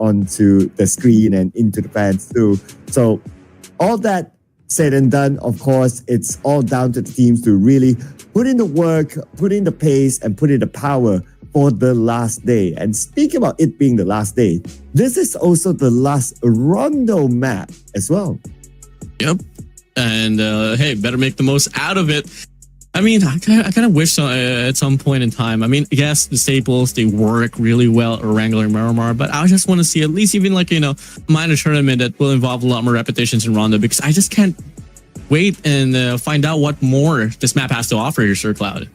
onto the screen and into the fans too. So all that said and done, of course, it's all down to the teams to really put in the work, put in the pace, and put in the power for the last day. And speaking about it being the last day, this is also the last Rondo map as well. Yep. And hey, better make the most out of it. I mean, I kind of wish at some point in time. I mean, yes, the staples, they work really well at Wrangler and Miramar, but I just want to see at least even like, you know, minor tournament that will involve a lot more repetitions in Rondo, because I just can't wait and find out what more this map has to offer here, Sir Cloud.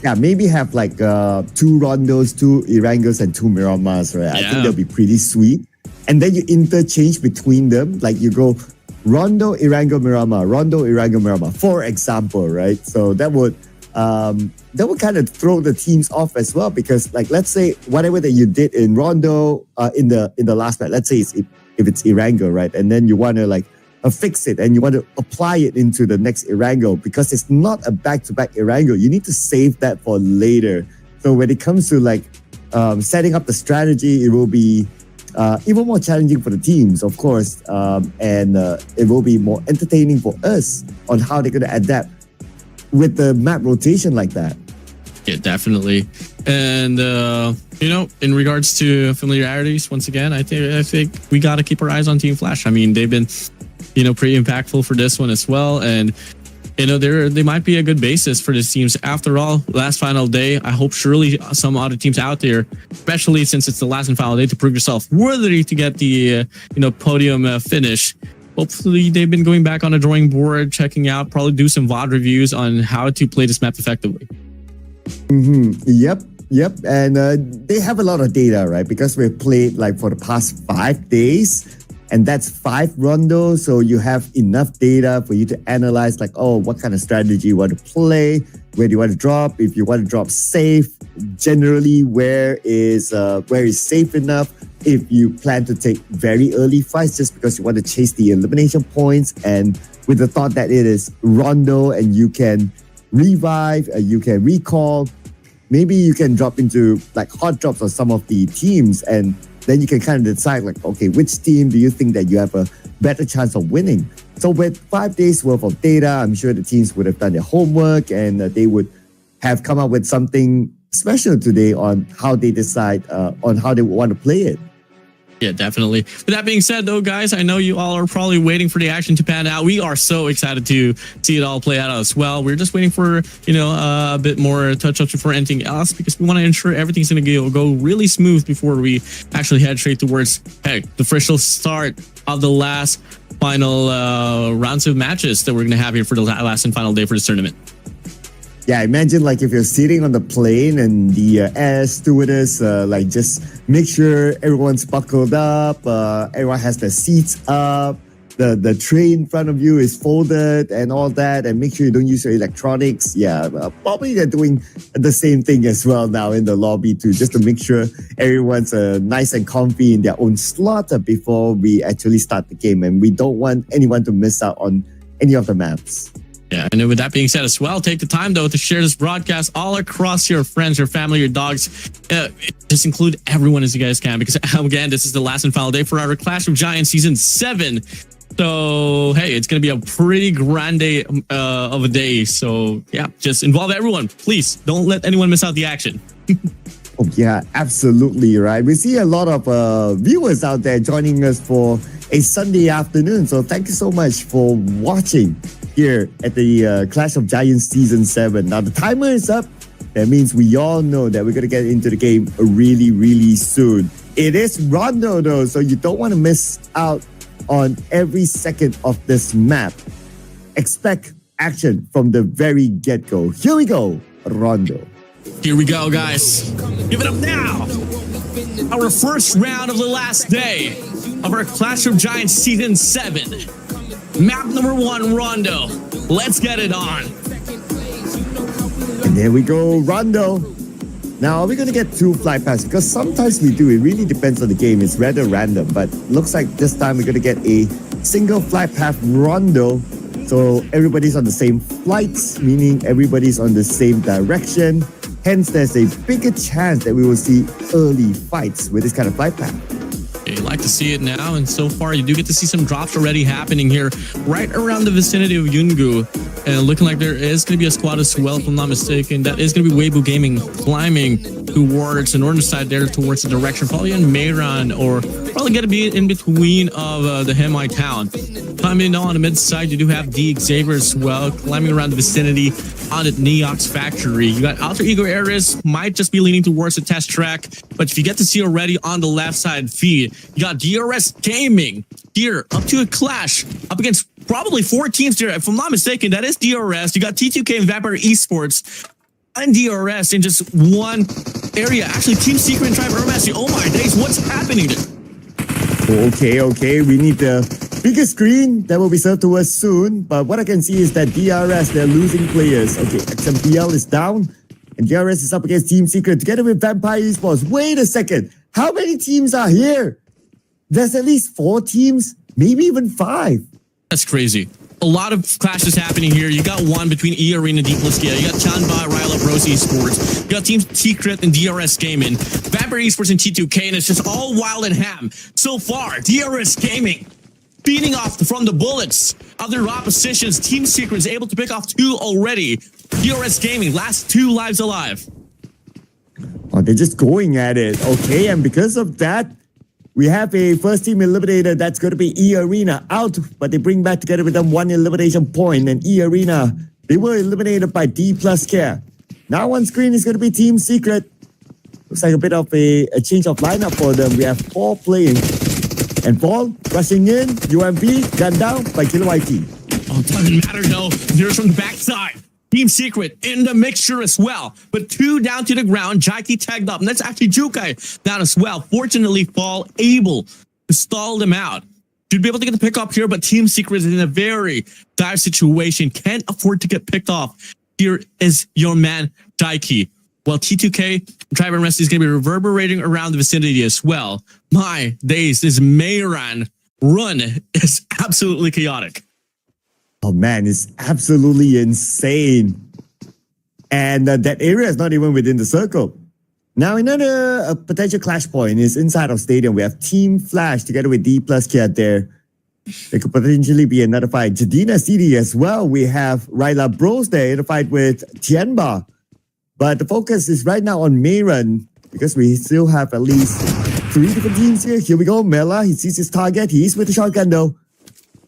Yeah, maybe have like 2 Rondos, 2 Erangels, and 2 Miramars, right? Yeah. I think that'll be pretty sweet. And then you interchange between them, like you go Rondo, Erangel, Miramar, Rondo, Erangel, Miramar, for example, right? So that would kind of throw the teams off as well, because like, let's say whatever that you did in Rondo in the last match, let's say if it's Erangel, right? And then you want to like fix it and you want to apply it into the next Erangel, because it's not a back-to-back Erangel. You need to save that for later. So when it comes to like setting up the strategy, it will be even more challenging for the teams, of course, and it will be more entertaining for us on how they're going to adapt with the map rotation like that. Yeah, definitely. And you know, in regards to familiarities, once again, I think we got to keep our eyes on Team Flash. I mean, they've been, you know, pretty impactful for this one as well, and you know, they might be a good basis for these teams. After all, last final day, I hope surely some other teams out there, especially since it's the last and final day, to prove yourself worthy to get the you know, podium finish. Hopefully they've been going back on the drawing board, checking out, probably do some VOD reviews on how to play this map effectively. Yep. And they have a lot of data, right? Because we've played like for the past 5 days. And that's 5 rondos, so you have enough data for you to analyze like, oh, what kind of strategy you want to play, where do you want to drop, if you want to drop safe, generally where is safe enough, if you plan to take very early fights just because you want to chase the elimination points, and with the thought that it is rondo and you can revive, you can recall, maybe you can drop into like hot drops on some of the teams, and then you can kind of decide like, okay, which team do you think that you have a better chance of winning? So with 5 days worth of data, I'm sure the teams would have done their homework, and they would have come up with something special today on how they decide on how they want to play it. Yeah, definitely. With that being said, though, guys, I know you all are probably waiting for the action to pan out. We are so excited to see it all play out as well. We're just waiting for, you know, a bit more touch-ups before anything else, because we want to ensure everything's going to go really smooth before we actually head straight towards, hey, the official start of the last final rounds of matches that we're going to have here for the last and final day for this tournament. Yeah, imagine like if you're sitting on the plane and the air stewardess like just make sure everyone's buckled up, everyone has their seats up, the tray in front of you is folded and all that, and make sure you don't use your electronics. Yeah, probably they're doing the same thing as well now in the lobby too, just to make sure everyone's nice and comfy in their own slot before we actually start the game, and we don't want anyone to miss out on any of the maps. Yeah, and with that being said as well, take the time, though, to share this broadcast all across your friends, your family, your dogs. Just include everyone as you guys can, because, again, this is the last and final day for our Clash of Giants Season 7. So, hey, it's going to be a pretty grand day of a day. So, yeah, just involve everyone. Please, don't let anyone miss out the action. Oh, yeah, absolutely, right. We see a lot of viewers out there joining us for a Sunday afternoon. So thank you so much for watching here at the Clash of Giants Season 7. Now, the timer is up. That means we all know that we're going to get into the game really, really soon. It is Rondo, though, so you don't want to miss out on every second of this map. Expect action from the very get-go. Here we go, Rondo. Here we go, guys. Give it up now. Our first round of the last day of our Clash of Giants Season 7. Map number 1, Rondo. Let's get it on. And there we go, Rondo. Now, are we going to get 2 flight paths? Because sometimes we do. It really depends on the game. It's rather random. But looks like this time we're going to get a single flight path Rondo. So everybody's on the same flights, meaning everybody's on the same direction. Hence, there's a bigger chance that we will see early fights with this kind of flight path. You like to see it now, and so far you do get to see some drops already happening here right around the vicinity of Yungu, and looking like there is going to be a squad as well, if I'm not mistaken. That is going to be Weibo Gaming climbing towards the northern side there, towards the direction probably in Meiran, or probably going to be in between of the Hemai town. Climbing on the mid side, you do have D Xavier as well, climbing around the vicinity on the Neox factory. You got Alter Ego Ares, might just be leaning towards the test track, but if you get to see already on the left side feed, you got DRS Gaming here up to a clash up against probably 4 teams there. If I'm not mistaken, that is DRS. You got T2K and Vampire Esports and DRS in just one area. Actually, Team Secret and Tribe Ermasi. Oh my days, what's happening there? Okay. We need the bigger screen that will be served to us soon. But what I can see is that DRS, they're losing players. Okay, XMPL is down. And DRS is up against Team Secret together with Vampire Esports. Wait a second. How many teams are here? There's at least 4 teams, maybe even 5. That's crazy. A lot of clashes happening here. You got one between E Arena and Deepliskia. You got Chanba, Ryle, Rose Esports. You got Team Secret and DRS Gaming. Vampire Esports and T2K, and it's just all wild and ham. So far, DRS Gaming beating off from the bullets of their oppositions. Team Secret is able to pick off 2 already. DRS Gaming, last 2 lives alive. Oh, they're just going at it. Okay, and because of that, we have a first team eliminator. That's going to be E Arena out, but they bring back together with them 1 elimination point. And E Arena, they were eliminated by D plus Care. Now on screen is going to be Team Secret. Looks like a bit of a change of lineup for them. We have 4 playing. And Paul rushing in, UMP, gunned down by Killer YT. Oh, it doesn't matter though. There's from the backside. Team Secret in the mixture as well. But 2 down to the ground. Jaiki tagged up. And that's actually Jukai down as well. Fortunately, Fall able to stall them out. Should be able to get the pick up here, but Team Secret is in a very dire situation. Can't afford to get picked off. Here is your man, Jaiki. Well, T2K, Driver Rest is going to be reverberating around the vicinity as well. My days, this Meiran run is absolutely chaotic. Oh man, it's absolutely insane. And that area is not even within the circle. Now another potential clash point is inside of stadium. We have Team Flash together with D plus Cat there. There could potentially be another fight. Jadina City as well. We have Ryla Bros there in a fight with Tianba. But the focus is right now on Meiran because we still have at least 3 different teams here. Here we go. Mela, he sees his target. He's with the shotgun though.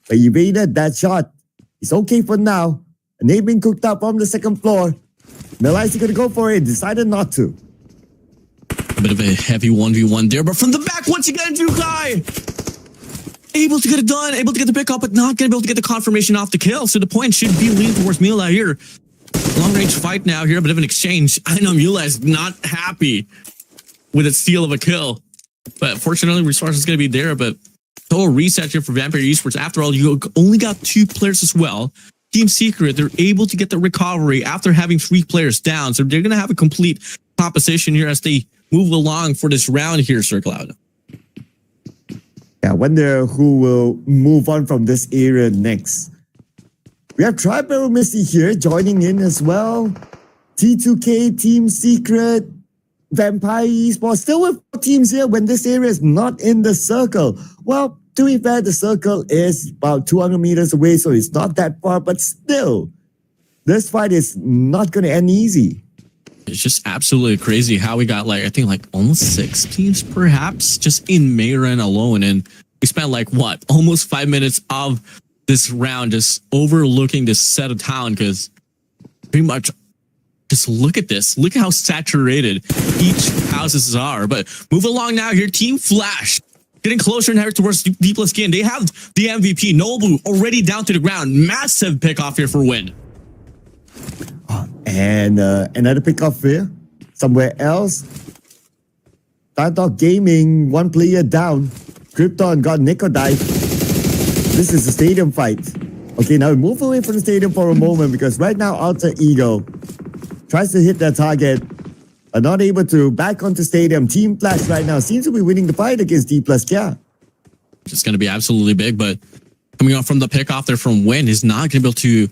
But evaded that shot. It's okay for now. A nade being cooked up from the 2nd floor. Mela is going to go for it. Decided not to. A bit of a heavy 1v1 there, but from the back once again, Jukai able to get it done, able to get the pick up, but not going to be able to get the confirmation off the kill. So the point should be leaning towards Mila here. Long range fight now here, a bit of an exchange. I know Mila is not happy with its steal of a kill, but fortunately resources is going to be there. But total reset here for Vampire Esports. After all, you only got 2 players as well. Team Secret, they're able to get the recovery after having 3 players down. So they're going to have a complete composition here as they move along for this round here, Sir Cloud. Yeah, I wonder who will move on from this area next. We have Tribal Misty here joining in as well. T2K, Team Secret, Vampire Esports, still with 4 teams here when this area is not in the circle. Well, to be fair, the circle is about 200 meters away, so it's not that far, but still, this fight is not going to end easy. It's just absolutely crazy how we got I think almost 6 teams perhaps just in Meiran alone. And we spent almost 5 minutes of this round just overlooking this set of town because pretty much just look at this. Look at how saturated each houses are. But move along now here. Team Flash getting closer and headed towards Deepless Skin. They have the MVP, Nobu, already down to the ground. Massive pick off here for win. And another pickup here. Somewhere else. Tonton Gaming, 1 player down. Krypton got Nico dive. This is a stadium fight. Okay, now we move away from the stadium for a moment because right now Alter Ego tries to hit that target, but not able to. Back onto stadium. Team Flash right now seems to be winning the fight against D plus Kia. It's going to be absolutely big, but coming off from the pick off there from Win, he's not going to be able to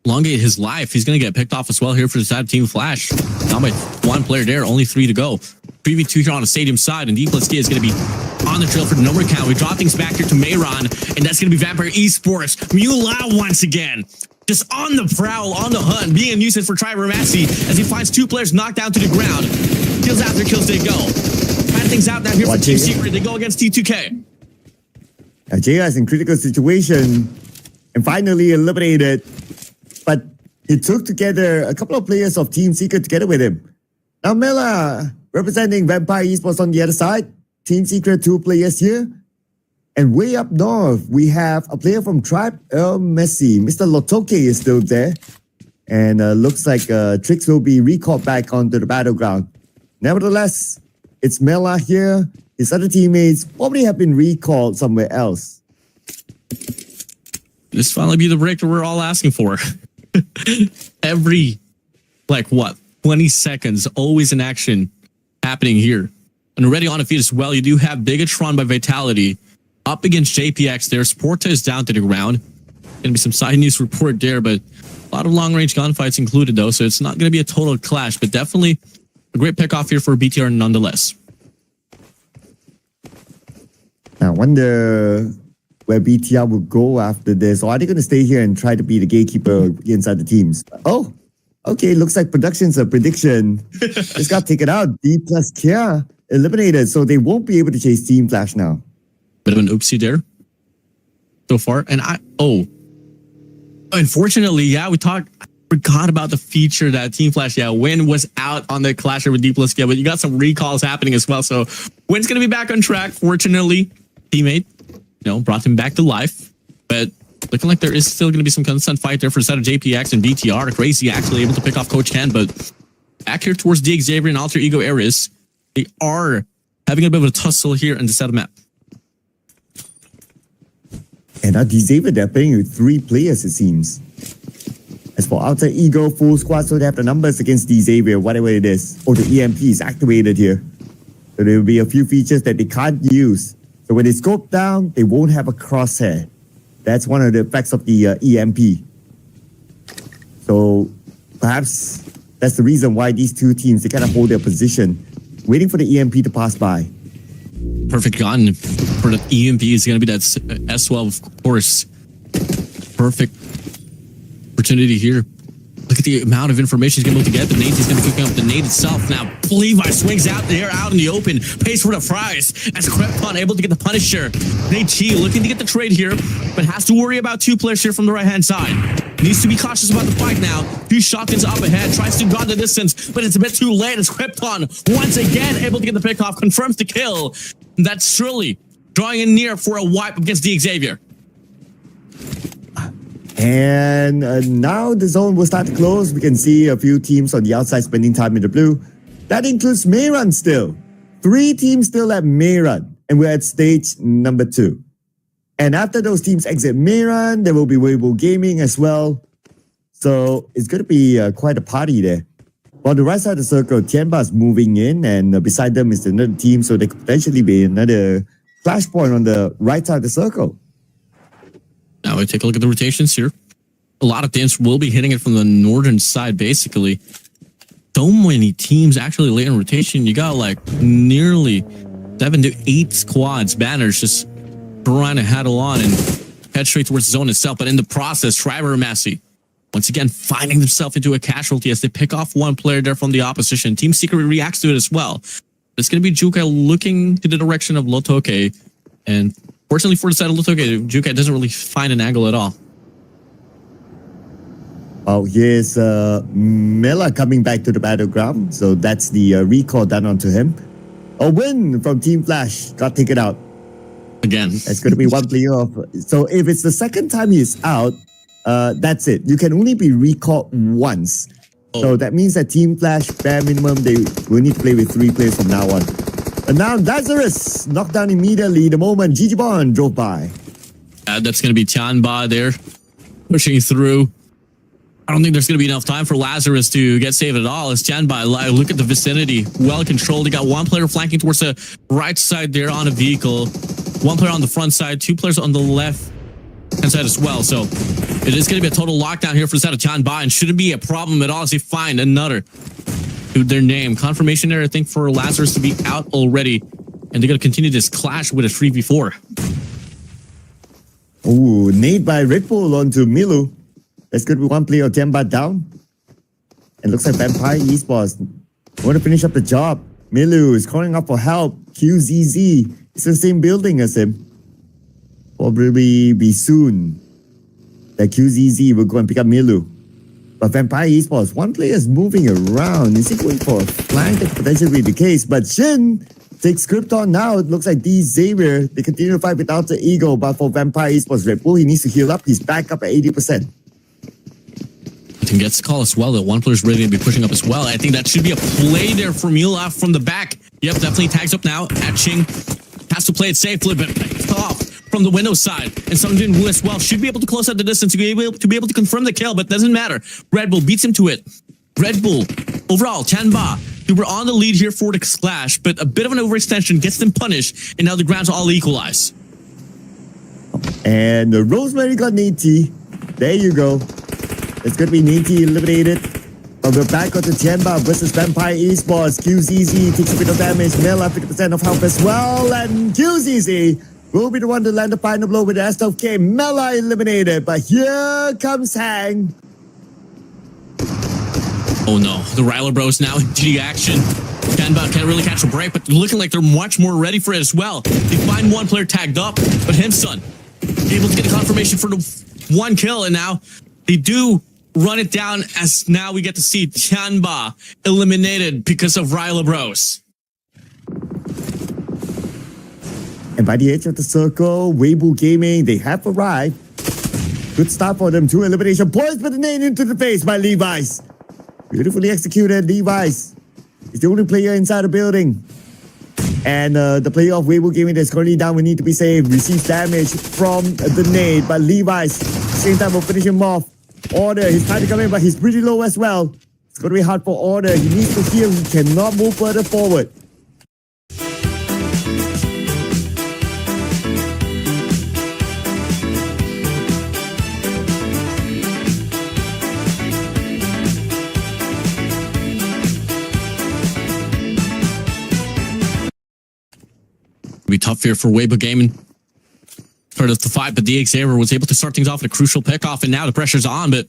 elongate his life. He's going to get picked off as well here for the side of Team Flash. Now by 1 player there, only 3 to go. 3v2 here on the stadium side, and DPLSK is going to be on the trail for the number count. We draw things back here to Mayron, and that's going to be Vampire Esports. Mew Lao once again, just on the prowl, on the hunt, being a nuisance for Triber Massey as he finds 2 players knocked down to the ground. Kills after kills they go. Plan things out down here for Team Secret. They go against T2K. Jaya is in critical situation and finally eliminated, but he took together a couple of players of Team Secret together with him. Now Mela representing Vampire Esports on the other side. Team Secret 2 players here. And way up north, we have a player from Tribe Messi. Mr. Lotoke is still there. And looks like Trix will be recalled back onto the battleground. Nevertheless, it's Mela here. His other teammates probably have been recalled somewhere else. This finally be the break that we're all asking for. Every, 20 seconds, always an action happening here. And already on the feed as well, you do have Bigatron by Vitality up against JPX there. Sporta is down to the ground. Gonna be some side news report there, but a lot of long-range gunfights included though, so it's not gonna be a total clash, but definitely a great pick-off here for BTR nonetheless. I wonder where BTR will go after this, or are they going to stay here and try to be the gatekeeper inside the teams? Oh, okay, looks like production's a prediction. Just got taken out. D plus Kia eliminated, so they won't be able to chase Team Flash now. Bit of an oopsie there so far. And unfortunately, we forgot about the feature that Team Flash, Win was out on the clasher with D plus Kia, but you got some recalls happening as well. So Win's going to be back on track. Fortunately, teammate, brought him back to life. But looking like there is still going to be some constant fight there for the side of JPX and BTR. Crazy actually able to pick off Coach Ken, but back here towards the Xavier and Alter Ego areas, they are having a bit of a tussle here in the set of map. And now Xavier, they're playing with 3 players, it seems. As for Alter Ego, full squad, so they have the numbers against Xavier, whatever it is. Oh, the EMP is activated here. So there will be a few features that they can't use. So when they scope down, they won't have a crosshair. That's one of the effects of the EMP. So perhaps that's the reason why these 2 teams, they kind of hold their position, waiting for the EMP to pass by. Perfect gun for the EMP is going to be that S12, of course. Perfect opportunity here. Look at the amount of information he's going to be able to get. The nade is going to be cooking up the nade itself. Now, Levi swings out there, out in the open. Pays for the fries. As Krepon able to get the Punisher. Nate looking to get the trade here, but has to worry about 2 players here from the right-hand side. Needs to be cautious about the fight now. 2 shotguns up ahead. Tries to guard the distance, but it's a bit too late as Krepon once again able to get the pick off. Confirms the kill. That's Shirley drawing in near for a wipe against the Xavier. And now the zone will start to close. We can see a few teams on the outside spending time in the blue. That includes Mayron still. 3 teams still at Mayron. And we're at stage number 2. And after those teams exit Mayron, there will be Weibo Gaming as well. So it's going to be quite a party there. On the right side of the circle, Tianba is moving in. And beside them is another team. So there could potentially be another flashpoint on the right side of the circle. Now we take a look at the rotations here. A lot of teams will be hitting it from the northern side, basically. So many teams actually late in rotation. You got nearly 7 to 8 squads, banners just trying to head on and head straight towards the zone itself. But in the process, Triber Massey once again finding themselves into a casualty as they pick off 1 player there from the opposition. Team Secret reacts to it as well. It's going to be Jukai looking to the direction of Lotoke. And fortunately for the side of Lotoke, Jukai doesn't really find an angle at all. Oh, here's Mela coming back to the battleground. So that's the recall done onto him. A win from Team Flash. Got taken out. Again. It's going to be 1 player off. So if it's the second time he's out, that's it. You can only be recalled once. Oh. So that means that Team Flash, bare minimum, they will need to play with 3 players from now on. And now Lazarus knocked down immediately the moment Gigi Bond drove by. That's going to be Tianba there, pushing through. I don't think there's going to be enough time for Lazarus to get saved at all. As Tianba, look at the vicinity, well controlled. They got 1 player flanking towards the right side there on a vehicle, 1 player on the front side, 2 players on the left hand side as well. So it is going to be a total lockdown here for the side of Tianba, and shouldn't be a problem at all as they find another to their name. Confirmation there, I think, for Lazarus to be out already. And they're going to continue this clash with a 3v4. Ooh, nade by Red Bull onto Milu. That's good with one player, Temba down. And looks like Vampire Esports want to finish up the job. Milu is calling up for help. QZZ is in the same building as him. Probably be soon that QZZ will go and pick up Milu. But Vampire Esports, one player is moving around. Is he going for a flank? That could potentially be the case. But Shin takes Krypton now. It looks like D Xavier. They continue to fight without the ego. But for Vampire Esports, Red Bull, he needs to heal up. He's back up at 80%. And gets the call as well. That one player's really going to be pushing up as well. I think that should be a play there for Mila from the back. Yep, definitely tags up now. Atching has to play it safely, but it's off from the window side. And Sungjin Woo as well should be able to close out the distance to be able to confirm the kill, but doesn't matter. Red Bull beats him to it. Red Bull, overall, Chanba, who were on the lead here for the clash, but a bit of an overextension gets them punished, and now the grounds all equalize. And the Rosemary got Niti. There you go. It's going to be Niti eliminated. But we're back on to Tianba versus Vampire Esports. QZZ takes a bit of damage. Mela 50% of health as well. And QZZ will be the one to land the final blow with the rest of K. Mela eliminated. But here comes Hang. Oh no, the Ryler Bros now into the action. Tianba can't really catch a break, but looking like they're much more ready for it as well. They find one player tagged up, but Himsun able to get a confirmation for the one kill, and now they do run it down as now we get to see Tianba eliminated because of Ryla Bros. And by the edge of the circle, Weibo Gaming, they have arrived. Good start for them. 2 elimination points, but the nade into the face by Levi's. Beautifully executed. Levi's is the only player inside the building. And the player of Weibo Gaming that's currently down will need to be saved. Receives damage from the nade, but Levi's same time will finish him off. Order, he's trying to come in, but he's pretty low as well. It's going to be hard for Order. He needs to heal. He cannot move further forward. It'll be tough here for Weibo Gaming. Started the fight, but the Xavier was able to start things off with a crucial pickoff, and now the pressure's on, but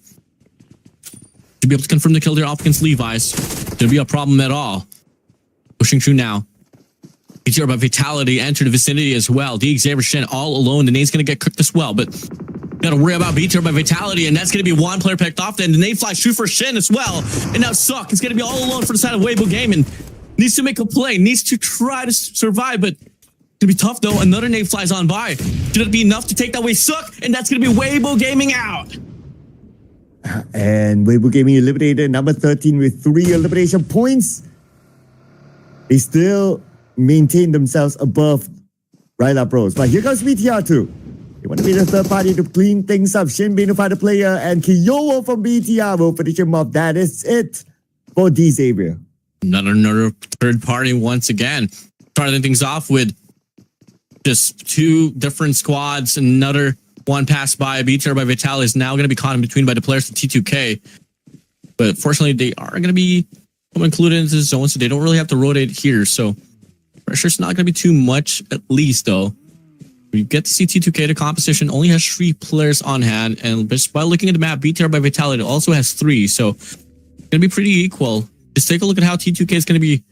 to be able to confirm the kill there off against Levi's, gonna be a problem at all. Pushing through now. BTR by Vitality enter the vicinity as well. The Xavier Shen all alone. The nade's gonna get cooked as well, but gotta worry about BTR by Vitality, and that's gonna be one player picked off. Then the nade flies through for Shen as well, and now Suck is gonna be all alone for the side of Weibo Gaming. Needs to make a play, needs to try to survive, but it's gonna be tough though. Another nade flies on by. Should it be enough to take that way Suck? And that's gonna be Weibo Gaming out. And Weibo Gaming eliminated number 13 with 3 elimination points. They still maintain themselves above Ryla Bros. But here comes BTR too. They want to be the third party to clean things up. Shin being the fighter player, and Kiyowo from BTR will finish him off. That is it for D Xavier. Another third party once again. Starting things off with just 2 different squads. Another one passed by. BTR by Vitality is now going to be caught in between by the players from T2K. But fortunately, they are going to be included into the zone, so they don't really have to rotate here. So pressure's not going to be too much, at least, though. We get to see T2K. The composition only has 3 players on hand. And just by looking at the map, BTR by Vitality also has 3. So it's going to be pretty equal. Just take a look at how T2K is going to be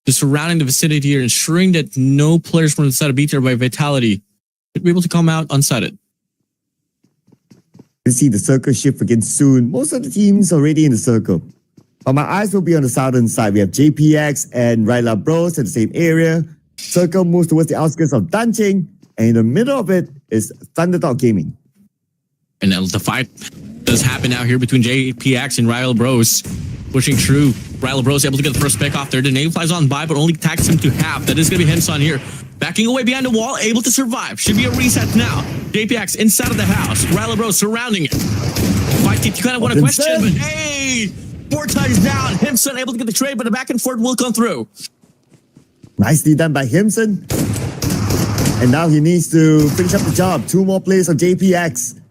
just surrounding the vicinity here, ensuring that no players from the side of BTR by Vitality should be able to come out unsighted. You see the circle shift again soon. Most of the teams already in the circle. But my eyes will be on the southern side. We have JPX and Ryla Bros in the same area. Circle moves towards the outskirts of Danching. And in the middle of it is Thunderdog Gaming. And the fight does happen now here between JPX and Ryla Bros. Pushing through. Ryla Bros able to get the first pick off there. The nade flies on by, but only tags him to half. That is going to be Himsun here. Backing away behind the wall, able to survive. Should be a reset now. JPX inside of the house. Ryla Bros surrounding it. Fight you kind of want to question, but hey! 4 ties down. Himsun able to get the trade, but the back and forth will come through. Nicely done by Himsun. And now he needs to finish up the job. 2 more players of JPX.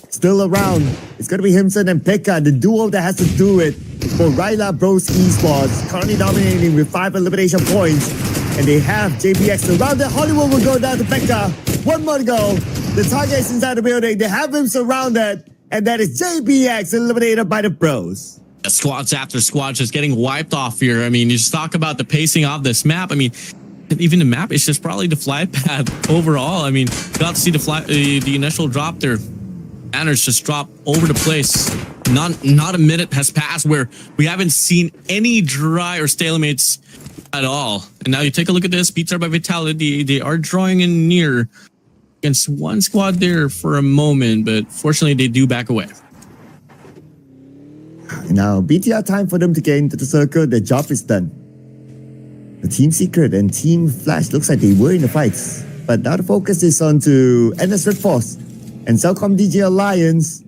Still around. It's going to be Himsun and Pekka, the duo that has to do it. for Ryla Bros Esports, currently dominating with 5 elimination points. And they have JPX surrounded. Hollywood will go down to Becca. 1 more to go. The target is inside the building. They have him surrounded. And that is JPX eliminated by the Bros. Squads after squad just getting wiped off here. I mean, you just talk about the pacing of this map. I mean, even the map is just probably the flight path overall. I mean, got to see the initial drop there. Banners just drop over the place. Not a minute has passed where we haven't seen any dry or stalemates at all. And now you take a look at this. BTR by Vitality. They are drawing in near against one squad there for a moment, but fortunately they do back away. Now, BTR time for them to get into the circle. Their job is done. The Team Secret and Team Flash looks like they were in the fights. But now the focus is on to NS Red Force and Cellcom DJ Alliance.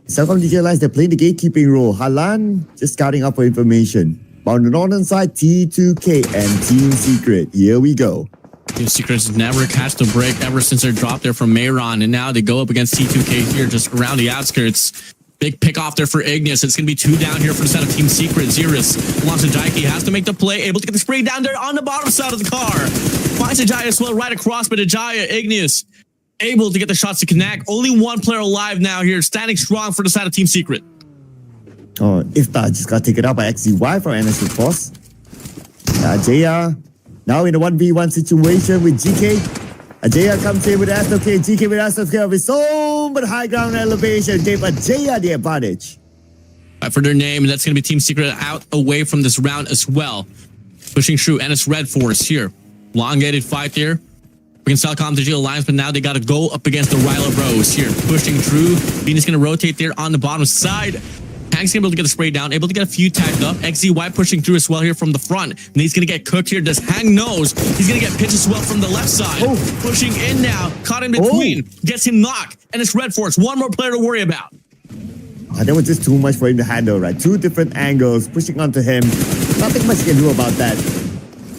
Cellcom DJ Alliance, they're playing the gatekeeping role. Halan just scouting up for information. But on the northern side, T2K and Team Secret. Here we go. Team Secret's never catched a break ever since their drop there from Mayron. And now they go up against T2K here just around the outskirts. Big pick off there for Ignis. It's going to be 2 down here for the side of Team Secret. Xeris, Jackie has to make the play, able to get the spray down there on the bottom side of the car. Finds Ajaya as well right across, but Ajaya, Ignis, able to get the shots to connect. Only 1 player alive now here, standing strong for the side of Team Secret. Oh, Iftar just got taken out by XZY from NS Red Force. Ajaya now in a 1v1 situation with GK. Ajaya comes in with SFK, GK with SFK of his own, but high ground elevation gave Ajaya the advantage. For their name, and that's going to be Team Secret out away from this round as well. Pushing through NS Red Force here. Elongated fight there against Cellcom Digital Alliance, but now they got to go up against the Ryla Bros here. Pushing through. Venus going to rotate there on the bottom side. Hank's able to get a spray down, able to get a few tagged up. XZY pushing through as well here from the front. And he's going to get cooked here. Does Hank knows he's going to get pitched as well from the left side. Oh. Pushing in now. Caught in between. Oh. Gets him knocked. And it's Red Force. 1 more player to worry about. That was just too much for him to handle, right? 2 different angles pushing onto him. Nothing much he can do about that.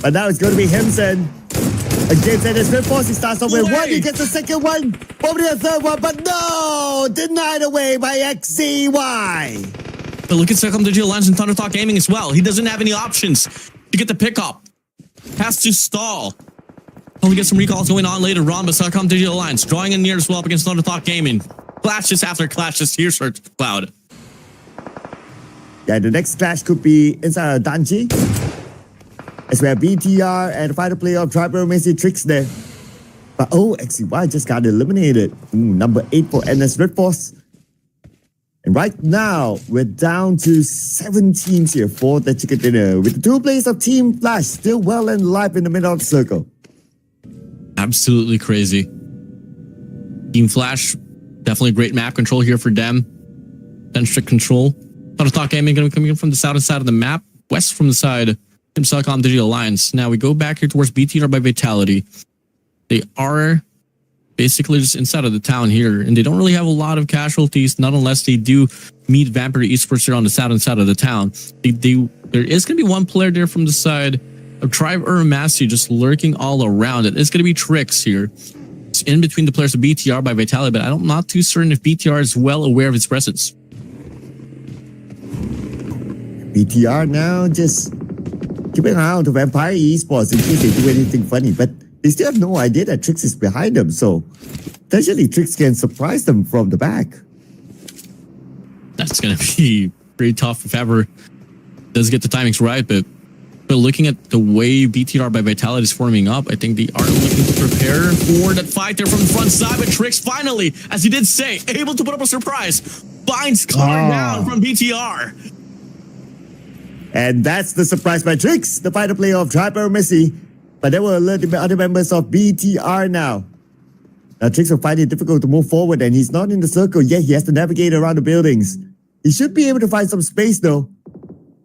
But now it's going to be Himson against NS Red Force. He starts off with 1. He gets the second one. Probably the third one. But no! Denied away by XZY. But look at Cellcom Digital Alliance and Thunder Talk Gaming as well. He doesn't have any options to get the pickup. Has to stall. Only get some recalls going on later on, but Cellcom Digital Alliance drawing in near as well up against Thunder Talk Gaming. Clashes after clashes here, Sir Cloud. Yeah, the next clash could be inside of Danji. As we have BTR and fighter player of Tribal Messi Tricks there. But oh, XZY just got eliminated. Number 8 for NS Red Force. And right now, we're down to 7 teams here for the chicken dinner, with the 2 players of Team Flash still well and alive in the middle of the circle. Absolutely crazy. Team Flash, definitely great map control here for them. 10 strict control. Thunder Talk Gaming going to be coming in from the southern side of the map, west from the side of Cellcom Digital Alliance. Now we go back here towards BTR by Vitality. They are basically just inside of the town here, and they don't really have a lot of casualties, not unless they do meet Vampire Esports here on the southern side of the town. There is going to be 1 player there from the side of Tribe Massey just lurking all around it. It's going to be Trix here. It's in between the players of BTR by Vitality, but I'm not too certain if BTR is well aware of its presence. BTR now just keeping an eye on to Vampire Esports in case they do anything funny, but they still have no idea that Trix is behind them, so potentially Trix can surprise them from the back. That's going to be pretty tough if ever does get the timings right, but looking at the way BTR by Vitality is forming up, I think they are looking to prepare for that fight there from the front side, but Trix finally, as he did say, able to put up a surprise, finds car down from BTR. And that's the surprise by Trix, the fighter player of Triper Messi. But there were alerted other members of BTR now. Now Trix will find it difficult to move forward, and he's not in the circle yet. He has to navigate around the buildings. He should be able to find some space though.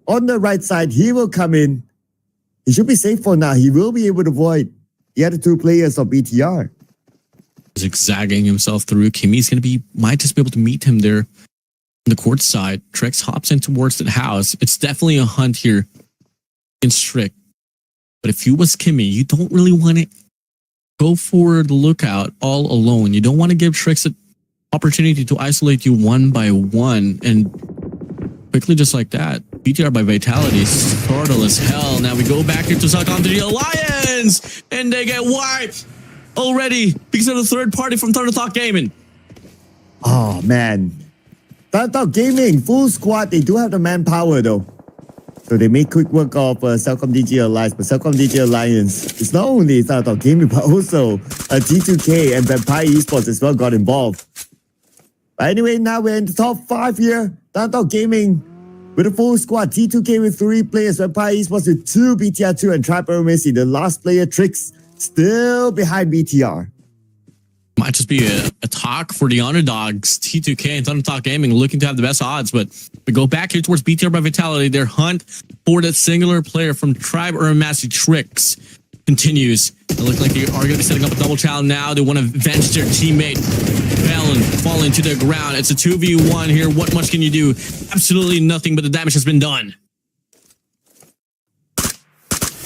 On the right side, he will come in. He should be safe for now. He will be able to avoid the other 2 players of BTR. Zigzagging himself through. Kimmy's going to might just be able to meet him there on the court side. Trix hops in towards the house. It's definitely a hunt here in Strict. But if you was Kimmy, you don't really want to go for the lookout all alone. You don't want to give Trix an opportunity to isolate you 1 by 1 and quickly just like that. BTR by Vitality, startle as hell. Now we go back here to suck onto the Alliance, and they get wiped already because of the third party from tonton Gaming. Oh man, tonton Gaming full squad. They do have the manpower though, so they make quick work of Celcom DG Alliance. But Celcom DG Alliance, it's not only tonton Gaming but also T2K and Vampire Esports as well got involved. But anyway, now we're in the top 5 here. tonton Gaming with a full squad. T2K with 3 players. Vampire Esports with 2, BTR2 and Tribe Messi. The last player, Tricks, still behind BTR. Might just be a talk for the underdogs. T2K and tonton Gaming looking to have the best odds. But we go back here towards BTR by Vitality. Their hunt for that singular player from Tribe Messi, Tricks, continues. It looks like they are going to be setting up a double challenge now. They want to avenge their teammate. Falling to the ground. It's a 2v1 here. What much can you do? Absolutely nothing, but the damage has been done.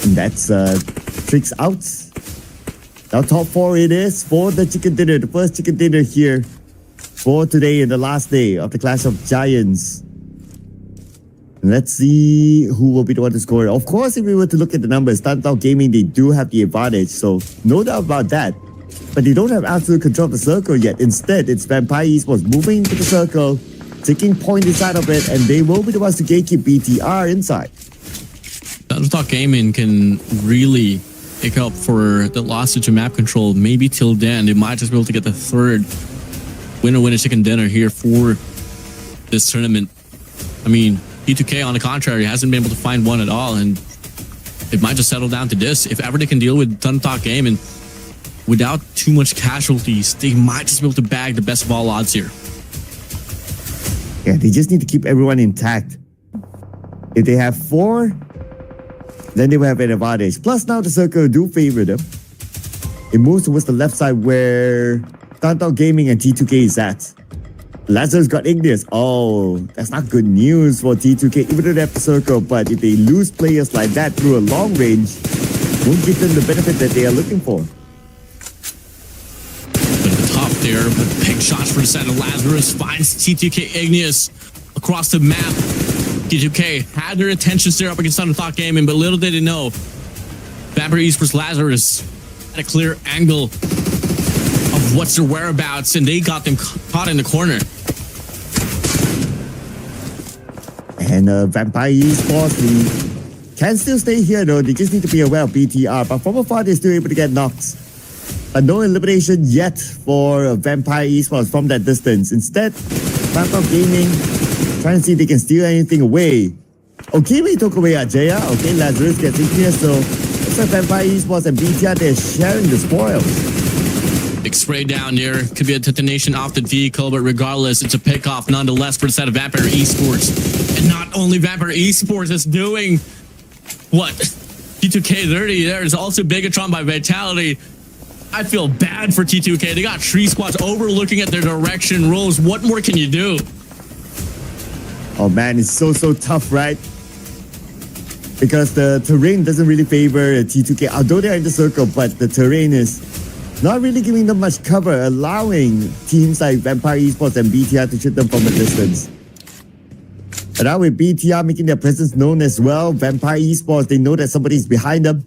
And that's Tricks out. Now top 4 it is for the chicken dinner. The first chicken dinner here for today and the last day of the Clash of Giants. Let's see who will be the one to score. Of course, if we were to look at the numbers, tonton Gaming, they do have the advantage. So no doubt about that. But they don't have absolute control of the circle yet. Instead, it's Vampire Esports moving to the circle, taking point inside of it, and they will be the ones to gatekeep BTR inside. tonton Gaming can really pick up for the loss to map control. Maybe till then, they might just be able to get the third winner chicken dinner here for this tournament. I mean, T2K, on the contrary, hasn't been able to find one at all, and it might just settle down to this. If ever they can deal with tonton Gaming without too much casualties, they might just be able to bag the best of all odds here. Yeah, they just need to keep everyone intact. If they have 4, then they will have an advantage. Plus now the circle do favor them. It moves towards the left side where tonton Gaming and T2K is at. Lazarus got Igneous. Oh, that's not good news for T2K, even though they have the circle. But if they lose players like that through a long range, won't give them the benefit that they are looking for. But at the top there, but big shots for the side of Lazarus finds T2K Igneous across the map. T2K had their attentions there up against tonton Gaming, but little did they know, Vampire Esports Lazarus had a clear angle of what's their whereabouts, and they got them caught in the corner. And Vampire Esports, they can still stay here though. They just need to be aware of BTR. But from afar, they're still able to get knocked. But no elimination yet for Vampire Esports from that distance. Instead, tonton Gaming trying to see if they can steal anything away. Okay, we took away Ajaya. Okay, Lazarus gets in here. So looks like Vampire Esports and BTR, they're sharing the spoils. Big spray down there. Could be a detonation off the vehicle, but regardless, it's a pickoff nonetheless for the side of Vampire Esports. And not only Vampire Esports is doing what? T2K 30. There's also Bigatron by Vitality. I feel bad for T2K. They got 3 squads overlooking at their direction. Rose, what more can you do? Oh man, it's so tough, right? Because the terrain doesn't really favor T2K. Although they're in the circle, but the terrain is not really giving them much cover, allowing teams like Vampire Esports and BTR to shoot them from a distance. But now with BTR making their presence known as well, Vampire Esports, they know that somebody's behind them.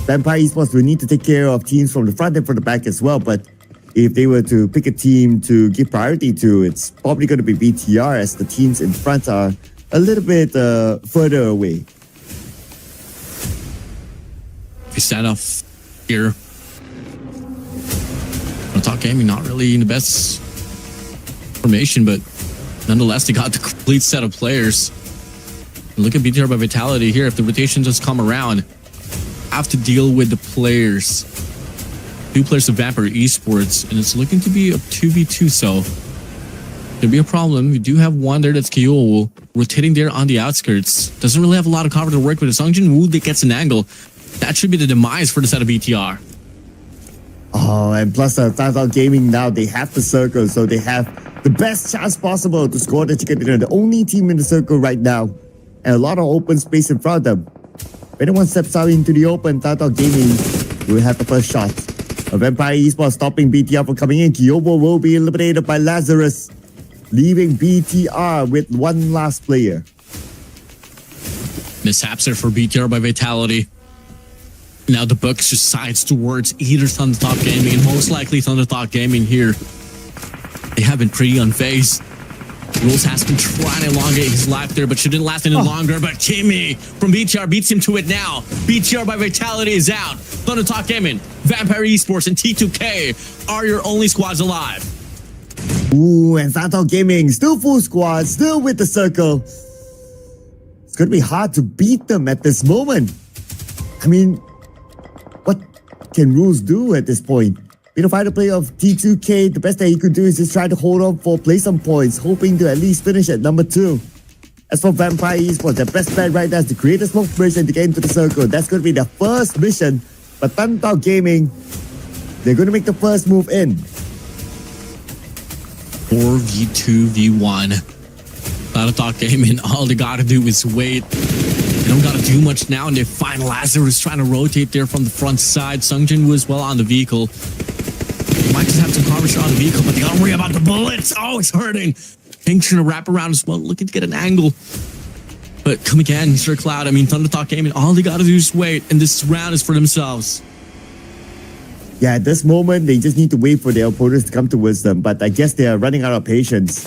Vampire Esports will need to take care of teams from the front and from the back as well. But if they were to pick a team to give priority to, it's probably going to be BTR, as the teams in front are a little bit further away. We stand off here. tonton Gaming not really in the best formation, but nonetheless, they got the complete set of players. Look at BTR by Vitality here. If the rotation just come around, have to deal with the players. 2 players of Vampire Esports, and it's looking to be a 2v2, so could be a problem. We do have one there, that's Kyo, rotating there on the outskirts. Doesn't really have a lot of cover to work with. Songjin Woo that gets an angle. That should be the demise for the set of BTR. Oh, and plus tonton Gaming now, they have the circle, so they have the best chance possible to score the chicken dinner. The only team in the circle right now, and a lot of open space in front of them. If anyone steps out into the open, tonton Gaming will have the first shot. A Vampire Esports stopping BTR from coming in. Kyobo will be eliminated by Lazarus. leaving BTR with one last player. Mishaps there for BTR by Vitality. Now the book just sides towards either Thundertalk Gaming, and most likely Thundertalk Gaming here. They have been pretty unfazed. Rules has been trying to elongate his life there, but she didn't last any longer. But Timmy from BTR beats him to it now. BTR by Vitality is out. Thundertalk Gaming, Vampire Esports, and T2K are your only squads alive. Ooh, and Thundertalk Gaming, still full squad, still with the circle. It's going to be hard to beat them at this moment. I mean, what can Rules do at this point? Being a fighter player of T2K, the best that he could do is just try to hold on for play some points, hoping to at least finish at number 2. As for Vampire Esports, their best bet right now is to create a smoke mission to get into the circle. That's going to be their first mission. But Thundertalk Gaming, they're going to make the first move in. 4v2v1. Thundertalk Gaming, all they gotta do is wait. They don't gotta do much now, and they find Lazarus trying to rotate there from the front side. Sungjin was well on the vehicle. Might just have some coverage on the vehicle, but they gotta worry about the bullets. Oh, it's hurting. King trying to wrap around as well, looking to get an angle. But come again, Mr. Cloud. I mean, Thundertalk Gaming, all they gotta do is wait, and this round is for themselves. Yeah, at this moment, they just need to wait for their opponents to come towards them, but I guess they are running out of patience.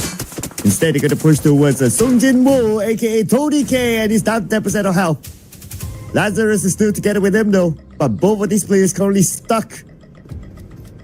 Instead, they're going to push towards Sungjin Woo, aka Tony K, and he's down 10% of health. Lazarus is still together with him though, but both of these players currently stuck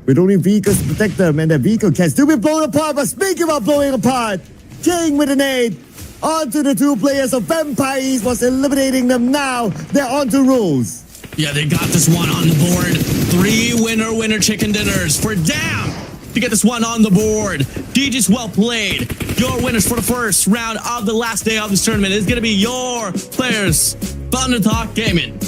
with only vehicles to protect them, and their vehicle can still be blown apart. But speaking about blowing apart, King with a nade onto the two players of Vampire Esports, eliminating them now. They're onto Rules. Yeah, they got this one on the board. 3 winner chicken dinners for Damn to get this one on the board. DJ's well played. Your winners for the first round of the last day of this tournament is going to be your players, Thundertalk Gaming.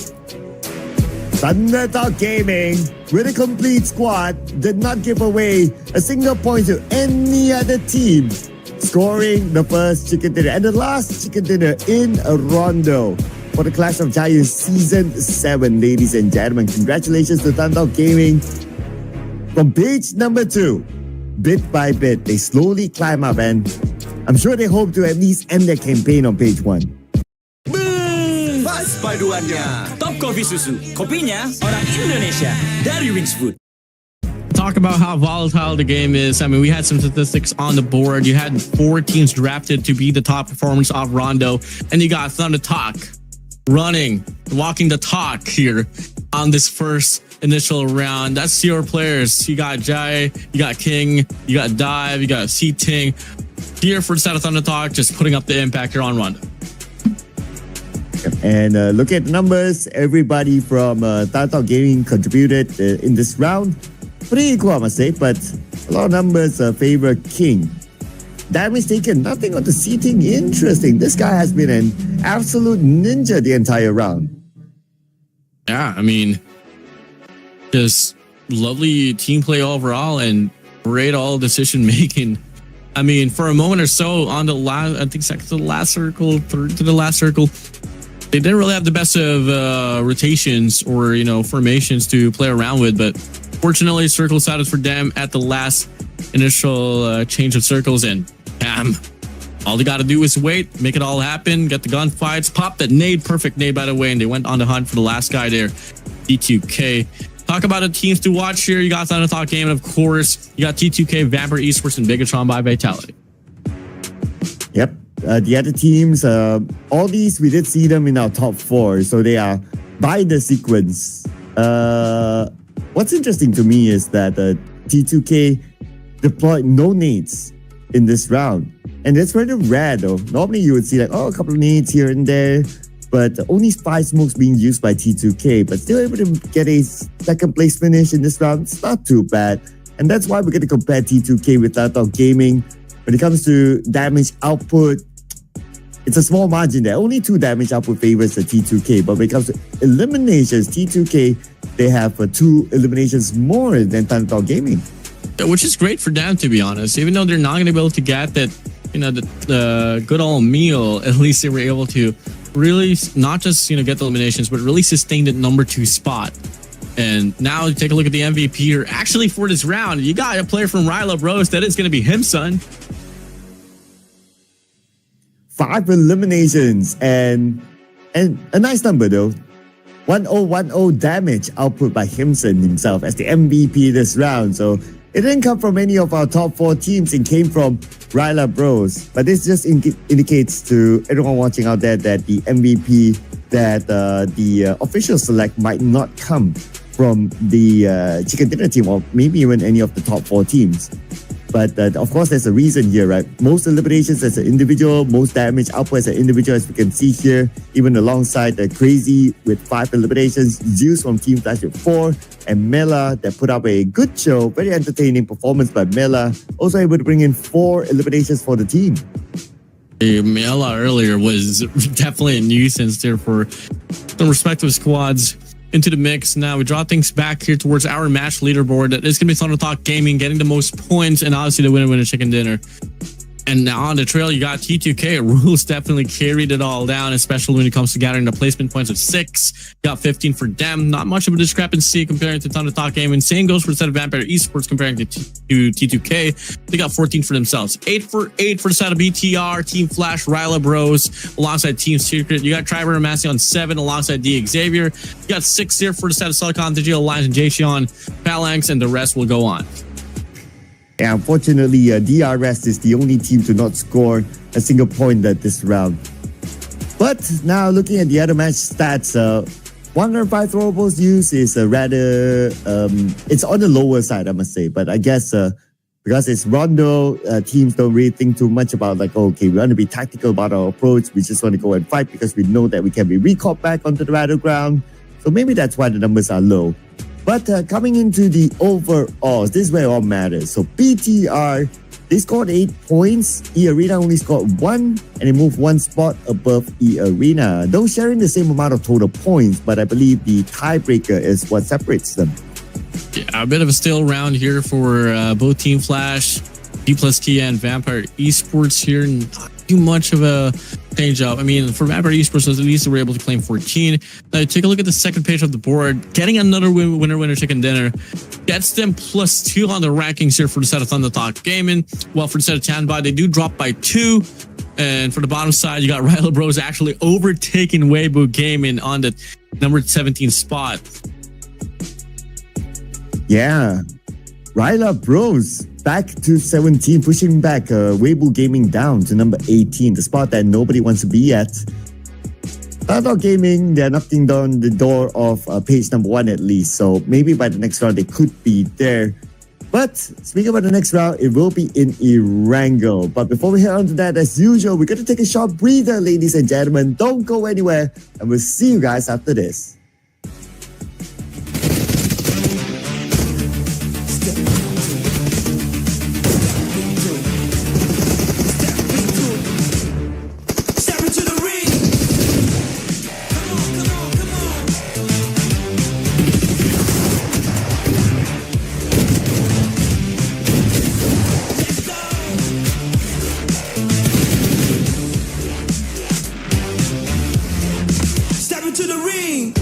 Thundertalk Gaming, with a complete squad, did not give away a single point to any other team, scoring the first chicken dinner and the last chicken dinner in a rondo for the Clash of Giants Season 7, ladies and gentlemen. Congratulations to Thundertalk Gaming. From page number 2, bit by bit, they slowly climb up, and I'm sure they hope to at least end their campaign on page 1. Pas paduannya. Top Coffee Susu. Kopinya orang Indonesia dari Wings Food. Talk about how volatile the game is. I mean, we had some statistics on the board. You had 4 teams drafted to be the top performance of Rondo, and you got Thundertalk walking the talk here on this first initial round. That's your players. You got Jai, you got King, you got Dive, you got C-Ting. Here for the side of Thundertalk, just putting up the impact here on Rondo. And look at the numbers. Everybody from Thundertalk Gaming contributed in this round. Pretty equal, I must say, but a lot of numbers favor King. Damage taken, nothing on the seating. Interesting. This guy has been an absolute ninja the entire round. Yeah, I mean, just lovely team play overall and great all decision making. I mean, for a moment or so on the last, I think second to the last circle, third to the last circle, they didn't really have the best of rotations or, you know, formations to play around with. But fortunately, circle decided for them at the last initial change of circles, and bam, all they got to do is wait, make it all happen, get the gunfights, pop that nade, perfect nade, by the way, and they went on the hunt for the last guy there, T2K. Talk about the teams to watch here. You got Thundertalk Gaming, of course. You got T2K, Vampire Esports, and Bigatron by Vitality. Yep. The other teams, all these, we did see them in our top 4, so they are by the sequence. What's interesting to me is that T2K deployed no nades in this round. And that's rather rare though. Normally you would see like, a couple of nades here and there, but only 5 smokes being used by T2K, but still able to get a second place finish in this round. It's not too bad. And that's why we're going to compare T2K with Thundertalk Gaming. When it comes to damage output, it's a small margin there. Only 2 damage output favors the T2K. But when it comes to eliminations, T2K, they have 2 eliminations more than Thundertalk Gaming. Which is great for them, to be honest. Even though they're not going to be able to get that, you know, the good old meal, at least they were able to really not just, you know, get the eliminations, but really sustain the number 2 spot. And now take a look at the MVP here. Actually, for this round, you got a player from Ryla Bros. That is going to be him, son. 5 eliminations and a nice number though. 1010 damage output by himself as the MVP this round. So it didn't come from any of our top 4 teams. It came from Ryla Bros. But this just indicates to everyone watching out there that the MVP that the official select might not come from the Chicken Dinner team or maybe even any of the top 4 teams. But of course, there's a reason here, right? Most eliminations as an individual, most damage output as an individual, as we can see here, even alongside the Crazy with 5 eliminations, Zeus from Team Flash with 4, and Mela that put up a good show, very entertaining performance by Mela, also able to bring in 4 eliminations for the team. Mela earlier was definitely a nuisance there for the respective squads. Into the mix now, we draw things back here towards our match leaderboard. That is going to be Thunder Talk Gaming getting the most points, and obviously the winner chicken dinner. And now on the trail, you got T2K. Rules definitely carried it all down, especially when it comes to gathering the placement points of 6. Got 15 for them. Not much of a discrepancy comparing to Thunder Talk Gaming. Same goes for the set of Vampire Esports comparing to T2K. They got 14 for themselves. 8 for 8 for the set of BTR, Team Flash, Ryla Bros, alongside Team Secret. You got Triber and Massey on 7 alongside D Xavier. You got 6 here for the set of Silicon Digital Alliance and Jason Phalanx, and the rest will go on. And unfortunately, DRS is the only team to not score a single point this round. But now looking at the other match stats, 105 throwables used is rather, it's on the lower side, I must say. But I guess because it's Rondo, teams don't really think too much about like, okay, we want to be tactical about our approach. We just want to go and fight because we know that we can be recalled back onto the battleground. So maybe that's why the numbers are low. But coming into the overalls, this is where it all matters. So BTR, they scored 8 points. E-Arena only scored 1, and they moved 1 spot above E-Arena. Though sharing the same amount of total points, but I believe the tiebreaker is what separates them. Yeah, a bit of a still round here for both Team Flash, T+T, and Vampire Esports here. Not too much of a change up. I mean, for Vampire Esports, at least they were able to claim 14. Now, take a look at the second page of the board. Getting another winner chicken dinner gets them +2 on the rankings here for the set of Thunder Talk Gaming. Well, for the set of Tanbai, they do drop by 2. And for the bottom side, you got Ryla Bros actually overtaking Weibo Gaming on the number 17 spot. Yeah, Ryla Bros back to 17, pushing back Weibo Gaming down to number 18, the spot that nobody wants to be at. Thunder Gaming, they're knocking down the door of page number 1 at least, so maybe by the next round they could be there. But speaking about the next round, it will be in Erangel. But before we head on to that, as usual, we're going to take a short breather, ladies and gentlemen. Don't go anywhere, and we'll see you guys after this. To the ring.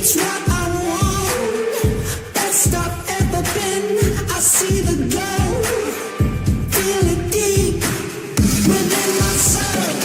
It's what I want. Best I've ever been. I see the glow. Feel it deep within my soul.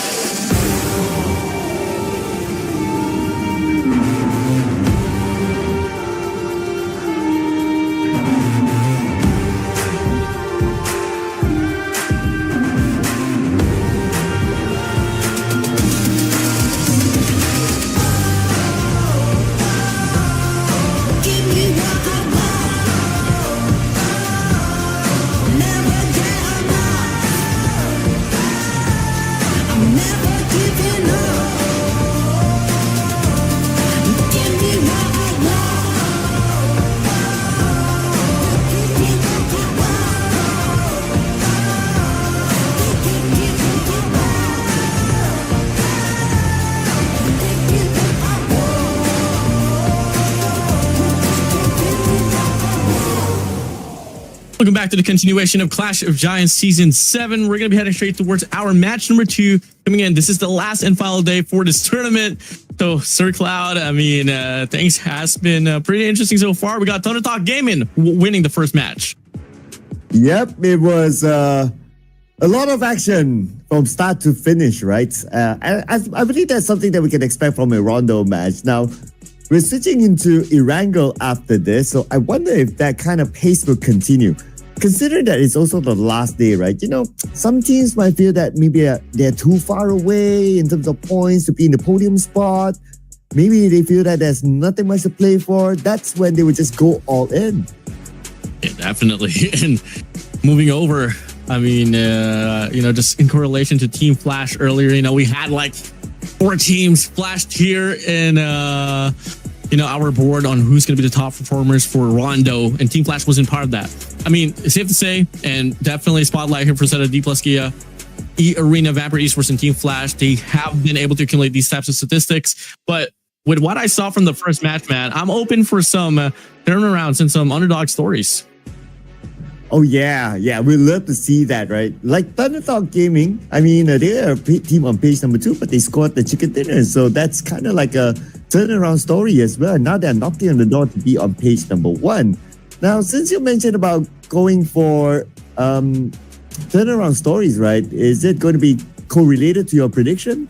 Give me what I want. Never get enough. I'm never giving up. Give me what I want. Give me what I want. Give me what I want. Give me what I Welcome back to the continuation of Clash of Giants Season 7. We're going to be heading straight towards our match number 2 coming in. This is the last and final day for this tournament. So, Sir Cloud, I mean, things has been pretty interesting so far. We got tonton Gaming winning the first match. Yep, it was a lot of action from start to finish, right? I believe that's something that we can expect from a Rondo match. Now, we're switching into Erangel after this, so I wonder if that kind of pace will continue. Considering that it's also the last day, right? You know, some teams might feel that maybe they're too far away in terms of points to be in the podium spot. Maybe they feel that there's nothing much to play for. That's when they would just go all in. Yeah, definitely. And moving over, I mean, you know, just in correlation to Team Flash earlier, you know, we had like 4 teams flashed here in, you know, our board on who's going to be the top performers for Rondo, and Team Flash wasn't part of that. I mean, it's safe to say, and definitely spotlight here for Zeta D plus Gia, E-Arena, Vampire Esports, and Team Flash. They have been able to accumulate these types of statistics, but with what I saw from the first match, man, I'm open for some turnarounds and some underdog stories. Oh yeah, we love to see that, right? Like tonton Gaming, I mean, they're a team on page number 2, but they scored the chicken dinner, so that's kind of like a turnaround story as well. Now they're knocking on the door to be on page number 1. Now, since you mentioned about going for turnaround stories, right? Is it going to be correlated to your prediction?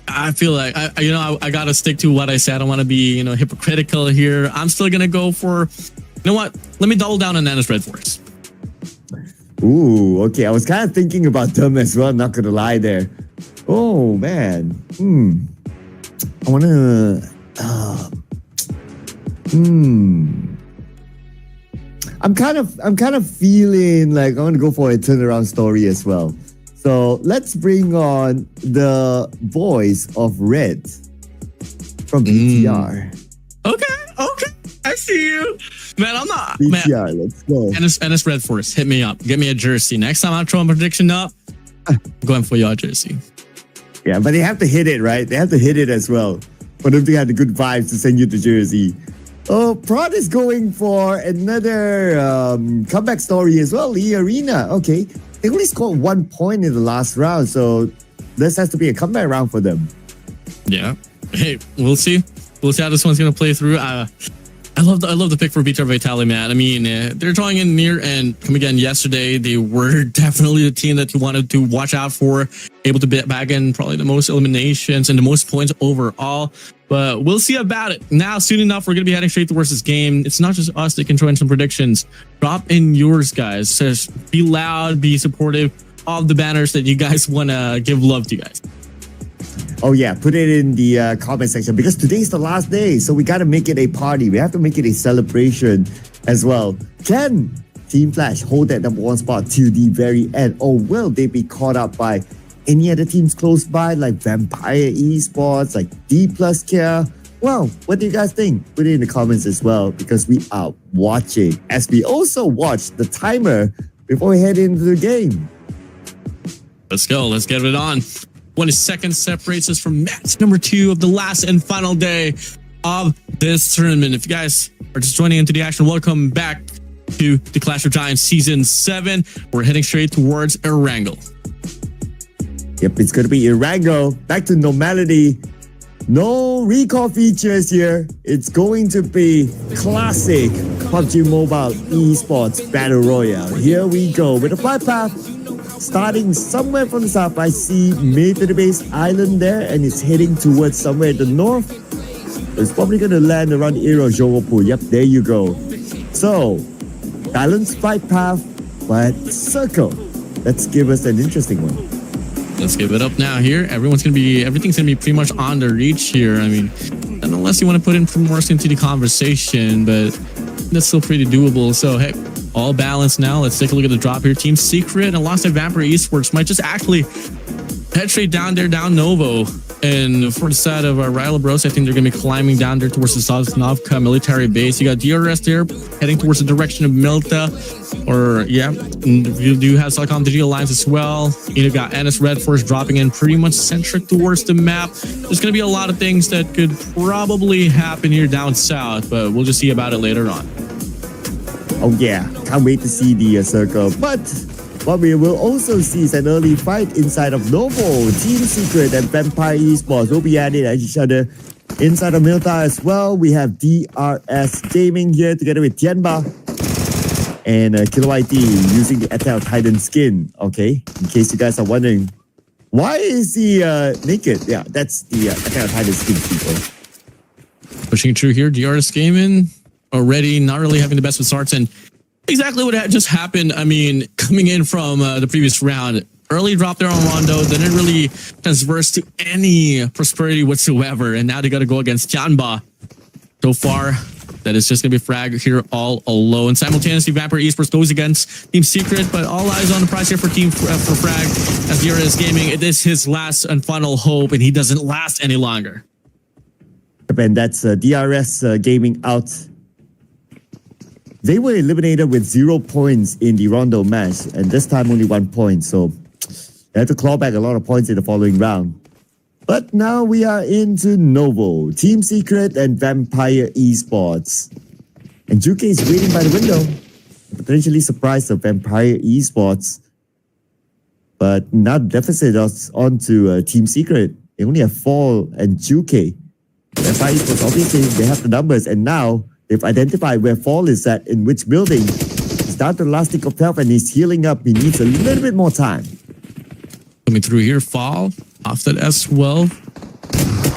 I feel like I gotta stick to what I said. I don't want to be, you know, hypocritical here. I'm still gonna go for, you know what? Let me double down on Nana's Red Force. Ooh, okay. I was kind of thinking about them as well, not gonna lie there. Oh man. I wanna I'm kind of feeling like I want to go for a turnaround story as well. So let's bring on the voice of Red from BTR. Okay. I see you. Man, I'm not. BTR, man. let's go. NS Red Force, hit me up. Get me a jersey. Next time I'm throwing a prediction up, I'm going for your jersey. Yeah, but they have to hit it, right? They have to hit it as well for them to have the good vibes to send you the jersey. Oh, Prod is going for another comeback story as well. E-Arena. Okay. They only scored 1 point in the last round, so this has to be a comeback round for them. Yeah. Hey, we'll see. We'll see how this one's gonna play through. I love the pick for BTR Vitality, man. I mean, they're drawing in near, and come again yesterday, they were definitely the team that you wanted to watch out for, able to bag in probably the most eliminations and the most points overall. But we'll see about it. Now, soon enough, we're going to be heading straight towards this game. It's not just us that can throw in some predictions. Drop in yours, guys. Says be loud, be supportive of the banners that you guys want to give love to, guys. Oh yeah, put it in the comment section because today's the last day, so we got to make it a party. We have to make it a celebration as well. Can Team Flash hold that number 1 spot till the very end, or will they be caught up by any other teams close by like Vampire Esports, like D plus Kia? Well, what do you guys think? Put it in the comments as well because we are watching as we also watch the timer before we head into the game. Let's go. Let's get it on. 1 second separates us from match number 2 of the last and final day of this tournament. If you guys are just joining into the action, welcome back to the Clash of Giants Season 7. We're heading straight towards Erangel. Yep, it's going to be Erangel. Back to normality. No recall features here. It's going to be classic PUBG Mobile Esports Battle Royale. Here we go with a flight path. Starting somewhere from the south, I see mid to the base island there, and it's heading towards somewhere in the north. It's probably going to land around the area of Jogopu. Yep, there you go. So, balanced flight path, but circle. Let's give us an interesting one. Let's give it up now here. Everything's gonna be pretty much on the reach here. I mean, unless you want to put in more into the conversation, but that's still pretty doable. So hey, all balanced now. Let's take a look at the drop here. Team Secret and alongside Vampire Esports might just actually head straight down there, down Novo. And for the side of Ryla Bros, I think they're going to be climbing down there towards the Sosnovka military base. You got DRS there heading towards the direction of Milta. Or, yeah, you do have Solcom DG Alliance as well. You got NS Red Force dropping in pretty much centric towards the map. There's going to be a lot of things that could probably happen here down south, but we'll just see about it later on. Oh yeah, can't wait to see the circle. But what we will also see is an early fight inside of Novo. Team Secret and Vampire Esports will be at it at each other. Inside of Milta as well, we have DRS Gaming here together with Tianba and Kilo IT using the Attack of Titan skin. Okay, in case you guys are wondering, why is he naked? Yeah, that's the Attack of Titan skin, people. Pushing through here, DRS Gaming already not really having the best of starts, and exactly what had just happened. I mean, coming in from the previous round, early drop there on Rondo, didn't really transverse to any prosperity whatsoever, and now they got to go against Tianba. So far, that is just going to be frag here all alone. Simultaneously, Vampire Esports goes against Team Secret, but all eyes on the prize here for for frag as DRS Gaming. It is his last and final hope, and he doesn't last any longer. And that's DRS Gaming out. They were eliminated with 0 points in the Rondo match, and this time only 1 point. So they had to claw back a lot of points in the following round. But now we are into Novo, Team Secret and Vampire Esports. And Juke is waiting by the window, potentially surprised of Vampire Esports. But now the deficit is onto Team Secret. They only have Fall and Juke. Vampire Esports, obviously, they have the numbers, and now they've identified where Fall is at, in which building. He's down to the last stick of health and he's healing up. He needs a little bit more time. Coming through here, Fall off that S12.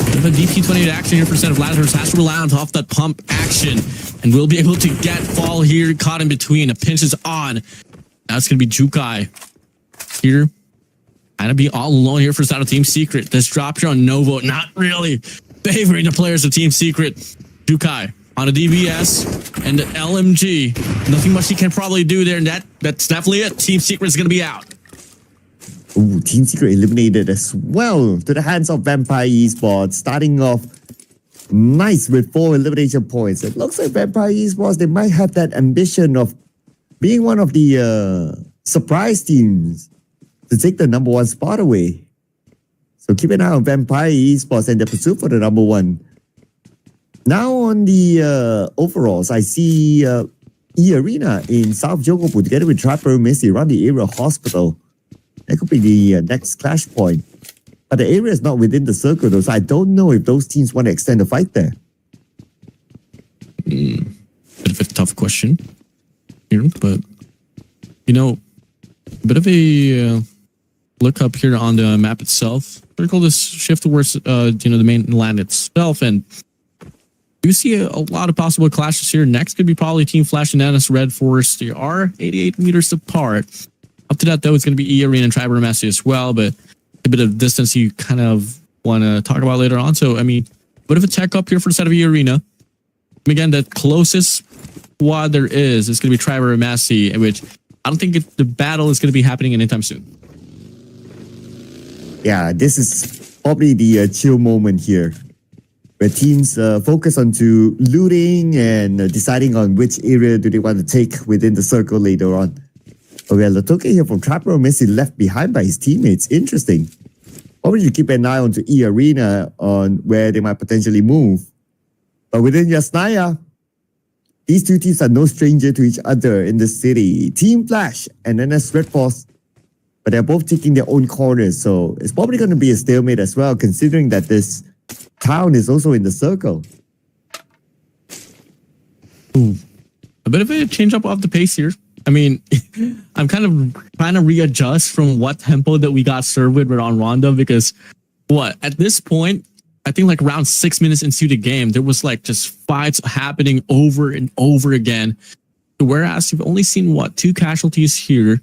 Bit of a DP28 action here for Set of Lazarus. Has to rely on off that pump action, and we'll be able to get Fall here caught in between. A pinch is on. Now it's going to be Jukai here. Kind of be all alone here for side of Team Secret. This drop here on Novo, not really favoring the players of Team Secret. Jukai on a DBS and the LMG. Nothing much he can probably do there, and that's definitely it. Team Secret is going to be out. Ooh, Team Secret eliminated as well to the hands of Vampire Esports. Starting off nice with 4 elimination points. It looks like Vampire Esports, they might have that ambition of being one of the surprise teams to take the #1 spot away. So keep an eye on Vampire Esports and the pursuit for the #1. Now on the overalls, I see E-Arena in South Jogopu together with Trapper Messi around the area hospital. That could be the next clash point. But the area is not within the circle though, so I don't know if those teams want to extend the fight there. Bit of a tough question here, but you know, a bit of a look up here on the map itself. Critical this shift towards the main land itself, and you see a lot of possible clashes here. Next could be probably Team Flash and NS Red Force. They are 88 meters apart. Up to that, though, it's going to be E-Arena and Triber Messi as well, but a bit of distance you kind of want to talk about later on. So, I mean, a bit of a tech up here for the side of E-Arena. Again, the closest squad there is going to be Triber Messi, which I don't think the battle is going to be happening anytime soon. Yeah, this is probably the chill moment here, where teams focus on to looting and deciding on which area do they want to take within the circle later on. Okay, Latoke here from Trapper Messi left behind by his teammates. Interesting. Probably you keep an eye on to E-Arena on where they might potentially move. But within Yasnaya, these two teams are no stranger to each other in the city. Team Flash and NS Red Force, but they're both taking their own corners. So it's probably going to be a stalemate as well, considering that this Town is also in the circle. A bit of a change up of the pace here. I mean, I'm kind of trying to readjust from what tempo that we got served with on Rondo because at this point, I think like around 6 minutes into the game, there was like just fights happening over and over again. Whereas you've only seen 2 casualties here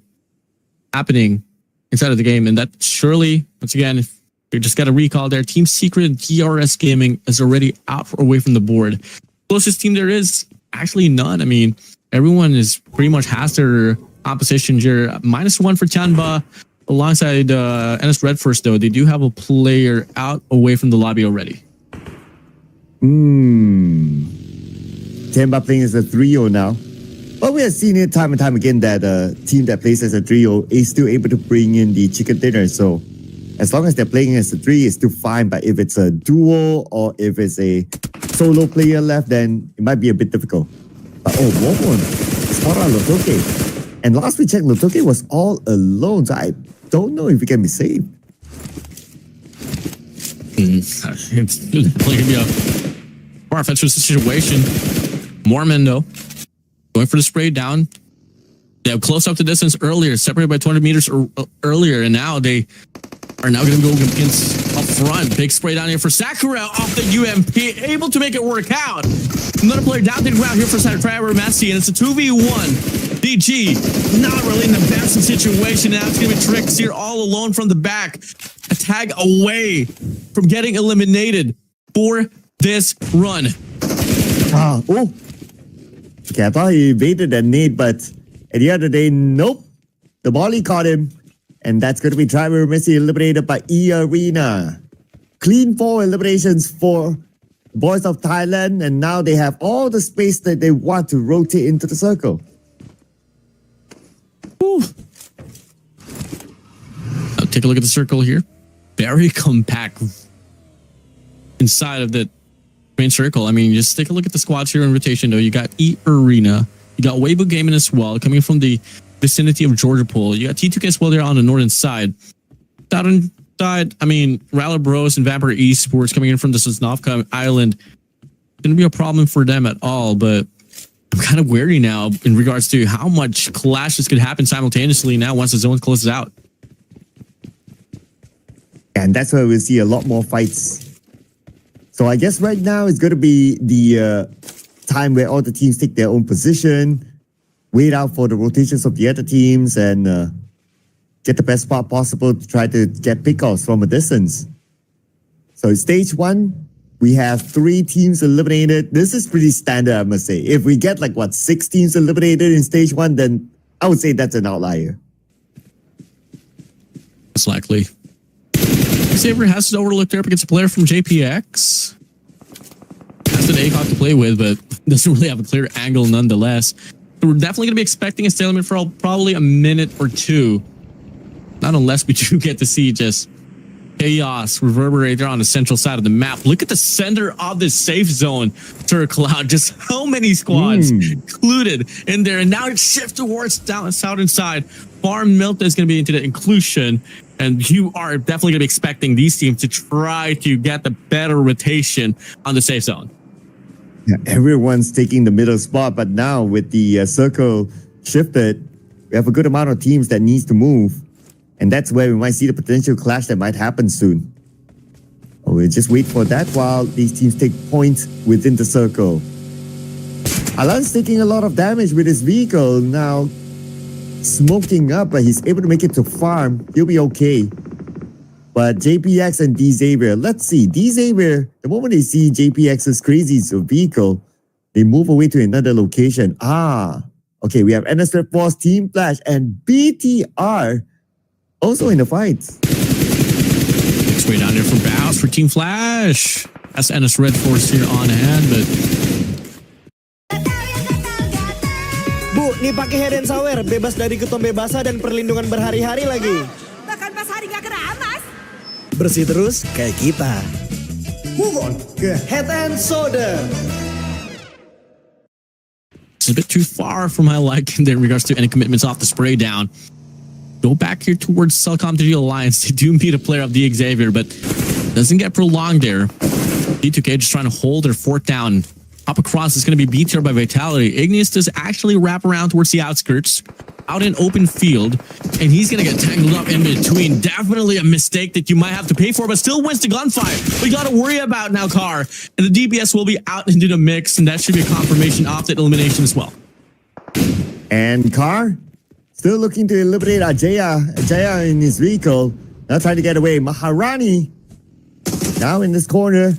happening inside of the game. And that surely, once again, if you just got to recall there, Team Secret DRS Gaming is already out away from the board. Closest team there is actually none. I mean, everyone is pretty much has their opposition here. -1 for Tianba alongside NS Red First, though. They do have a player out away from the lobby already. Tianba playing as a trio now. But we have seen it time and time again that a team that plays as a trio is still able to bring in the chicken dinner. So as long as they're playing as a three, it's still fine. But if it's a duo or if it's a solo player left, then it might be a bit difficult. But one spot on Lotoke. And last we checked, Lotoke was all alone. So I don't know if he can be saved. It's definitely going to be a far-fetched situation. Mormon, though, going for the spray down. They have close up the distance earlier, separated by 200 meters earlier, and now they are now going to go against up front. Big spray down here for Sakura off the UMP, able to make it work out. Another player down to the ground here for Trevor Messi, and it's a 2v1. DG not really in the best situation. Now it's going to be Tricks here all alone from the back. A tag away from getting eliminated for this run. Okay, I thought he evaded that nade, but at the end of the day, nope. The volley caught him. And that's going to be Trevor Messi eliminated by E-Arena. Clean 4 eliminations for boys of Thailand. And now they have all the space that they want to rotate into the circle. Now take a look at the circle here. Very compact inside of the main circle. I mean, just take a look at the squads here in rotation, though. You got E-Arena. You got Weibo Gaming as well, coming from the vicinity of Georgia Pool. You got T2K as well there on the northern side. Southern side, I mean, Rally Bros and Vampire Esports coming in from the Sosnovka Island. Going to be a problem for them at all, but I'm kind of wary now in regards to how much clashes could happen simultaneously now once the zone closes out. And that's where we'll see a lot more fights. So I guess right now it's going to be the time where all the teams take their own position, wait out for the rotations of the other teams, and get the best spot possible to try to get pickoffs from a distance. So in stage 1, we have 3 teams eliminated. This is pretty standard, I must say. If we get 6 teams eliminated in stage 1, then I would say that's an outlier. It's likely. Saber has to overlook there up against a player from JPX. Has an ACOG to play with, but doesn't really have a clear angle nonetheless. So we're definitely going to be expecting a stalemate for probably a minute or two. Not unless we do get to see just chaos reverberate there on the central side of the map. Look at the center of this safe zone, Sir Cloud. Just how many squads included in there. And now it's shift towards down southern side. Farm Milta is going to be into the inclusion. And you are definitely going to be expecting these teams to try to get the better rotation on the safe zone. Yeah, everyone's taking the middle spot, but now with the circle shifted, we have a good amount of teams that needs to move. And that's where we might see the potential clash that might happen soon. We'll just wait for that while these teams take points within the circle. Alan's taking a lot of damage with his vehicle now. Smoking up, but he's able to make it to farm. He'll be okay. But JPX and D-Xavier, let's see. D-Xavier, the moment they see JPX's crazy vehicle, they move away to another location. Okay, we have NS Red Force, Team Flash, and BTR also in the fight. Next way down there for Bows for Team Flash. That's NS Red Force here on hand, but Bu, nih pakai head and shower, bebas dari ketombe basah dan perlindungan berhari-hari lagi. Bahkan pas hari gak keramas. Bersih terus kayak kita. Move on ke Head and Shoulder. It's a bit too far from my liking in regards to any commitments off the spray down. Go back here towards Cellcom Digital Alliance. They do meet a player of the Xavier, but Doesn't get prolonged there. D2K just trying to hold their fourth down. Up across is going to be BTR by Vitality. Igneous does actually wrap around towards the outskirts, out in open field, and he's going to get tangled up in between. Definitely a mistake that you might have to pay for, but still wins the gunfight. We got to worry about now Car, and the DPS will be out into the mix, and that should be a confirmation of that elimination as well. And Carr still looking to eliminate Ajaya in his vehicle. Now trying to get away. Maharani now in this corner.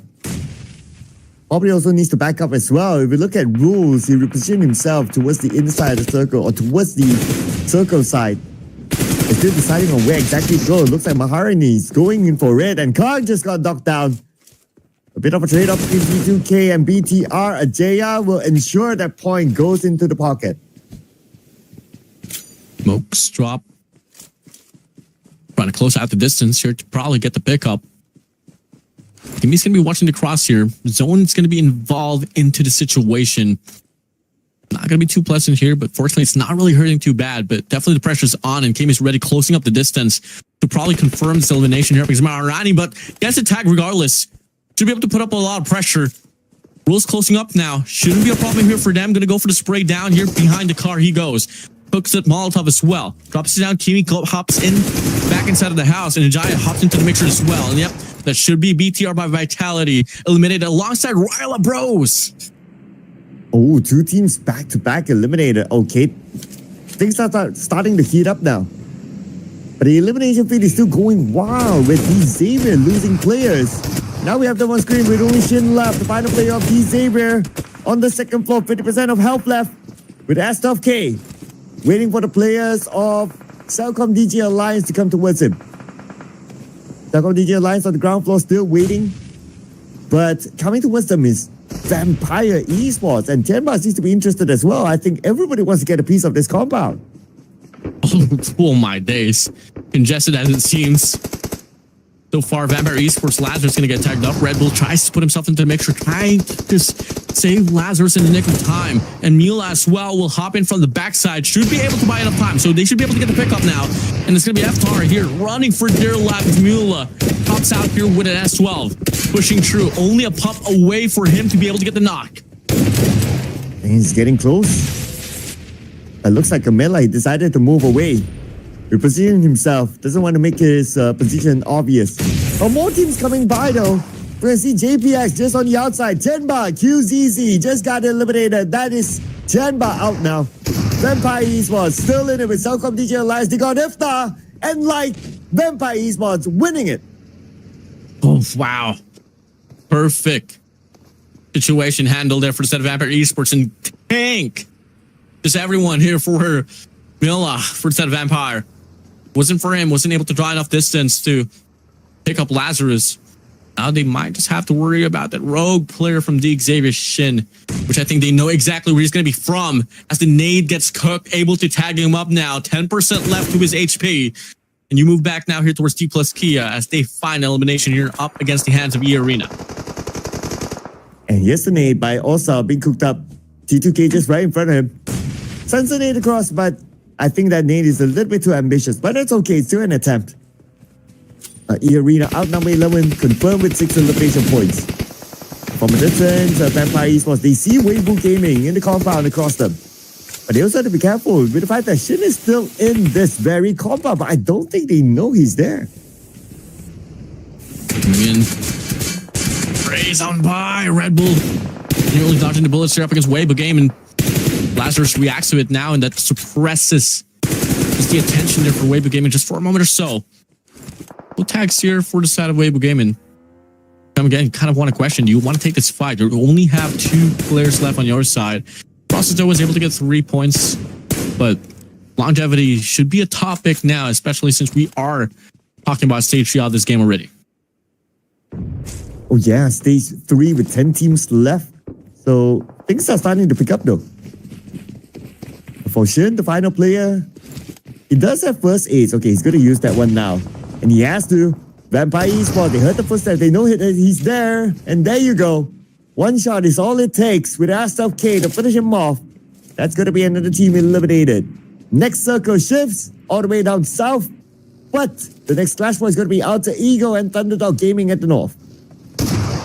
Probably also needs to back up as well. If we look at rules, he repositioned himself towards the inside of the circle or towards the circle side. He's still deciding on where exactly to go. It looks like Maharani is going in for it, and COG just got knocked down. A bit of a trade-off between D2K and BTR. Ajaya will ensure that point goes into the pocket. Smokes drop. Trying to close out the distance here to probably get the pickup. Kimmy's going to be watching the cross here. Zone's going to be involved into the situation. Not going to be too pleasant here, but fortunately it's not really hurting too bad. But definitely the pressure's on, and Kimmy's ready, closing up the distance to probably confirm this elimination here because Maharani, but gets attacked regardless. Should be able to put up a lot of pressure. Rules closing up now. Shouldn't be a problem here for them. Going to go for the spray down here behind the car. He goes. Hooks at Molotov as well. Drops it down. Kimmy hops in back inside of the house, and Ajaya hops into the mixer as well. And yep, that should be BTR by Vitality eliminated alongside Ryla Bros. Oh, two teams back to back eliminated. Okay, things are starting to heat up now. But the elimination feed is still going wild with D Xavier losing players. Now we have them on screen with only Shin left. The final player of D Xavier on the second floor, 50% of health left with Astov K. Waiting for the players of Cellcom DJ Alliance to come towards him. Cellcom DJ Alliance on the ground floor still waiting. But coming towards them is Vampire Esports. And Tenma seems to be interested as well. I think everybody wants to get a piece of this compound. Oh my days. Congested as it seems. So far, Vampire Esports, Lazarus going to get tagged up. Red Bull tries to put himself into the mixture, trying to just save Lazarus in the nick of time. And Mula as well will hop in from the backside. Should be able to buy enough time. So they should be able to get the pickup now. And it's going to be FTAR here running for dear life. Mula pops out here with an S12. Pushing through. Only a pup away for him to be able to get the knock. And he's getting close. It looks like Camilla, he decided to move away. Repositioning himself. Doesn't want to make his position obvious. But more teams coming by though. We're going to see JPX just on the outside. Tenba, QZZ just got eliminated. That is Tenba out now. Vampire Esports still in it with Cellcom DJ Alliance. They got Ifta and like Vampire Esports winning it. Oh, wow. Perfect situation handled there for the set of Vampire Esports, and tank. Just everyone here for Mila for the set of Vampire. Wasn't for him, wasn't able to draw enough distance to pick up Lazarus. Now they might just have to worry about that rogue player from D Xavier Shin, which I think they know exactly where he's going to be from as the nade gets cooked, able to tag him up now. 10% left to his HP. And you move back now here towards D plus Kia as they find elimination here up against the hands of E Arena. And here's the nade by Osa being cooked up. T2K just right in front of him. Sends the nade across, but I think that nade is a little bit too ambitious. But it's okay, it's still an attempt. E Arena out number 11, confirmed with 6 elimination points. From a distance, Vampire Esports, they see Weibo Gaming in the compound across them. But they also have to be careful with the fact that Shin is still in this very compound, but I don't think they know he's there. Coming in. Raise on by Red Bull. Nearly dodging the bullets here up against Weibo Gaming. Lazarus reacts to it now, and that suppresses just the attention there for Weibo Gaming just for a moment or so. Full tags here for the side of Weibo Gaming. Again, kind of want to question, do you want to take this fight? You only have 2 players left on your side. Process was able to get 3 points, but longevity should be a topic now, especially since we are talking about stage 3 of this game already. Oh yeah, stage 3 with 10 teams left. So things are starting to pick up though. For Shin, the final player, he does have first aids. Okay, he's going to use that one now. And he has to. Vampire Esports, they heard the footsteps. They know he's there. And there you go. One shot is all it takes with Astov K to finish him off. That's going to be another team eliminated. Next circle shifts all the way down south. But the next clash point is going to be Alter Ego and Thunderdog Gaming at the north.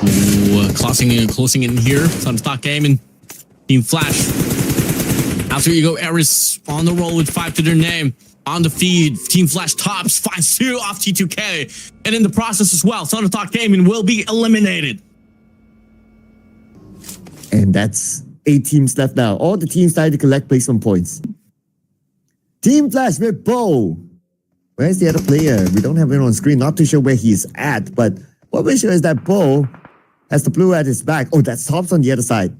Ooh, closing in here. Thunderstock Gaming, Team Flash. Alter Ego Eris on the roll with 5 to their name. On the feed, Team Flash tops, finds 2 off T2K. And in the process as well, Thunderstock Gaming will be eliminated. And that's 8 teams left now. All the teams trying to collect placement points. Team Flash with Bo. Where's the other player? We don't have him on screen. Not too sure where he's at. But what we're sure is that Bo has the blue at his back. Oh, that's Tops on the other side.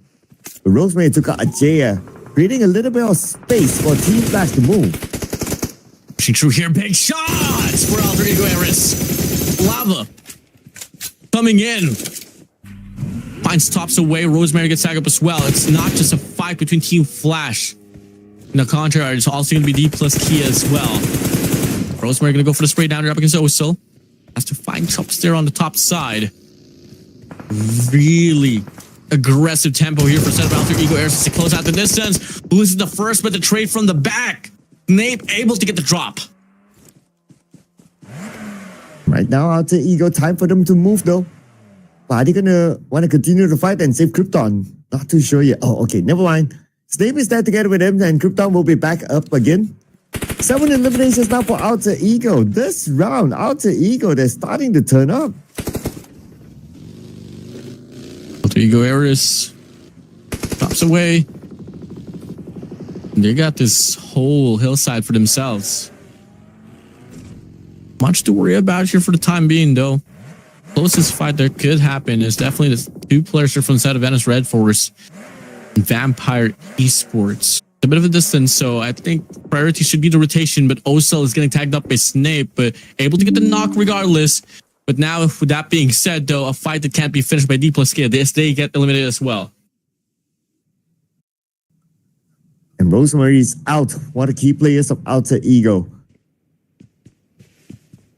But Rosemary took out Ajaya, creating a little bit of space for Team Flash to move. Pushing through here, big shots for Alter Ego Eris. Lava coming in. Finds Tops away. Rosemary gets tagged up as well. It's not just a fight between Team Flash. In the contrary, it's also going to be D plus Kia as well. Rosemary going to go for the spray down here up against Osil. Has to find Tops there on the top side. Really aggressive tempo here for set of Alter Ego Eris to close out the distance. Loses the first, but the trade from the back. Nape able to get the drop. Right now, Alter Ego, time for them to move though. But are they gonna want to continue the fight and save Krypton? Not too sure yet. Oh, okay, never mind. Snape is there together with him, and Krypton will be back up again. 7 eliminations now for Alter Ego. This round, Alter Ego, they're starting to turn up. Alter Ego Eris drops away. They got this whole hillside for themselves. Much to worry about here for the time being, though. Closest fight that could happen is definitely the 2 players here from the side of Venice Red Force and Vampire Esports. A bit of a distance, so I think priority should be the rotation, but Osel is getting tagged up by Snape, but able to get the knock regardless. But now, with that being said, though, a fight that can't be finished by D plus K, they get eliminated as well. And Rosemary's out. One of the key players of Alter Ego.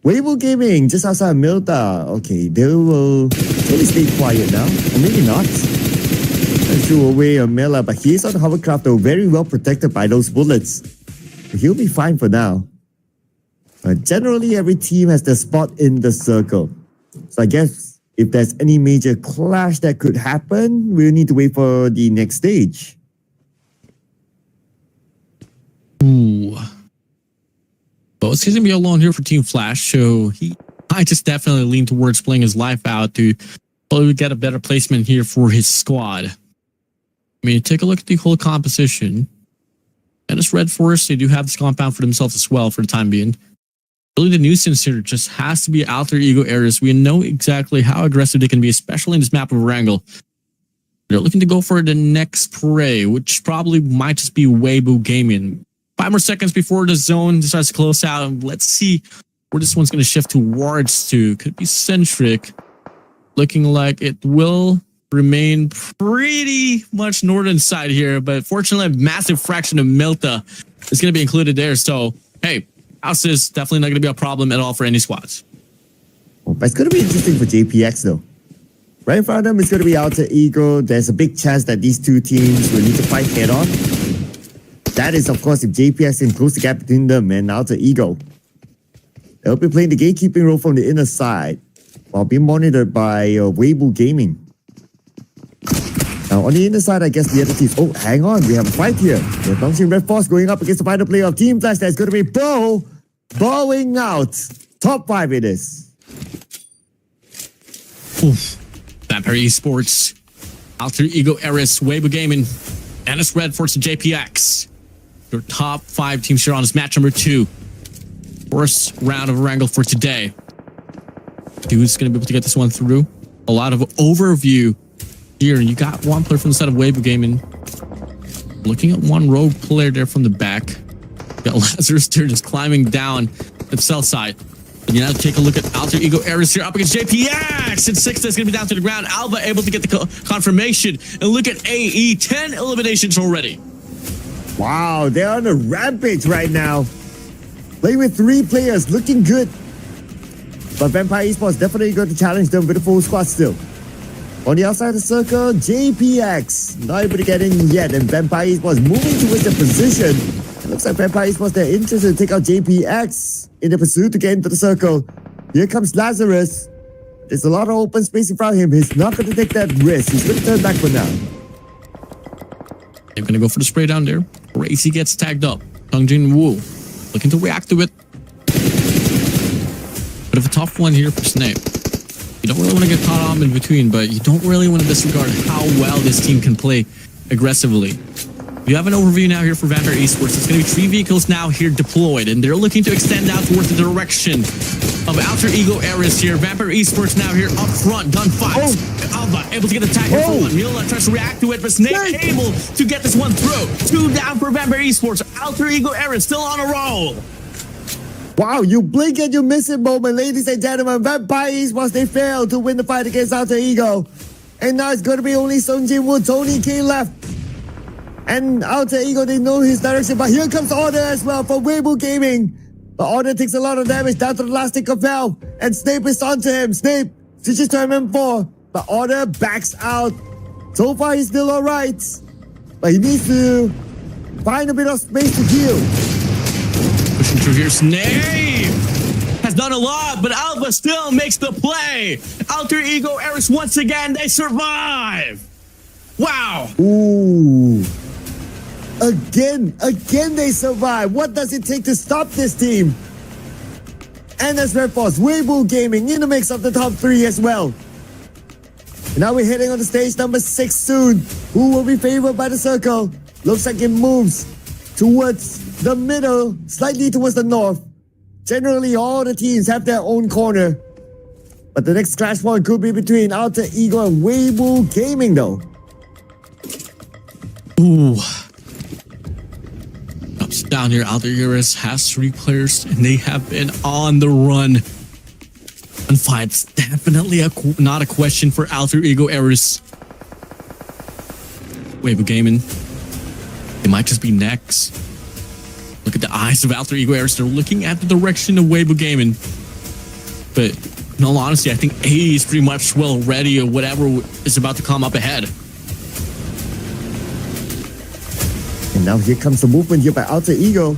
Weibo Gaming, just outside Milta. Okay, they will really stay quiet now. Or maybe not. And threw away a Mela, but he's on the hovercraft though, very well protected by those bullets. But he'll be fine for now. Generally, every team has their spot in the circle. So I guess if there's any major clash that could happen, we'll need to wait for the next stage. Ooh. But it's going to be alone here for Team Flash, so I just definitely lean towards playing his life out to probably get a better placement here for his squad. I mean, take a look at the whole composition. And it's Red Force, they do have this compound for themselves as well for the time being. Really, the nuisance here just has to be Alter Ego Eris. We know exactly how aggressive they can be, especially in this map of Wrangle. They're looking to go for the next prey, which probably might just be Weibo Gaming. 5 more seconds before the zone starts to close out. Let's see where this one's going to shift towards to. Could be Centric. Looking like it will remain pretty much northern side here, but fortunately a massive fraction of Milta is going to be included there. So, hey, house is definitely not going to be a problem at all for any squads. Oh, but it's going to be interesting for JPX though. Right in front of them is going to be Alter Ego. There's a big chance that these 2 teams will need to fight head on. That is, of course, if JPX can close the gap between them and Alter Ego. They'll be playing the gatekeeping role from the inner side while being monitored by Weibo Gaming. Now, on the inner side, I guess the other teams... Oh, hang on. We have a fight here. The Dongxing Red Force going up against the final player of Team Flash. That's going to be Bo. Bowing out. Top 5 it is. Oof. Vampire Esports, Alter Ego Eris, Weibo Gaming, and it's Red Force and JPX. Your top 5 teams here on this match number 2. First round of Wrangle for today. Who's going to be able to get this one through? A lot of overview here. You got one player from the side of Weibo Gaming. Looking at one rogue player there from the back. You got Lazarus there just climbing down the cell side. And you now take a look at Alter Ego Eris here up against JPX. And 6 that's going to be down to the ground. Alba able to get the confirmation. And look at AE, 10 eliminations already. Wow, they're on a rampage right now. Playing with 3 players, looking good. But Vampire Esports definitely going to challenge them with a full squad still. On the outside of the circle, JPX not able to get in yet. And Vampire Esports moving towards the position. Looks like Vampire Esports, they're interested to take out JPX in the pursuit to get into the circle. Here comes Lazarus. There's a lot of open space in front of him. He's not going to take that risk. He's going to turn back for now. They're going to go for the spray down there. Racy gets tagged up. Tungjin Wu looking to react to it. Bit of a tough one here for Snape. You don't really want to get caught on in between, but you don't really want to disregard how well this team can play aggressively. You have an overview now here for Vampire Esports. It's going to be 3 vehicles now here deployed, and they're looking to extend out towards the direction of Alter Ego Ares here. Vampire Esports now here up front, gunfights. Alba able to get the tag here for one. Mila tries to react to it, but Snake able to get this one through. 2 down for Vampire Esports. Alter Ego Ares still on a roll. Wow, you blink and you miss it moment, ladies and gentlemen. Vampire Esports, they failed to win the fight against Alter Ego. And now it's going to be only Sung Jin Woo, Tony K left. And Alter Ego, they know his direction. But here comes Order as well from Weibo Gaming. But Order takes a lot of damage down to the last tick of hell. And Snape is onto him. Snape switches to MM4. But Order backs out. So far, he's still alright. But he needs to find a bit of space to heal. Pushing through here, Snape has done a lot, but Alba still makes the play. Alter Ego Ares once again, they survive. Wow. Ooh. Again they survive. What does it take to stop this team? And as Red Force, Weibo Gaming in the mix of the top 3 as well. And now we're heading on to stage number 6 soon. Who will be favored by the circle? Looks like it moves towards the middle, slightly towards the north. Generally, all the teams have their own corner. But the next clash point could be between Alter Ego and Weibo Gaming though. Ooh. Ups down here, Alter Ego has 3 players, and they have been on the run. And fight's definitely not a question for Alter Ego Ares. Weibo Gaming, they might just be next. Look at the eyes of Alter Ego Ares. They're looking at the direction of Weibo Gaming. But in all honesty, I think A is pretty much well ready or whatever is about to come up ahead. And now here comes the movement here by Alter Ego.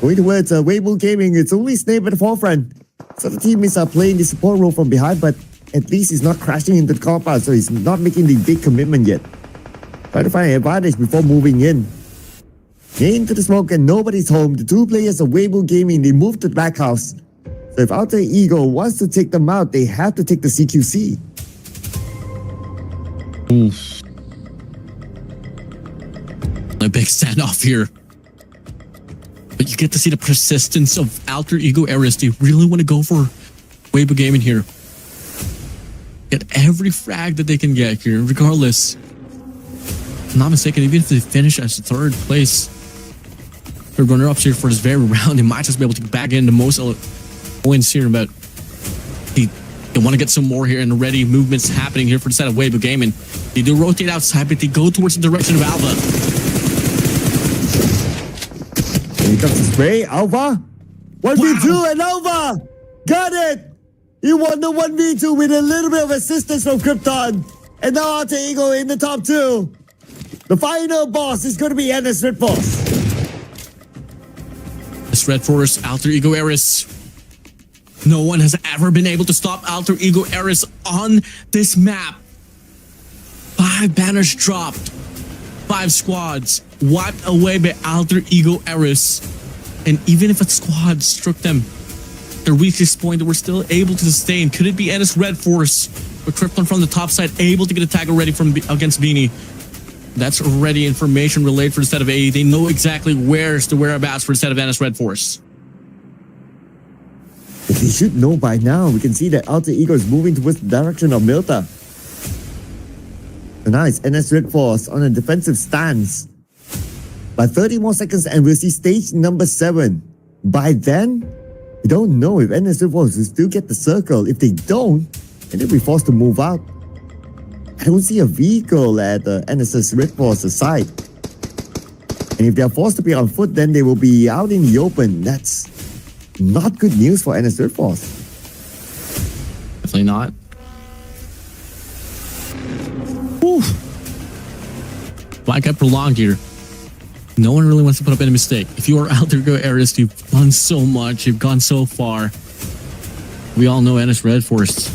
Going towards Weibo Gaming. It's only Snape at the forefront. So the team is playing the support role from behind, but at least he's not crashing into the compound, so he's not making the big commitment yet. Trying to find an advantage before moving in. Into the smoke and nobody's home. The 2 players of Weibo Gaming, they move to the back house. So if Alter Ego wants to take them out, they have to take the CQC. Oof. A big standoff here. But you get to see the persistence of Alter Ego Ares. They really want to go for Weibo Gaming here. Get every frag that they can get here, regardless. If I'm not mistaken, even if they finish as 3rd place, they're runner-ups here for this very round, they might just be able to bag in the most points here, but they want to get some more here, and already movements happening here for the side of Weibo Gaming. They do rotate outside, but they go towards the direction of Alba. Here comes the spray, Alpha. 1v2 and Alpha! Got it! He won the 1v2 with a little bit of assistance from Krypton. And now Alter Ego in the top 2. The final boss is going to be NS Red Force. This Red Force, Alter Ego Ares. No one has ever been able to stop Alter Ego Ares on this map. 5 banners dropped. 5 squads wiped away by Alter Ego Ares. And even if a squad struck them, the weakest point that we're still able to sustain. Could it be NS Red Force with Krypton from the top side able to get a tag already from against Beanie? That's already information relayed for the set of AE. They know exactly where's the whereabouts for the set of NS Red Force. They should know by now. We can see that Alter Ego is moving towards the direction of Milta. So now it's NS Red Force on a defensive stance. By 30 more seconds and we'll see stage number 7. By then, we don't know if NS Red Force will still get the circle. If they don't, then they'll be forced to move out. I don't see a vehicle at NSS Red Force's side. And if they're forced to be on foot, then they will be out in the open. That's not good news for NS Red Force. Definitely not. Whew. Fight got prolonged here. No one really wants to put up any mistake. If you are out there, go Aris, you've done so much, you've gone so far. We all know NS Red Force.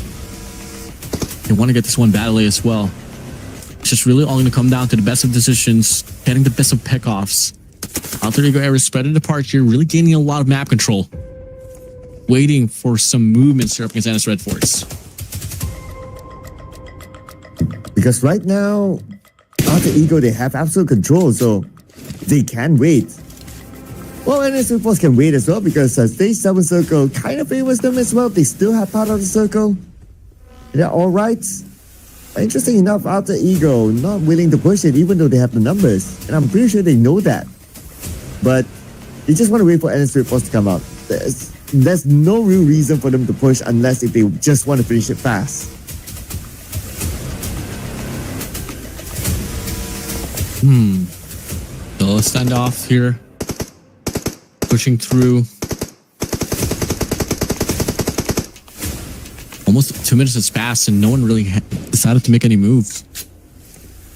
They want to get this one badly as well. It's just really all going to come down to the best of decisions, getting the best of pickoffs. Alter Ego Aris spreading apart here, really gaining a lot of map control. Waiting for some movements here up against NS Red Force. Because right now, Alter Ego, they have absolute control, so they can wait. Well, NS Red Force can wait as well because stage 7 circle kind of favors them as well. They still have part of the circle. They're alright. Interesting enough, Alter Ego not willing to push it even though they have the numbers. And I'm pretty sure they know that. But they just want to wait for NS Red Force to come out. There's no real reason for them to push unless if they just want to finish it fast. So let's stand off here. Pushing through. Almost 2 minutes has passed and no one really decided to make any moves.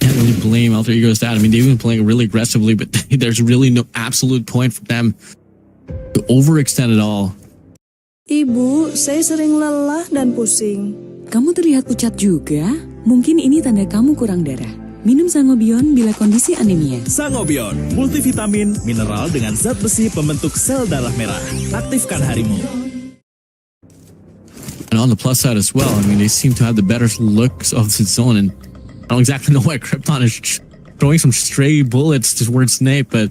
Can't really blame Alter Ego as that. I mean, they've been playing really aggressively, but there's really no absolute point for them to overextend it all. Ibu, saya sering lelah dan pusing. Kamu terlihat pucat juga. Mungkin ini tanda kamu kurang darah. Minum Sangobion bila kondisi anemia. Sangobion, multivitamin, mineral dengan zat besi pembentuk sel darah merah. Aktifkan harimu. And on the plus side as well, I mean, they seem to have the better looks of the zone. And I don't exactly know why Krypton is throwing some stray bullets towards Snape, but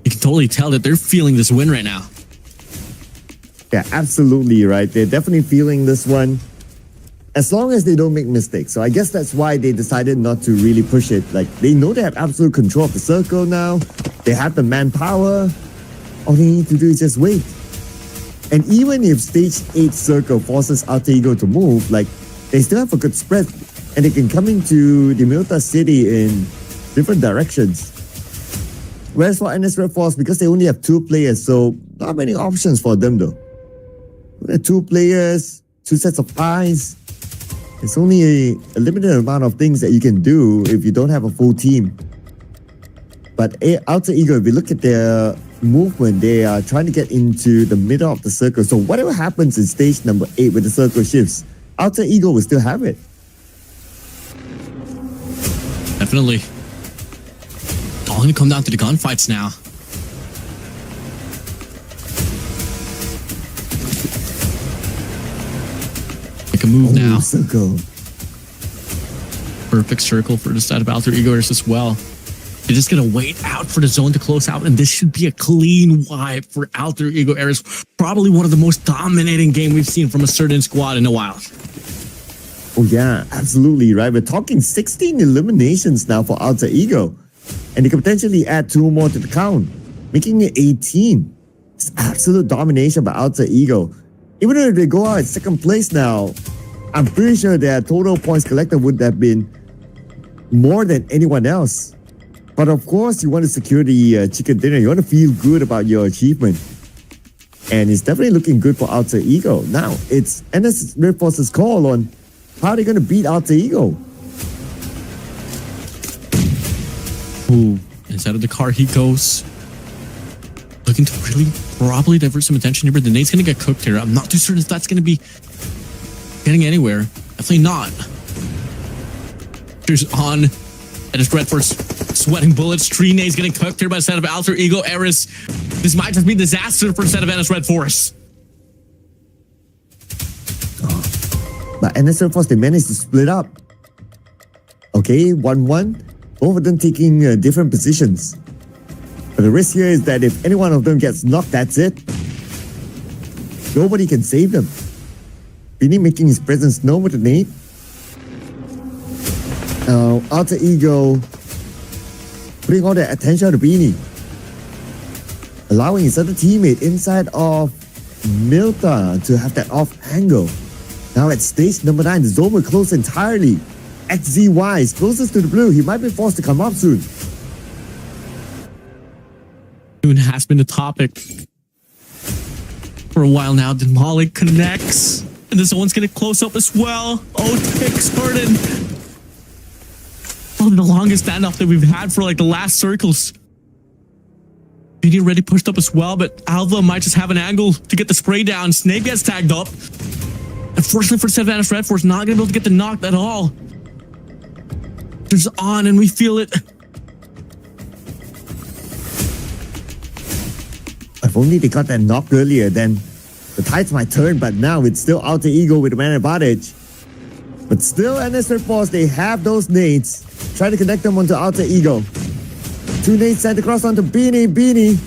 you can totally tell that they're feeling this win right now. Yeah, absolutely right. They're definitely feeling this one. As long as they don't make mistakes. So I guess that's why they decided not to really push it. Like, they know they have absolute control of the circle now. They have the manpower. All they need to do is just wait. And even if stage 8 circle forces Alter Ego to move, like, they still have a good spread. And they can come into the Milta City in different directions. Whereas for NS Red Force, because they only have 2 players, so not many options for them though. 2 players, 2 sets of eyes. It's only a limited amount of things that you can do if you don't have a full team. But Alter Ego, if you look at their movement, they are trying to get into the middle of the circle. So whatever happens in stage number 8 when the circle shifts, Alter Ego will still have it. Definitely. All going to come down to the gunfights now. Make a move now. Circle. Perfect circle for the side of Alter Ego as well. They're just going to wait out for the zone to close out, and this should be a clean wipe for Alter Ego Ares. Probably one of the most dominating game we've seen from a certain squad in a while. Oh yeah, absolutely right. We're talking 16 eliminations now for Alter Ego. And they could potentially add 2 more to the count, making it 18. It's absolute domination by Alter Ego. Even if they go out at 2nd place now, I'm pretty sure their total points collected would have been more than anyone else. But of course, you want to secure the chicken dinner. You want to feel good about your achievement. And it's definitely looking good for Alter Ego. Now, it's NS Red Force's call on how they're going to beat Alter Ego. Ooh, inside of the car he goes. Looking to really probably divert some attention here, but the nade's going to get cooked here. I'm not too certain if that's going to be getting anywhere. Definitely not. Here's on. And it's Red Force sweating bullets. 3 nades getting cooked here by the set of Alter Ego Ares. This might just be disaster for the set of NS Red Force. But NS Red Force, they managed to split up. Okay, 1-1. Both of them taking different positions. But the risk here is that if any one of them gets knocked, that's it. Nobody can save them. Vinny making his presence known with the nade. Now, Alter Ego putting all their attention on the Beanie. Allowing his other teammate inside of Milta to have that off angle. Now at stage number 9, the zone will close entirely. XZY is closest to the blue. He might be forced to come up soon. Soon has been the topic for a while now. Demolic connects. And this one's going to close up as well. Oh, Tick started. Oh, the longest standoff that we've had for like the last circles. Beanie already pushed up as well, but Alva might just have an angle to get the spray down. Snape gets tagged up. Unfortunately for Savannah's Red Force, not gonna be able to get the knock at all. There's on and we feel it. If only they got that knock earlier, then the tides might turn, but now it's still Alter Ego with the man advantage. But still, NS Red Force, they have those nades. Try to connect them onto Alter Ego. 2 nades sent across onto Beanie. Beanie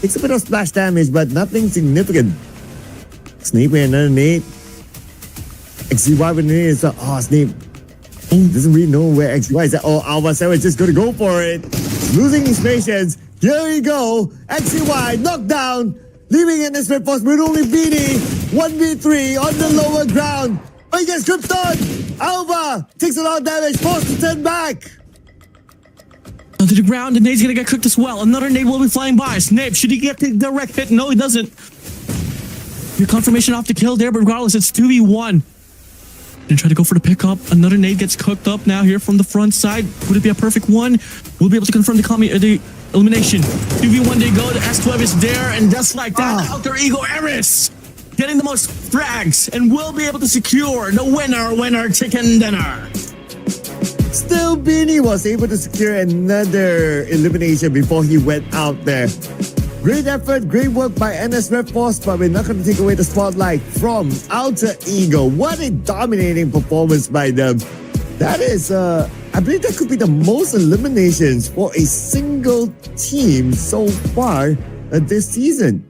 takes a bit of splash damage, but nothing significant. Snape with another nade. XCY with a nade is Snape doesn't really know where XCY is at. Oh, Alva 7 is just gonna go for it. Losing his patience. Here we go. XCY knocked down, leaving NS Red Force with only Beanie. 1v3 on the lower ground. But he gets gripped on. Alva takes a lot of damage, forced to turn back. To the ground, and nade's gonna get cooked as well. Another nade will be flying by. Snape, should he get the direct hit? No, he doesn't. Your confirmation off the kill there, but regardless, it's 2v1. Gonna try to go for the pickup. Another nade gets cooked up now here from the front side. Would it be a perfect one? We'll be able to confirm the elimination. 2v1 they go. The S12 is there, and just like that, Alter Ego Eris getting the most frags and will be able to secure the winner chicken dinner. Still, Beanie was able to secure another elimination before he went out there. Great effort, great work by NS Red Force, but we're not going to take away the spotlight from Alter Ego. What a dominating performance by them. That is, I believe that could be the most eliminations for a single team so far this season.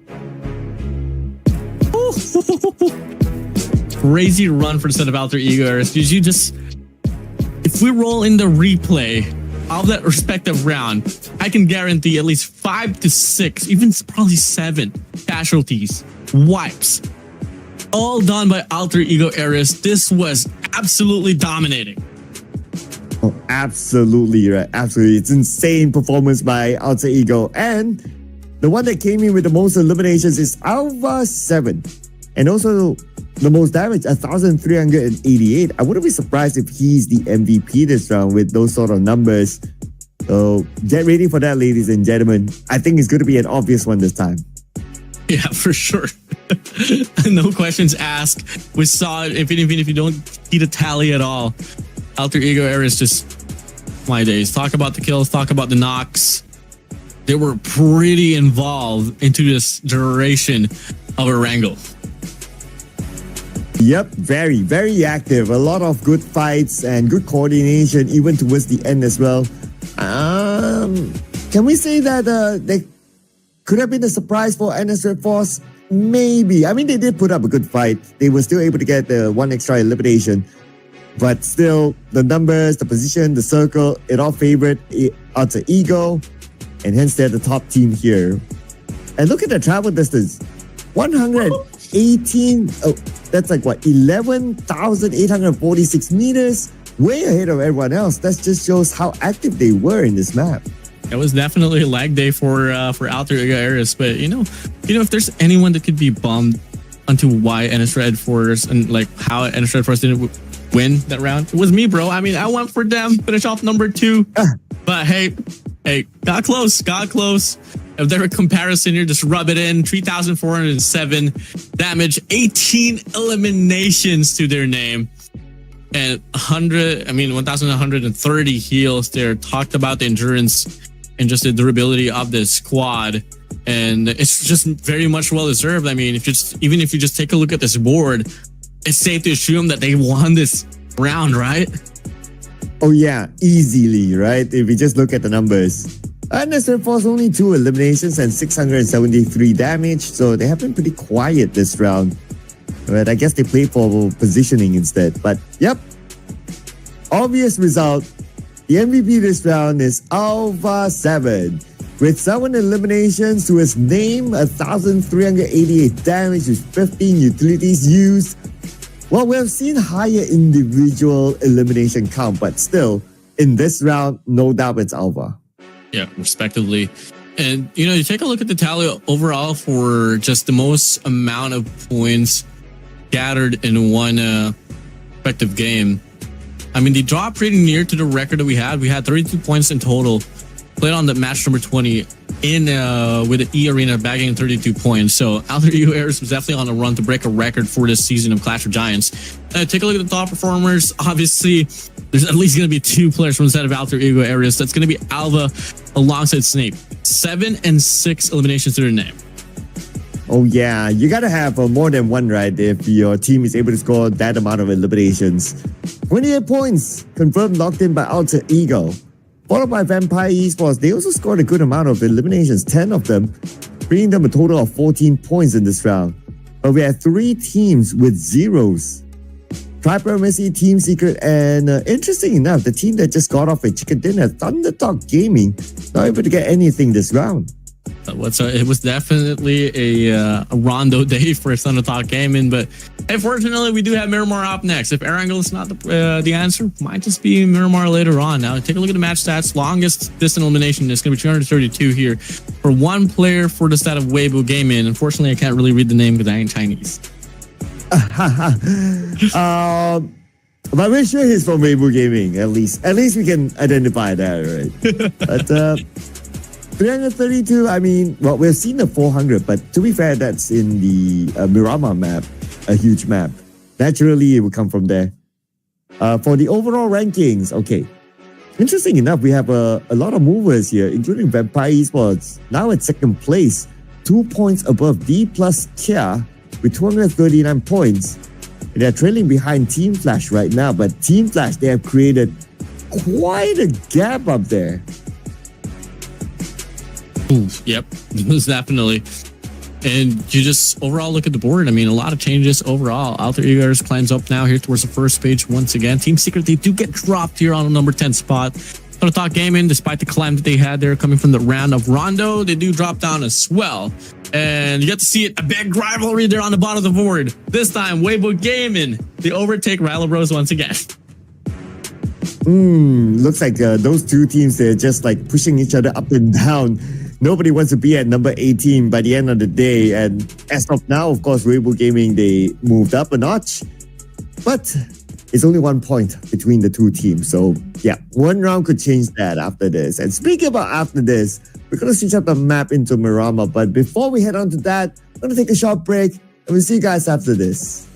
Crazy run for the set of Alter Ego. If we roll in the replay of that respective round, I can guarantee at least 5 to 6, even probably 7 casualties, wipes, all done by Alter Ego Eris. This was absolutely dominating. Oh, absolutely right. Absolutely. It's insane performance by Alter Ego. And the one that came in with the most eliminations is Alva 7. And also the most damage, 1,388. I wouldn't be surprised if he's the MVP this round with those sort of numbers. So get ready for that, ladies and gentlemen. I think it's going to be an obvious one this time. Yeah, for sure. No questions asked. We saw it. Even if you don't see the tally at all, Alter Ego Eris just my days. Talk about the kills, talk about the knocks. They were pretty involved into this duration of a wrangle. Yep, very, very active. A lot of good fights and good coordination, even towards the end as well. Can we say that they could have been a surprise for NS Red Force? Maybe. I mean, they did put up a good fight. They were still able to get the 1 extra elimination. But still, the numbers, the position, the circle, it all favored Alter Ego. And hence, they're the top team here. And look at the travel distance. 118, that's like what, 11,846 meters, way ahead of everyone else. That just shows how active they were in this map. It was definitely a lag day for Alter Ego Eris, but you know, if there's anyone that could be bummed onto why NS Red Force and like how NS Red Force didn't win that round, it was me, bro. I mean, I went for them, finish off number 2, but hey, got close. If there a comparison here, just rub it in. 3,407 damage, 18 eliminations to their name, and 1,130 heals there. Talked about the endurance and just the durability of this squad, and it's just very much well deserved. I mean, even if you just take a look at this board, it's safe to assume that they won this round, right? Oh yeah, easily, right? If we just look at the numbers. NS Red Force only 2 eliminations and 673 damage, so they have been pretty quiet this round. But I guess they play for positioning instead. But yep, obvious result. The MVP this round is Alva 7. With 7 eliminations to his name, 1,388 damage with 15 utilities used. Well, we've seen higher individual elimination count, but still, in this round, no doubt it's Alva. Yeah, respectively. And, you take a look at the tally overall for just the most amount of points gathered in one respective game. I mean, they dropped pretty near to the record that we had. We had 32 points in total. Played on the match number 20. in with the E Arena bagging 32 points. So Alter Ego Ares was definitely on a run to break a record for this season of Clash of Giants. Take a look at the top performers. Obviously, there's at least going to be 2 players from the set of Alter Ego Ares. That's going to be Alva alongside Snape. 7 and 6 eliminations to their name. Oh yeah, you gotta have more than one, right? If your team is able to score that amount of eliminations. 28 points confirmed locked in by Alter Ego. Followed by Vampire Esports, they also scored a good amount of eliminations, 10 of them, bringing them a total of 14 points in this round. But we had 3 teams with zeros. Triprimacy, Team Secret, and interesting enough, the team that just got off a chicken dinner, Thundertalk Gaming, not able to get anything this round. It was definitely a rondo day for Thundertalk Gaming, but unfortunately, we do have Miramar up next. If Erangel is not the answer, might just be Miramar later on. Now, take a look at the match stats. Longest distant elimination is going to be 232 here for one player for the stat of Weibo Gaming. Unfortunately, I can't really read the name because I ain't Chinese. But we're sure he's from Weibo Gaming, at least. At least we can identify that, right? But 332, I mean, well, we've seen the 400, but to be fair, that's in the Miramar map, a huge map. Naturally, it will come from there. For the overall rankings, okay. Interesting enough, we have a lot of movers here, including Vampire Esports, now at second place, 2 points above D plus Kia with 239 points. They're trailing behind Team Flash right now, but Team Flash, they have created quite a gap up there. Yep, most definitely. And you just overall look at the board. I mean, a lot of changes overall. Alter Ego Ares climbs up now here towards the first page once again. Team Secret, they do get dropped here on a number 10 spot. Thundertalk Gaming, despite the climb that they had there coming from the round of Rondo, they do drop down as well. And you get to see it, a big rivalry there on the bottom of the board. This time, Weibo Gaming, they overtake Rilo Bros once again. Looks like those two teams, they're just like pushing each other up and down. Nobody wants to be at number 18 by the end of the day. And as of now, of course, Weibo Gaming, they moved up a notch. But it's only 1 point between the two teams. So yeah, one round could change that after this. And speaking about after this, we're going to switch up the map into Miramar. But before we head on to that, I'm going to take a short break. And we'll see you guys after this.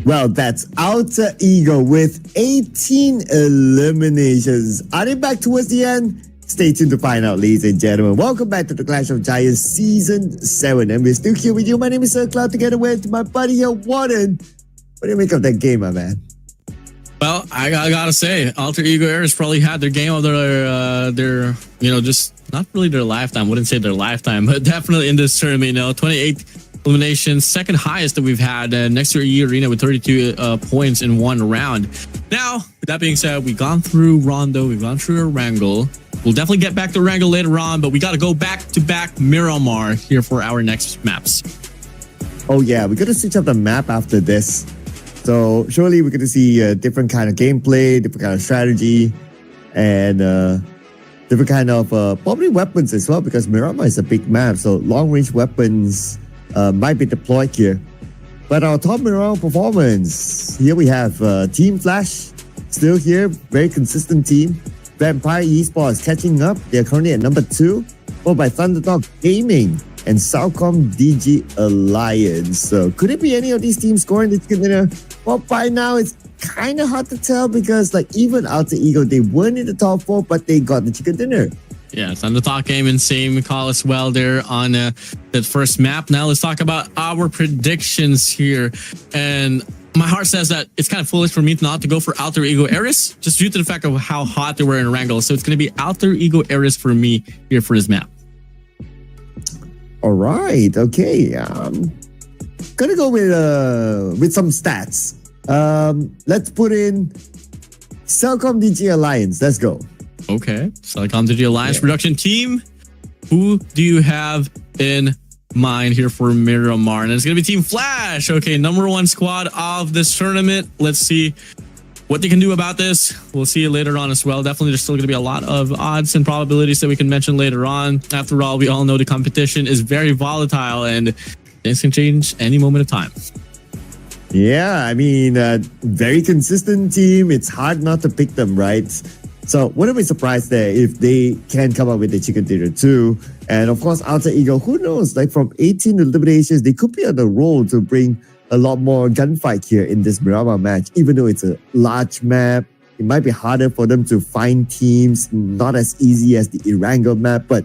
Well, that's Alter Ego with 18 eliminations. Are they back towards the end? Stay tuned to find out, ladies and gentlemen. Welcome back to the Clash of Giants Season 7. And we're still here with you. My name is Sir Cloud, together with my buddy here, Warden. What do you make of that game, my man? Well, I gotta say, Alter Ego Ares probably had their game of their just not really their lifetime. Wouldn't say their lifetime, but definitely in this tournament. 28 eliminations, second highest that we've had next to E Arena with 32 points in one round. Now, with that being said, we've gone through Rondo, we've gone through Erangel. We'll definitely get back to Erangel later on, but we got to go back-to-back Miramar here for our next maps. Oh yeah, we're going to switch up the map after this. So surely we're going to see a different kind of gameplay, different kind of strategy, and different kind of probably weapons as well, because Miramar is a big map, so long-range weapons might be deployed here. But our top Miramar performance, here we have Team Flash, still here, very consistent team. Vampire Esports catching up. They're currently at number 2, followed by Thunderdog Gaming and Southcom DG Alliance. So could it be any of these teams scoring the chicken dinner? Well, by now it's kind of hard to tell, because like even Alter Ego, they weren't in the top 4, but they got the chicken dinner. Yeah, Thunderdog Gaming, same call as well there on that first map. Now let's talk about our predictions here. And my heart says that it's kind of foolish for me not to go for Alter Ego Ares, just due to the fact of how hot they were in Erangel. So it's going to be Alter Ego Ares for me here for this map. All right, okay. Gonna go with some stats. Let's put in Cellcom DG Alliance. Let's go. Okay, Cellcom DG Alliance production team. Who do you have in mind here for Miramar? And it's gonna be Team Flash. Okay, number 1 squad of this tournament. Let's see what they can do about this. We'll see it later on as well. Definitely there's still gonna be a lot of odds and probabilities that we can mention later on. After all, we all know the competition is very volatile and things can change any moment of time. Yeah, I mean, very consistent team. It's hard not to pick them, right? So wouldn't be surprised there if they can come up with the chicken dinner too. And of course, Alter Ego, who knows? Like from 18 eliminations, they could be on the roll to bring a lot more gunfight here in this Miramar match. Even though it's a large map, it might be harder for them to find teams, not as easy as the Erangel map. But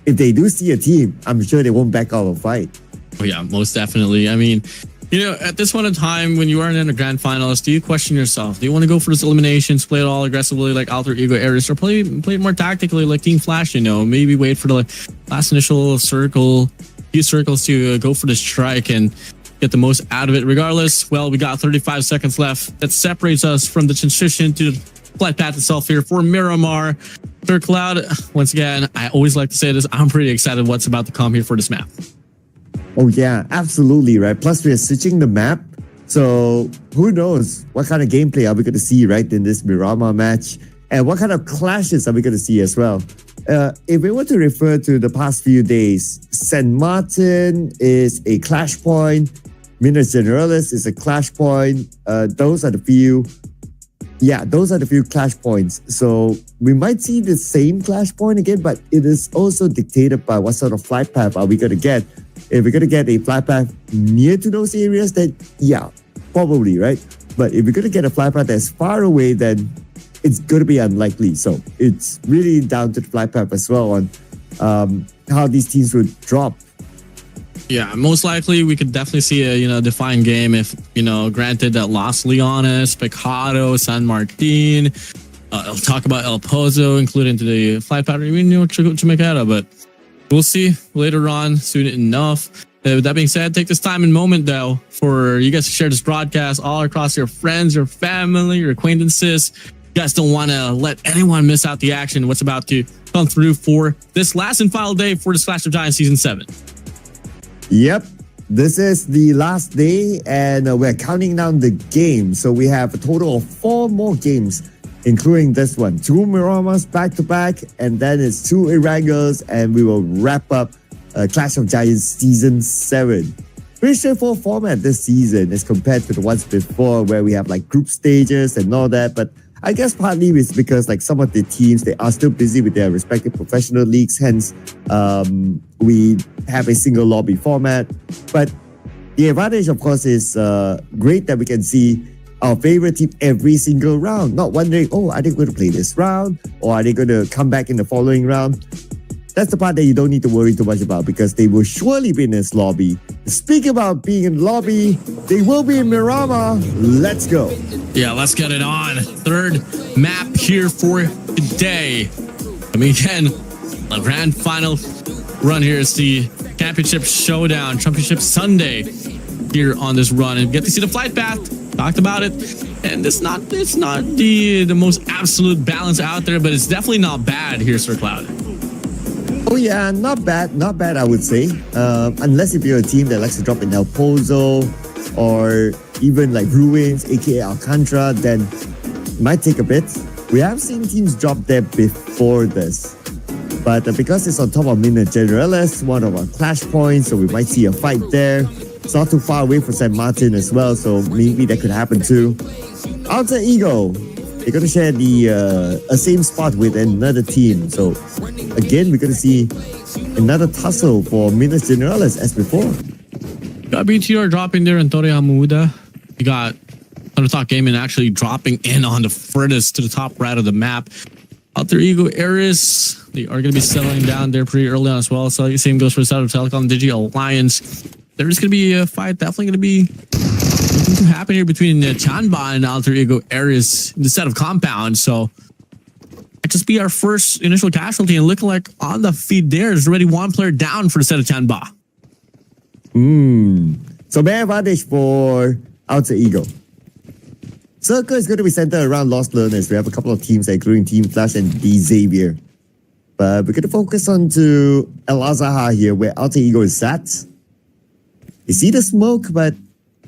if they do see a team, I'm sure they won't back out of a fight. Oh yeah, most definitely. I mean, at this point in time, when you are in the grand finals, do you question yourself? Do you want to go for this eliminations, play it all aggressively like Alter Ego Ares, or play it more tactically like Team Flash? Maybe wait for the last initial few circles to go for the strike and get the most out of it. Regardless, well, we got 35 seconds left. That separates us from the transition to the flight path itself here for Miramar. Sir Cloud, once again, I always like to say this, I'm pretty excited what's about to come here for this map. Oh yeah, absolutely, right? Plus we're switching the map, so who knows what kind of gameplay are we going to see right in this Miramar match, and what kind of clashes are we going to see as well. If we were to refer to the past few days, St. Martin is a clash point, Minas Generalis is a clash point. Those are the few clash points. So we might see the same clash point again, but it is also dictated by what sort of flight path are we going to get. If we're going to get a flight path near to those areas, then yeah, probably, right? But if we're going to get a flight path that's far away, then it's going to be unlikely. So it's really down to the flight path as well on how these teams would drop. Yeah, most likely we could definitely see a defined game if granted that Los Leones, Pecado, San Martin, I'll talk about El Pozo included into the flight pattern. We know Chimicara, but we'll see later on soon enough. With that being said, take this time and moment though for you guys to share this broadcast all across your friends, your family, your acquaintances. You guys don't want to let anyone miss out the action. What's about to come through for this last and final day for this Clash of Giants Season 7. Yep, this is the last day and we're counting down the games. So we have a total of 4 more games, including this one. 2 Miramars back to back, and then it's 2 Erangels, and we will wrap up Clash of Giants Season 7. Pretty straightforward format this season as compared to the ones before where we have like group stages and all that. But I guess partly it's because like some of the teams, they are still busy with their respective professional leagues. Hence, we have a single lobby format. But The advantage, of course, is great that we can see our favorite team every single round. Not wondering, oh, are they going to play this round? Or are they going to come back in the following round? That's the part that you don't need to worry too much about because they will surely be in this lobby. Speaking about being in the lobby, they will be in Miramar. Let's go. Yeah, let's get it on. Third map here for today. I mean, again, the grand final run here is the Championship Showdown, Championship Sunday here on this run. And get to see the flight path. Talked about it. And it's not the most absolute balance out there, but it's definitely not bad here, Sir Cloud. Oh yeah, not bad I would say. Unless if you're a team that likes to drop in El Pozo or even like Ruins, aka Alcantara, then it might take a bit. We have seen teams drop there before this. But because it's on top of Minas Generalis, one of our clash points, so we might see a fight there. It's not too far away from San Martin as well, so maybe that could happen too. Alter Ego, they're going to share the same spot with another team. So again, we're going to see another tussle for Minas Generalis as before. Got BTR dropping there in Torre Hamuda. You got Thundertalk Gaming actually dropping in on the furthest to the top right of the map. Alter Ego Ares, they are going to be settling down there pretty early on as well. So the same goes for Southern Telecom Digi Alliance. There's going to be a fight, definitely going to be looking to happen here between Chanba and Alter Ego Ares in the set of compounds. So it just be our first initial casualty and looking like on the feed there's already one player down for the set of Chanba. So main advantage for Alter Ego. Circle is going to be centered around Lost Learners. We have a couple of teams, including Team Flash and D Xavier. But we're going to focus on to El Azahar here, where Alter Ego is at. You see the smoke, but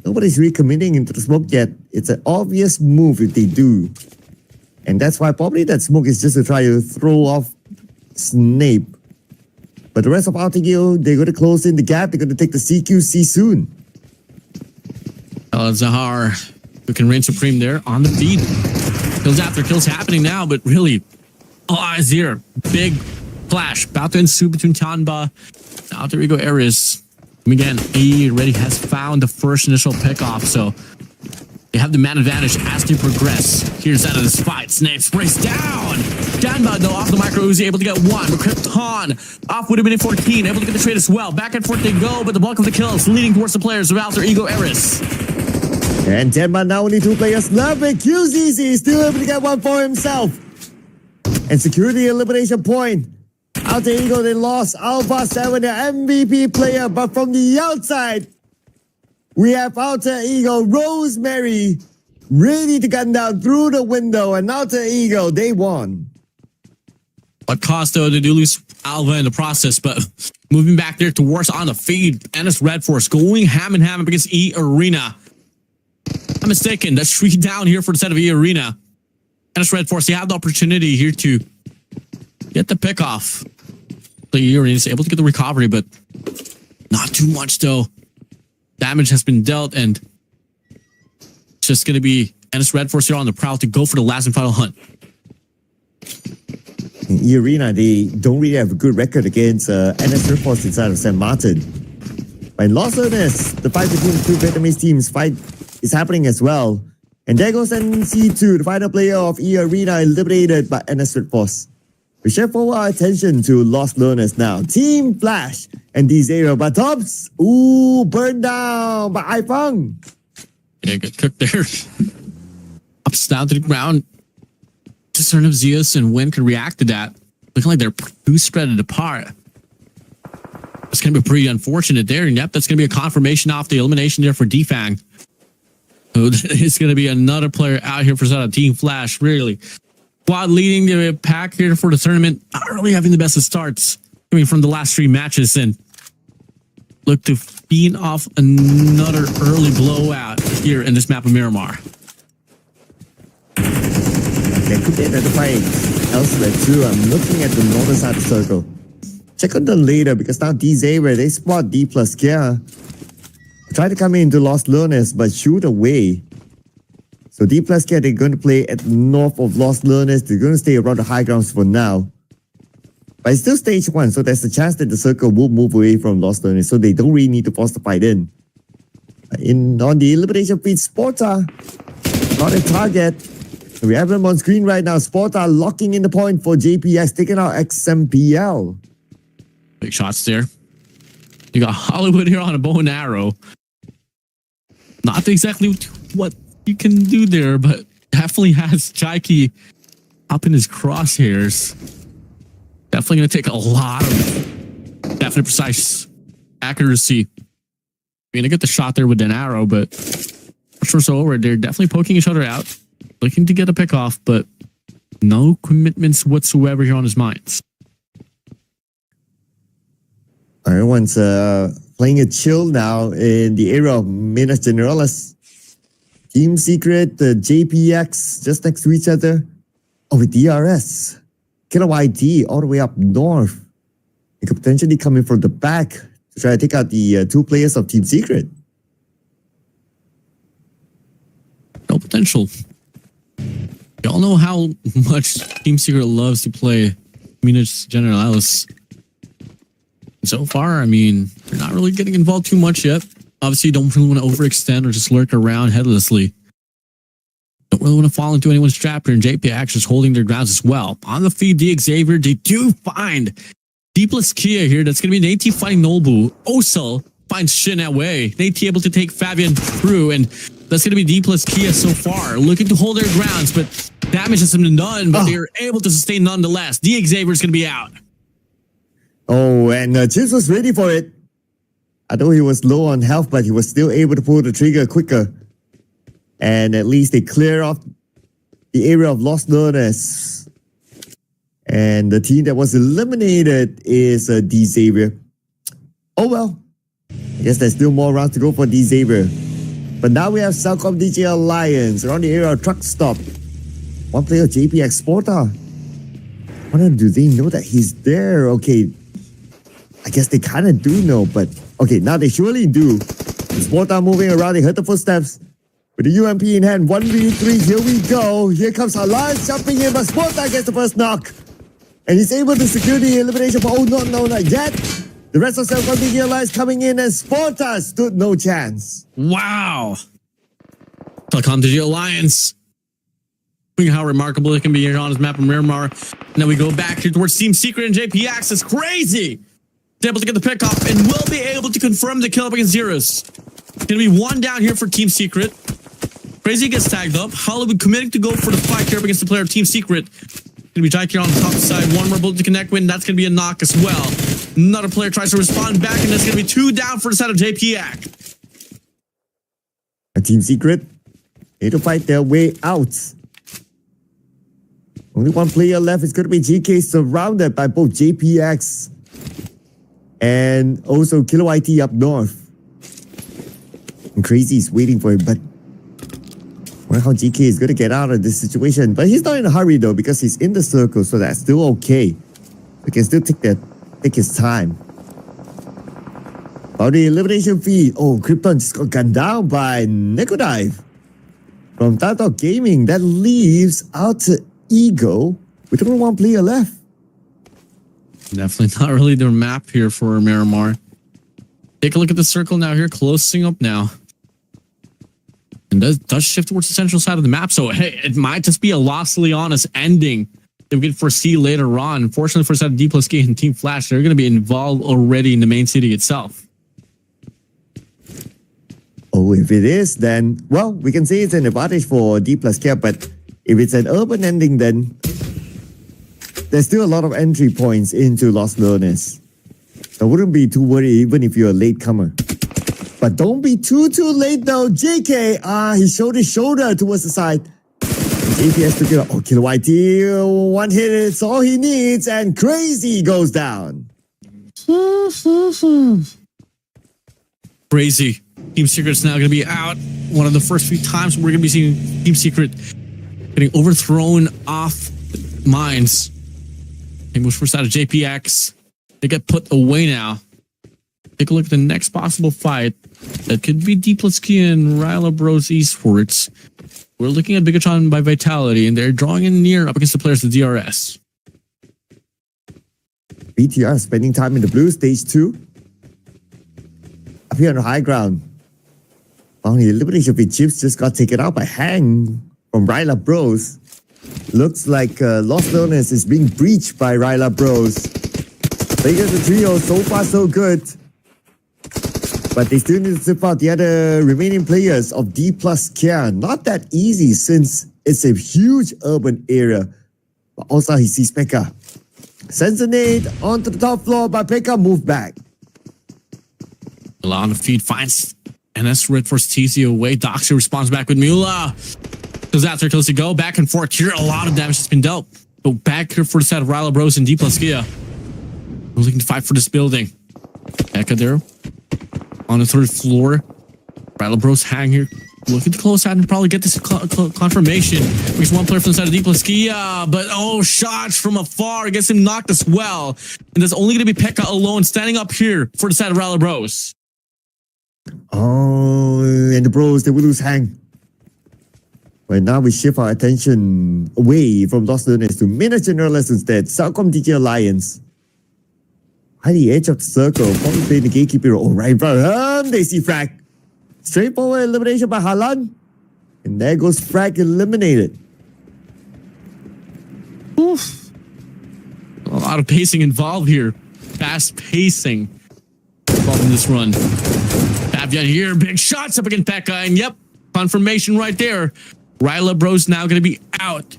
nobody's really committing into the smoke yet. It's an obvious move if they do. And that's why probably that smoke is just to try to throw off Snape. But the rest of Alter Ego, they're going to close in the gap. They're going to take the CQC soon. El Zahar, who can reign supreme there on the feed. Kills after kills happening now, but really, all eyes here. Big flash about to ensue between Chanba and Alter Ego Ares. And again, he already has found the first initial pickoff, so they have the man advantage as they progress. Here's out of this fight. Snape sprays down. Chanba, though, off the micro Uzi, able to get one. But Krypton off would have been in 14, able to get the trade as well. Back and forth they go, but the bulk of the kills leading towards the players of Alter Ego Ares. And Tenma now only 2 players left, but QZZ is still able to get one for himself. And secure the elimination point. Alter Ego, they lost Alpha 7, the MVP player, but from the outside, we have Alter Ego, Rosemary, ready to gun down through the window, and Alter Ego, they won. What cost, though, they do lose Alva in the process, but moving back there towards on the feed, Ennis Red Force going ham in ham against E Arena. I'm mistaken, that's 3 down here for the set of E Arena. Ennis Red Force, they have the opportunity here to get the pick off. The Arena is able to get the recovery, but not too much though. Damage has been dealt, and it's just going to be Ennis Red Force here on the prowl to go for the last and final hunt. In E Arena, they don't really have a good record against NS Red Force inside of San Martin. But in Los Learners, the fight between the 2 Vietnamese teams is happening as well. And there goes NC2, the final player of E Arena, eliminated by NS Red Force. We shift forward our attention to Lost Learners now. Team Flash and D0, but Tops, burned down by iFeng. Yeah, get cooked there. Ups down to the ground. Discern of Zeus and Win can react to that. Looking like they're too spread apart. It's going to be pretty unfortunate there. And yep, that's going to be a confirmation off the elimination there for Defang. So it's going to be another player out here for Team Flash, really. Squad leading the pack here for the tournament, not really having the best of starts coming from the last 3 matches, and look to feed off another early blowout here in this map of Miramar. There could be another fight elsewhere too. I'm looking at the northern side of the circle. Check on them later because now DZ where they spot D plus Kia. Try to come into Lost Learners but shoot away. So D plus K, they're going to play at north of Lost Learners. They're going to stay around the high grounds for now. But it's still stage 1, so there's a chance that the circle will move away from Lost Learners, so they don't really need to force the fight in. On the elimination feed, Sporta got a target. We have them on screen right now. Sporta locking in the point for JPX, taking out XMPL. Big shots there. You got Hollywood here on a bow and arrow. Not exactly what you can do there, but definitely has Jaiki up in his crosshairs. Definitely going to take a lot of definite precise accuracy. You're going to get the shot there with an arrow, but for so over, they're definitely poking each other out, looking to get a pick off, but no commitments whatsoever here on his minds. Everyone's playing it chill now in the era of Minas Generalis. Team Secret, the JPX just next to each other. Oh, with DRS. Killer ID all the way up north. It could potentially come in from the back to try to take out the two players of Team Secret. No potential. Y'all know how much Team Secret loves to play Minas Generalis. So far, I mean, they're not really getting involved too much yet. Obviously, you don't really want to overextend or just lurk around headlessly. Don't really want to fall into anyone's trap here, and JPX is holding their grounds as well. On the feed, the Xavier, they do find Deepless Kia here. That's going to be Nate fighting Nobu. Osel finds Shin at way. Nate able to take Fabian through, and that's going to be Deepless Kia so far. Looking to hold their grounds, but damage has been done, but they're able to sustain nonetheless. The Xavier is going to be out. Oh, and Chips was ready for it. Although he was low on health, but he was still able to pull the trigger quicker. And at least they clear off the area of Lost Lunas. And the team that was eliminated is D Xavier. Oh well. I guess there's still more rounds to go for D Xavier. But now we have Cellcom DJ Alliance around the area of Truck Stop. One player, JPX Sporta. I wonder, do they know that he's there? Okay. I guess they kind of do know, but okay, now they surely do. Sporta moving around, they heard the footsteps. With the UMP in hand, 1v3, here we go. Here comes Alliance jumping in, but Sporta gets the first knock. And he's able to secure the elimination for, oh no, not yet. The rest of Cellcom DJ Alliance coming in, and Sporta stood no chance. Wow. Telecom Digital Alliance. How remarkable it can be here on his map of Miramar. And then we go back here towards Team Secret and JPX. It's crazy. He's able to get the pick off and will be able to confirm the kill up against Zeros. It's going to be one down here for Team Secret. Crazy gets tagged up. Hollywood committing to go for the fight here up against the player of Team Secret. Going to be Jake here on the top side. One more bullet to connect with, and that's going to be a knock as well. Another player tries to respond back, and that's going to be two down for the side of JPX. Team Secret need to fight their way out. Only one player left. It's going to be GK, surrounded by both JPX and also Kilo IT up north. And Crazy is waiting for him, but I wonder how GK is going to get out of this situation. But he's not in a hurry though, because he's in the circle, so that's still okay. He can still take his time. About the elimination feed. Oh, Krypton just got gunned down by Necodive from Tato Gaming. That leaves out to Ego with only one player left. Definitely not really their map here for Miramar. Take a look at the circle now here, closing up now. And does shift towards the central side of the map. So, hey, it might just be a Los Leonas ending that we can foresee later on. Unfortunately for side of D+K and Team Flash, they're going to be involved already in the main city itself. Oh, if it is, then, well, we can say it's an advantage for D+K, but if it's an urban ending, then there's still a lot of entry points into Los Leones. I wouldn't be too worried even if you're a latecomer. But don't be too late though. JK, he showed his shoulder towards the side. JPS took it up. Oh, Kilo YT, one hit, it's all he needs, and Crazy goes down. Crazy. Team Secret's now going to be out. One of the first few times we're going to be seeing Team Secret getting overthrown off mines. They move first out of JPX. They get put away now. Take a look at the next possible fight. That could be D+K and Ryla Bros Esports. We're looking at Bigatron by Vitality, and they're drawing in near up against the players of DRS. BTR spending time in the blue, stage 2. Up here on the high ground. Oh, the elimination with Chips just got taken out by Hang from Ryla Bros. Looks like Lost Learners is being breached by Ryla Bros. They get the trio, so far so good. But they still need to sip out the other remaining players of D plus Kia. Not that easy since it's a huge urban area. But also he sees Pekka. Sends a nade onto the top floor, but Pekka moved back. On the feed finds NS Red Force TC away. Doxy responds back with Mula. Goes after kills to go. Back and forth here. A lot of damage has been dealt. Go back here for the set of Ryla Bros and D plus Kia. We're looking to fight for this building. Pekka there on the third floor. Ryla Bros hang here. Looking to close out and probably get this confirmation. Because one player from the side of D plus Kia. But shots from afar. Gets him knocked as well. And there's only going to be Pekka alone standing up here for the side of Ryla Bros. Oh, and the Bros, they will lose Hang. But now we shift our attention away from Lost Learners to Minute Generalists instead. Southcom DJ Alliance. At the edge of the circle, probably playing the gatekeeper. Oh, right in front. They see Frag. Straightforward elimination by Halan. And there goes Frag eliminated. Oof. A lot of pacing involved here. Fast pacing involved in this run. Fabian here, big shots up against Pekka. And yep, confirmation right there. Ryla Bros now going to be out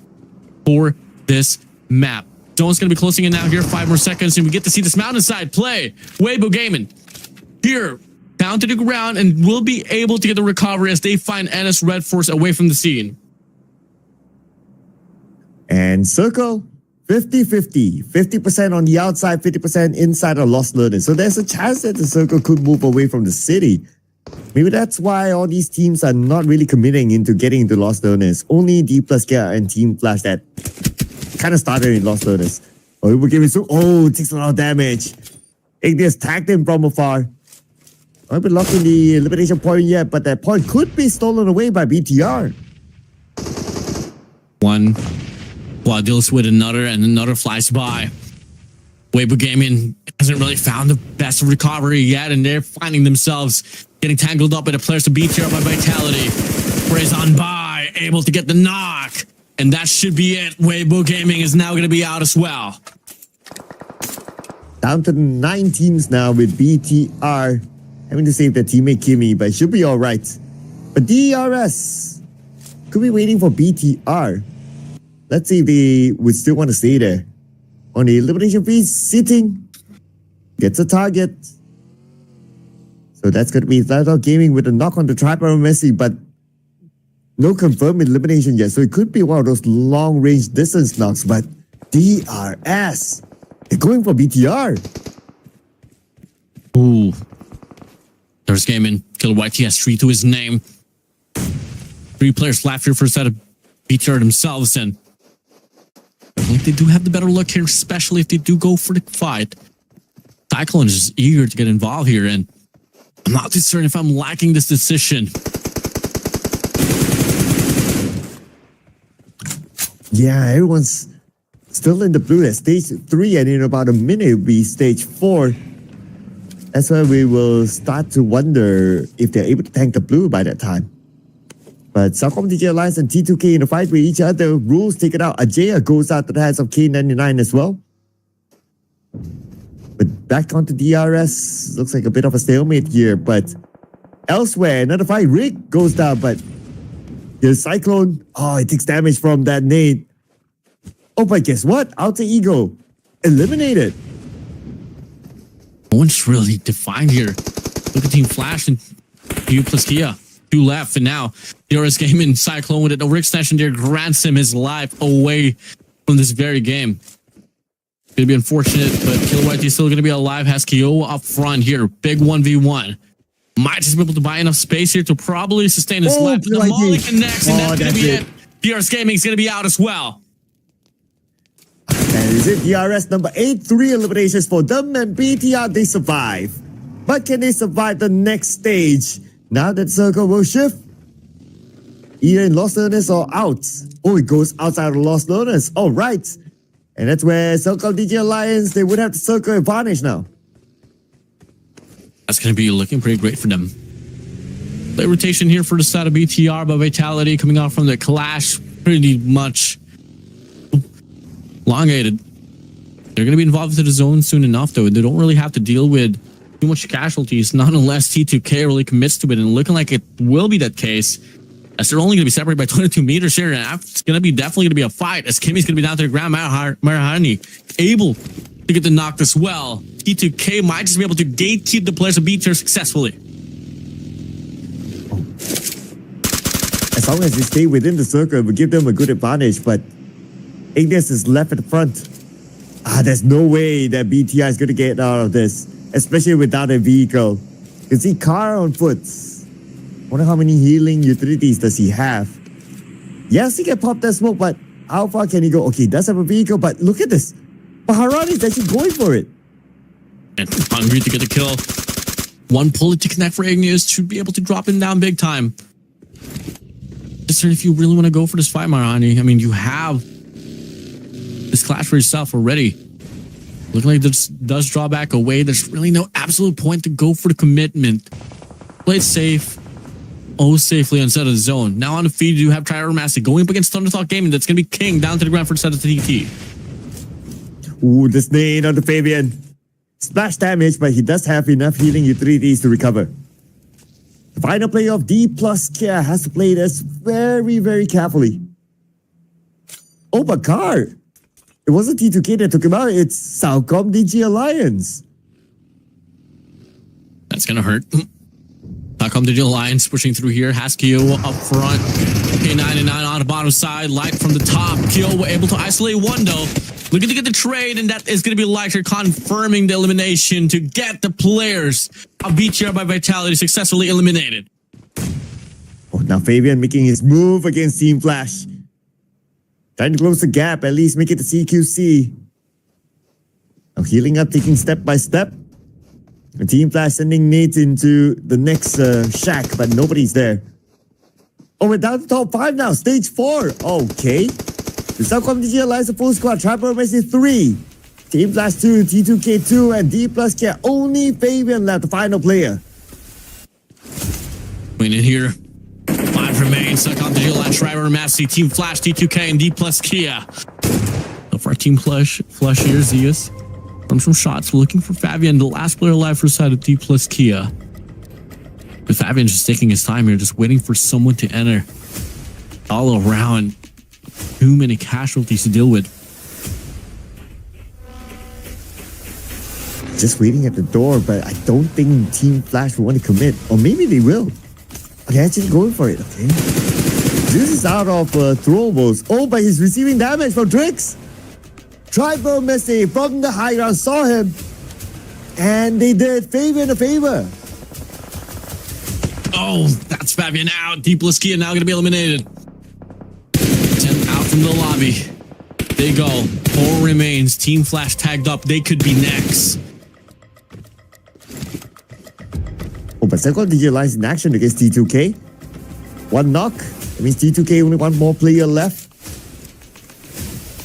for this map. Zone's going to be closing in now here. 5 more seconds and we get to see this mountainside play. Weibo Gaming here down to the ground and will be able to get the recovery as they find NS Red Force away from the scene. And Circle, 50-50. 50% on the outside, 50% inside of Lost Learners. So there's a chance that the Circle could move away from the city. Maybe that's why all these teams are not really committing into getting into Lost Learners. Only D plus Kia and Team Flash that kind of started in Lost Learners. Oh, we're giving it takes a lot of damage. Ignis tagged him from afar. I haven't locked in the elimination point yet, but that point could be stolen away by BTR. One while deals with another and another flies by. Weibo Gaming hasn't really found the best recovery yet, and they're finding themselves getting tangled up in the players to beat here by Vitality. Raise on by, able to get the knock. And that should be it. Weibo Gaming is now going to be out as well. Down to 9 teams now with BTR having to save their teammate Kimmy, but it should be alright. But DRS could be waiting for BTR. Let's see if they would still want to stay there. On the elimination feed, sitting. Gets a target. So that's going to be Zytol Gaming with a knock on the tripod Messi, but no confirmed elimination yet. So it could be one of those long-range distance knocks, but DRS, they're going for BTR. Ooh. There's Gaming. Killer YT has 3 to his name. 3 players left here for a set of BTR themselves, and I think they do have the better luck here, especially if they do go for the fight. Cyclone is eager to get involved here, and I'm not too certain if I'm liking this decision. Yeah, everyone's still in the blue at stage 3, and in about a minute it'll be stage 4. That's why we will start to wonder if they're able to tank the blue by that time. But Southcom DJ Alliance and T2K in a fight with each other. Rules taken out. Ajaya goes out to the hands of K99 as well. But back onto DRS. Looks like a bit of a stalemate here. But elsewhere, another fight. Rick goes down, but the Cyclone, it takes damage from that nade. Oh, but guess what? Alter Ego eliminated. No one's really defined here. Look at Team Flash and U plus Kia. 2 left, and now DRS Gaming Cyclone with it. The Rick Station there grants him his life away from this very game. Gonna be unfortunate, but Killer YT is still gonna be alive. Has Kiowa up front here. Big 1v1. Might just be able to buy enough space here to probably sustain his life. But the Molly connects, and that's gonna be it. DRS Gaming is gonna be out as well. And is it DRS number 8? 3 eliminations for them, and BTR, they survive. But can they survive the next stage? Now that circle will shift. Either in Lost Learners or out. Oh, it goes outside of Lost Learners. All right. And that's where Circle DJ Alliance, they would have the circle advantage now. That's going to be looking pretty great for them. Late rotation here for the side of BTR, but Vitality coming out from the clash pretty much elongated. They're going to be involved into the zone soon enough, though. They don't really have to deal with too much casualties, not unless T2K really commits to it, and looking like it will be that case, as they're only going to be separated by 22 meters here, and it's going to be definitely going to be a fight, as Kimmy's going to be down to the ground. Marahani able to get the knock as well. T2K might just be able to gatekeep the players of BTR successfully. As long as they stay within the circle, it will give them a good advantage, but Ignis is left at the front. There's no way that BTR is going to get out of this, especially without a vehicle. You can see car on foot. Wonder how many healing utilities does he have? Yes, he can pop that smoke, but how far can he go? Okay, he does have a vehicle, but look at this. Maharani is actually going for it. And hungry to get the kill. One bullet to connect for Ignis should be able to drop him down big time. Just if you really want to go for this fight, Marani, I mean, you have this clash for yourself already. Looking like this does draw back away. There's really no absolute point to go for the commitment. Play it safe. Oh, safely inside of the zone. Now on the feed, you have Trier Master going up against Thundertalk Gaming. That's going to be King down to the ground for the side of the TT. Ooh, the snake on the Fabian. Splash damage, but he does have enough healing utilities to recover. The final player of D plus Kia has to play this very, very carefully. Oh, but car. It wasn't T2K that took him out. It's Salcom DG Alliance. That's going to hurt. Salcom DG Alliance pushing through here. Has Kyo up front. K99 on the bottom side. Light from the top. Kyo able to isolate one though. Looking to get the trade, and that is going to be Lighter confirming the elimination to get the players of BTR by Vitality successfully eliminated. Oh, now Fabian making his move against Team Flash. Trying to close the gap, at least make it to CQC. Now healing up, taking step by step. And Team Flash sending nades into the next shack, but nobody's there. Oh, we're down to top 5 now, stage 4. Okay. The Southcom DG Alliance a full squad, Trapper Messi 3. Team Flash 2, T2K 2, and D plus K. Only Fabian left, the final player. Win it here. 5 remain. Southcom DG Alliance, Trapper Messi, Team Flash, T2K, and D plus Kia. So for our Team Flash here, Zeus. From some shots, we're looking for Fabian, the last player alive for the side of D plus Kia. But Fabian just taking his time here, just waiting for someone to enter. All around. Too many casualties to deal with. Just waiting at the door, but I don't think Team Flash will want to commit. Or maybe they will. They're actually going for it, okay? This is out of throwables. Oh, but he's receiving damage from Drix. Tribal Messi from the high ground saw him. And they did Fabian a favor. Oh, that's Fabian out. D plus Kia now going to be eliminated. 10 out from the lobby. They go. 4 remains. Team Flash tagged up. They could be next. Oh, but Second DG Alliance in action against T2K. 1 knock. That means T2K only 1 more player left.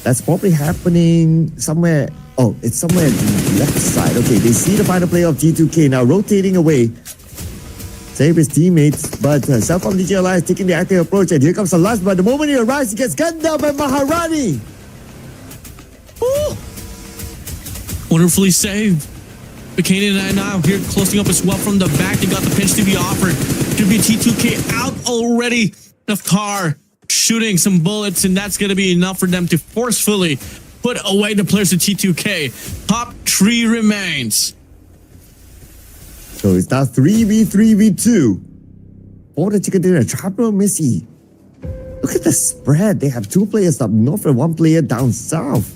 That's probably happening somewhere. Oh, it's somewhere on the left side. Okay, they see the final player of T2K now rotating away. Save his teammates, but Southcom DG Alliance taking the active approach, and here comes the last. But the moment he arrives, he gets gunned down by Maharani. Ooh. Wonderfully saved. The K99 now here closing up as well from the back. They got the pinch to be offered. Could be T2K out already. The car shooting some bullets, and that's going to be enough for them to forcefully put away the players of T2K. Top 3 remains. So it's now 3v3v2. For the Chicken Dinner, Trapper Missy. Look at the spread. They have 2 players up north and 1 player down south.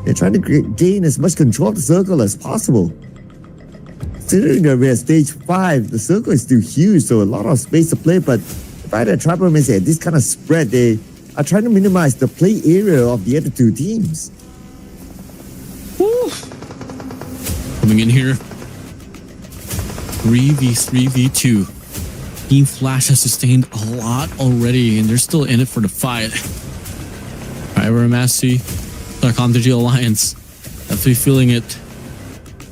They're trying to gain as much control of the circle as possible. Considering that we're at stage 5, the circle is still huge, so a lot of space to play, but the fact that Trapper Missy at this kind of spread, they are trying to minimize the play area of the other 2 teams. Woo. Coming in here. 3v3v2. Team Flash has sustained a lot already, and they're still in it for the fight. Ira Massey, Southcom DG Alliance, definitely feeling it.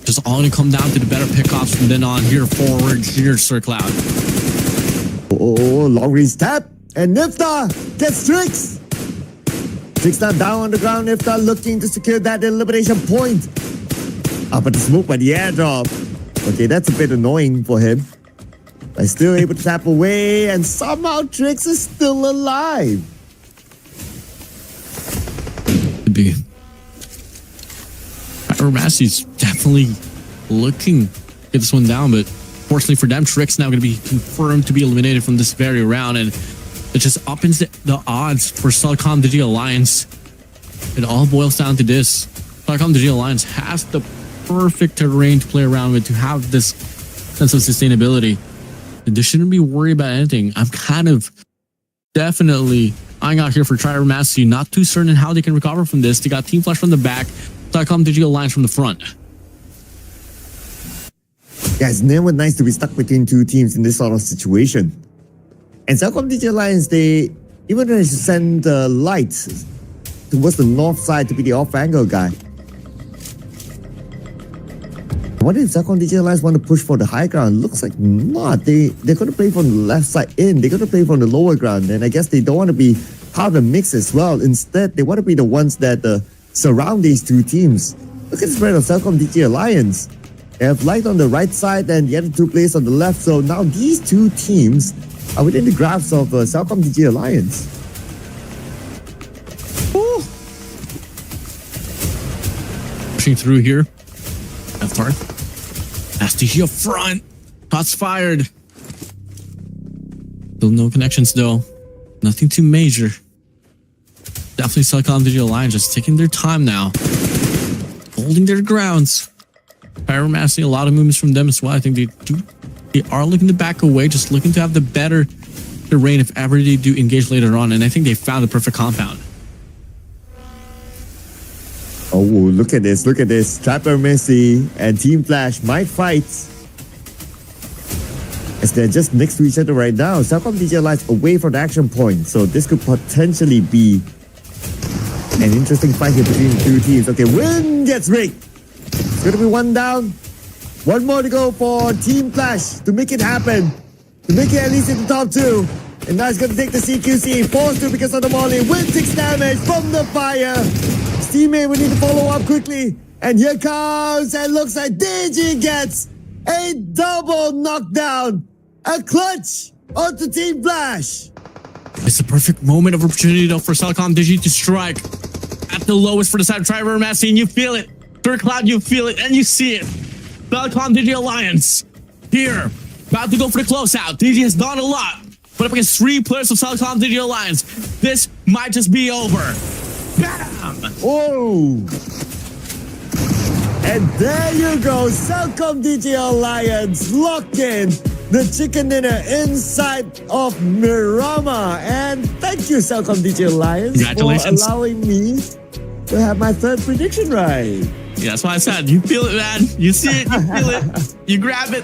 Just all going to come down to the better pickoffs from then on. Here forward, here Sir Cloud. Oh, long range tap. And Nifta gets Trix. Trix now down on the ground. Nifta looking to secure that elimination point. But the smoke by the airdrop. Okay, that's a bit annoying for him. But still able to tap away. And somehow Trix is still alive. Could be. Massey's definitely looking to get this one down, but fortunately for them, Trix now going to be confirmed to be eliminated from this very round, and it just uppens the odds for Telecom Digi Alliance. It all boils down to this. Telecom Digi Alliance has the perfect terrain to play around with, to have this sense of sustainability. They shouldn't be worried about anything. I'm kind of definitely eyeing out here for Trier Massey. Not too certain how they can recover from this. They got Team Flash from the back, Telecom Digi Alliance from the front. Yeah, it's never nice to be stuck between two teams in this sort of situation. And Telecom Digi Alliance, they even managed to send the lights towards the north side to be the off-angle guy. What if Telecom Digi Alliance want to push for the high ground? Looks like not. They're going to play from the left side in. They're going to play from the lower ground. And I guess they don't want to be part of the mix as well. Instead, they want to be the ones that surround these two teams. Look at the spread of Telecom Digi Alliance. They have light on the right side and the other two players on the left. So now these two teams are within the grasp of Telecom Digi Alliance. Ooh. Pushing through here. F-Tart. STG up front. Shots fired. Still no connections though. Nothing too major. Definitely Telecom Digi Alliance just taking their time now. Holding their grounds. Pyromassing, a lot of movements from them as well. I think they are looking to back away, just looking to have the better terrain if ever they do engage later on. And I think they found the perfect compound. Oh, look at this. Look at this. Trapper Messi and Team Flash might fight. As they're just next to each other right now. Telecom Digi Alliance away from the action point. So this could potentially be an interesting fight here between the two teams. Okay, Win gets rigged. It's going to be one down. One more to go for Team Flash to make it happen. To make it at least in the top two. And now he's going to take the CQC. Forced to because of the volley. Win 6 damage from the fire. His teammate will need to follow up quickly. And here comes, and looks like Digi gets a double knockdown. A clutch onto Team Flash. It's the perfect moment of opportunity though for Telecom Digi to strike at the lowest for the side of Triver Massey, and you feel it. Third Cloud, you feel it and you see it. Telecom Digi Alliance here, about to go for the closeout. Digi has done a lot, but up against 3 players of Telecom Digi Alliance, this might just be over. Bam! Whoa! And there you go, Telecom Digi Alliance lock in the chicken dinner inside of Miramar. And thank you, Telecom Digi Alliance, Congratulations. for allowing me to have my third prediction right. Yeah, that's why I said, you feel it, man. You see it, you feel it, you grab it.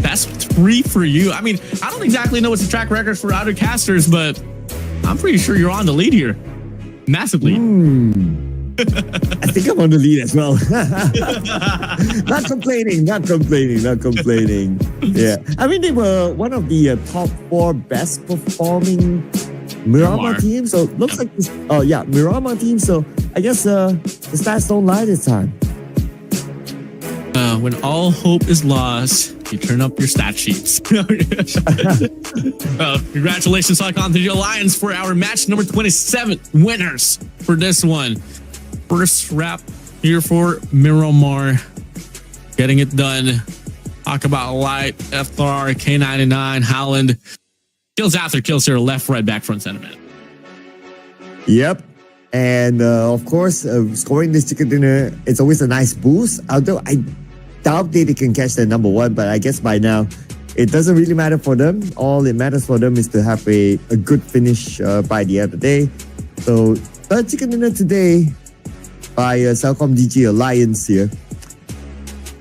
That's 3 for you. I mean, I don't exactly know what's the track record for other casters, but I'm pretty sure you're on the lead here. Massive lead. I think I'm on the lead as well. Not complaining. Yeah. I mean, they were one of the top 4 best performing Miramar team. So looks like this, Miramar team. So I guess the stats don't lie this time. When all hope is lost, you turn up your stat sheets. Congratulations, Telecom Digi Alliance, for our match number 27 winners for this one. First wrap here for Miramar, getting it done. Talk about Light, FR, K99, Howland. Kills after kills here, left, right, back, front, center, man. Yep. And of course, scoring this chicken dinner, it's always a nice boost. Although I doubt they can catch the number 1, but I guess by now, it doesn't really matter for them. All it matters for them is to have a good finish by the end of the day. So, third chicken dinner today by Telecom Digi Alliance here.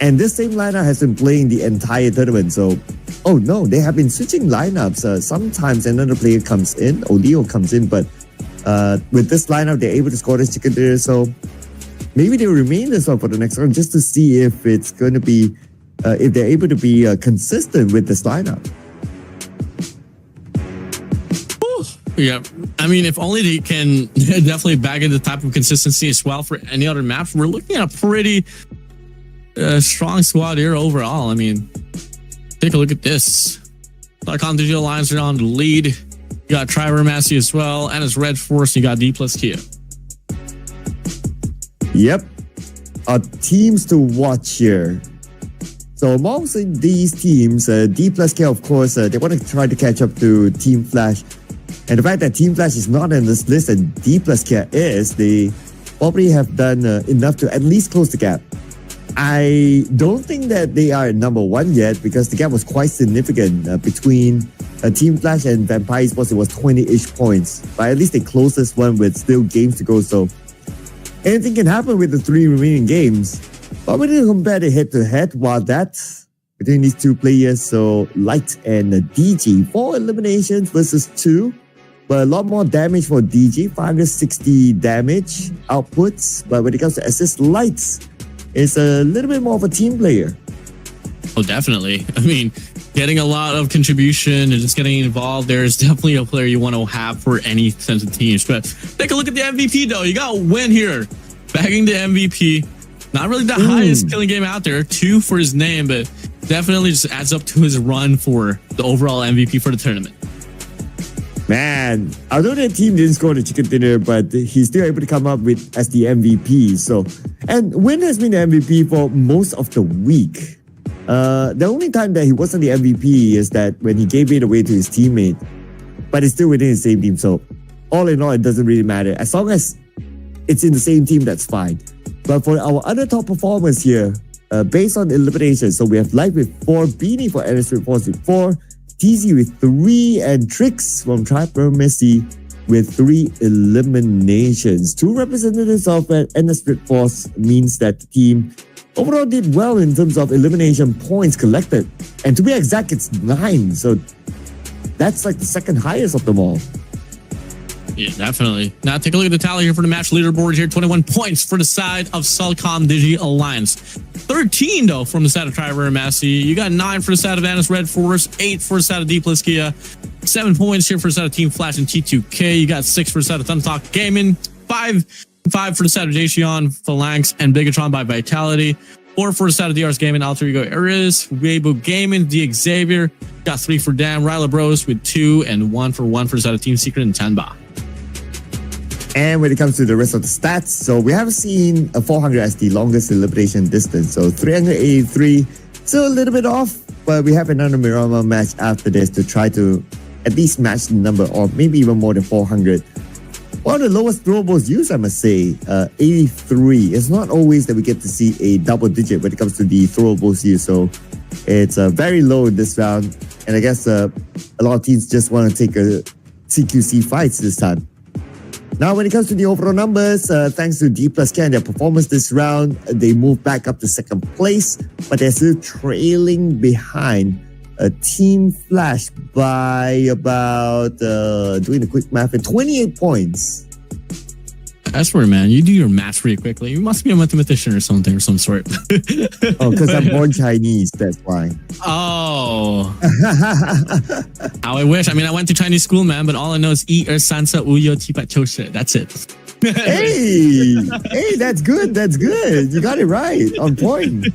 And this same lineup has been playing the entire tournament. So, oh no, they have been switching lineups. Sometimes another player comes in, Olio comes in, but with this lineup, they're able to score this chicken dinner. So maybe they will remain this one for the next round just to see if it's going to be, if they're able to be consistent with this lineup. Yeah, I mean, if only they can definitely bag in the type of consistency as well for any other maps, we're looking at a pretty strong squad here overall. I mean, take a look at this. Telecom Digital Alliance are on the lead. You got Triver Massey as well, and it's Red Force. You got D plus Kia. Yep. Teams to watch here. So amongst these teams, D plus K, of course, they want to try to catch up to Team Flash. And the fact that Team Flash is not in this list and D plus K is, they probably have done enough to at least close the gap. I don't think that they are at number one yet because the gap was quite significant between Team Flash and Vampire Esports. It was 20-ish points. But at least they closed this one with still games to go. So anything can happen with the 3 remaining games. But we didn't compare the head-to-head while that between these two players. So Light and DG, 4 eliminations versus 2. But a lot more damage for DG, 560 damage outputs. But when it comes to assist, Lights is a little bit more of a team player. Oh, definitely. I mean, getting a lot of contribution and just getting involved, there's definitely a player you want to have for any sense of teams. But take a look at the MVP, though. You got a win here. Bagging the MVP. Not really the highest killing game out there. 2 for his name, but definitely just adds up to his run for the overall MVP for the tournament. Man, although the team didn't score the chicken dinner, but he's still able to come up with as the MVP. So, and Win has been the MVP for most of the week. The only time that he wasn't the MVP is that when he gave it away to his teammate, but it's still within the same team. So, all in all, it doesn't really matter. As long as it's in the same team, that's fine. But for our other top performers here, based on elimination, so we have Light with 4, Beanie for NS Force with 4, TZ with 3, and Trix from Triper Messi with 3 eliminations. 2 representatives of NS Force means that the team overall did well in terms of elimination points collected. And to be exact, it's 9. So that's like the second highest of them all. Yeah, definitely. Now take a look at the tally here for the match leaderboard here. 21 points for the side of Telecom Digi Alliance. 13 though from the side of Triver and Massey. You got 9 for the side of Annis Red Force, 8 for the side of D plus Kia, 7 points here for the side of Team Flash and T2K. You got 6 for the side of Tonton Gaming, 5 for the side of Dacian, Phalanx, and Bigatron by Vitality. 4 for the side of DRS Gaming, Alter Ego Ares, Weibo Gaming, D Xavier. Got 3 for Dan, Ryla Bros with 2, and 1 for the side of Team Secret and Tanba. And when it comes to the rest of the stats, so we have seen a 400 as the longest elimination distance. So 383, still a little bit off, but we have another Miramar match after this to try to at least match the number or maybe even more than 400. One of the lowest throwables used, I must say, 83. It's not always that we get to see a double digit when it comes to the throwables used. So it's very low in this round. And I guess a lot of teams just want to take a CQC fights this time. Now, when it comes to the overall numbers, thanks to D plus K and their performance this round, they move back up to second place, but they're still trailing behind Team Flash by about, doing the quick math, at 28 points. I swear, man, you do your math pretty quickly. You must be a mathematician or something of some sort. Oh, because I'm born Chinese, that's why. Oh. How I wish. I mean, I went to Chinese school, man, but all I know is 1, 2, 3, 4, 5, 6. That's it. Hey, that's good. That's good. You got it right. On point.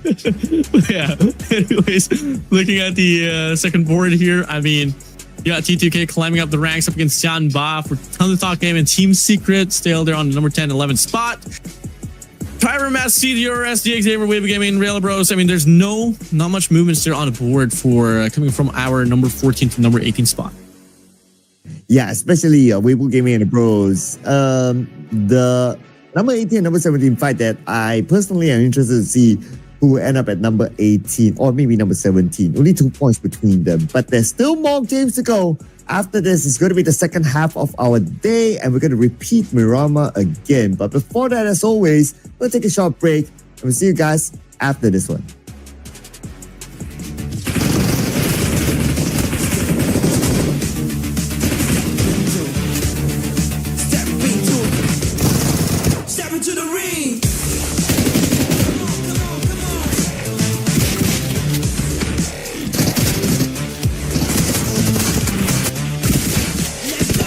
Yeah. Anyways, looking at the second board here, I mean, you got T2K climbing up the ranks up against Xian Ba for Tons of Talk Game and Team Secret, still there on the number 10, 11 spot. Triver Mass, CDRS, DX Xavier, Weibo Gaming, Rail Bros. I mean, there's not much movements there on the board for coming from our number 14 to number 18 spot. Yeah, especially Weibo Gaming and the Bros. The number 18 and number 17 fight that I personally am interested to see who will end up at number 18 or maybe number 17. Only 2 points between them. But there's still more games to go. After this, it's going to be the second half of our day, and we're going to repeat Miramar again. But before that, as always, we'll take a short break, and we'll see you guys after this one. Step into the ring. Let's go.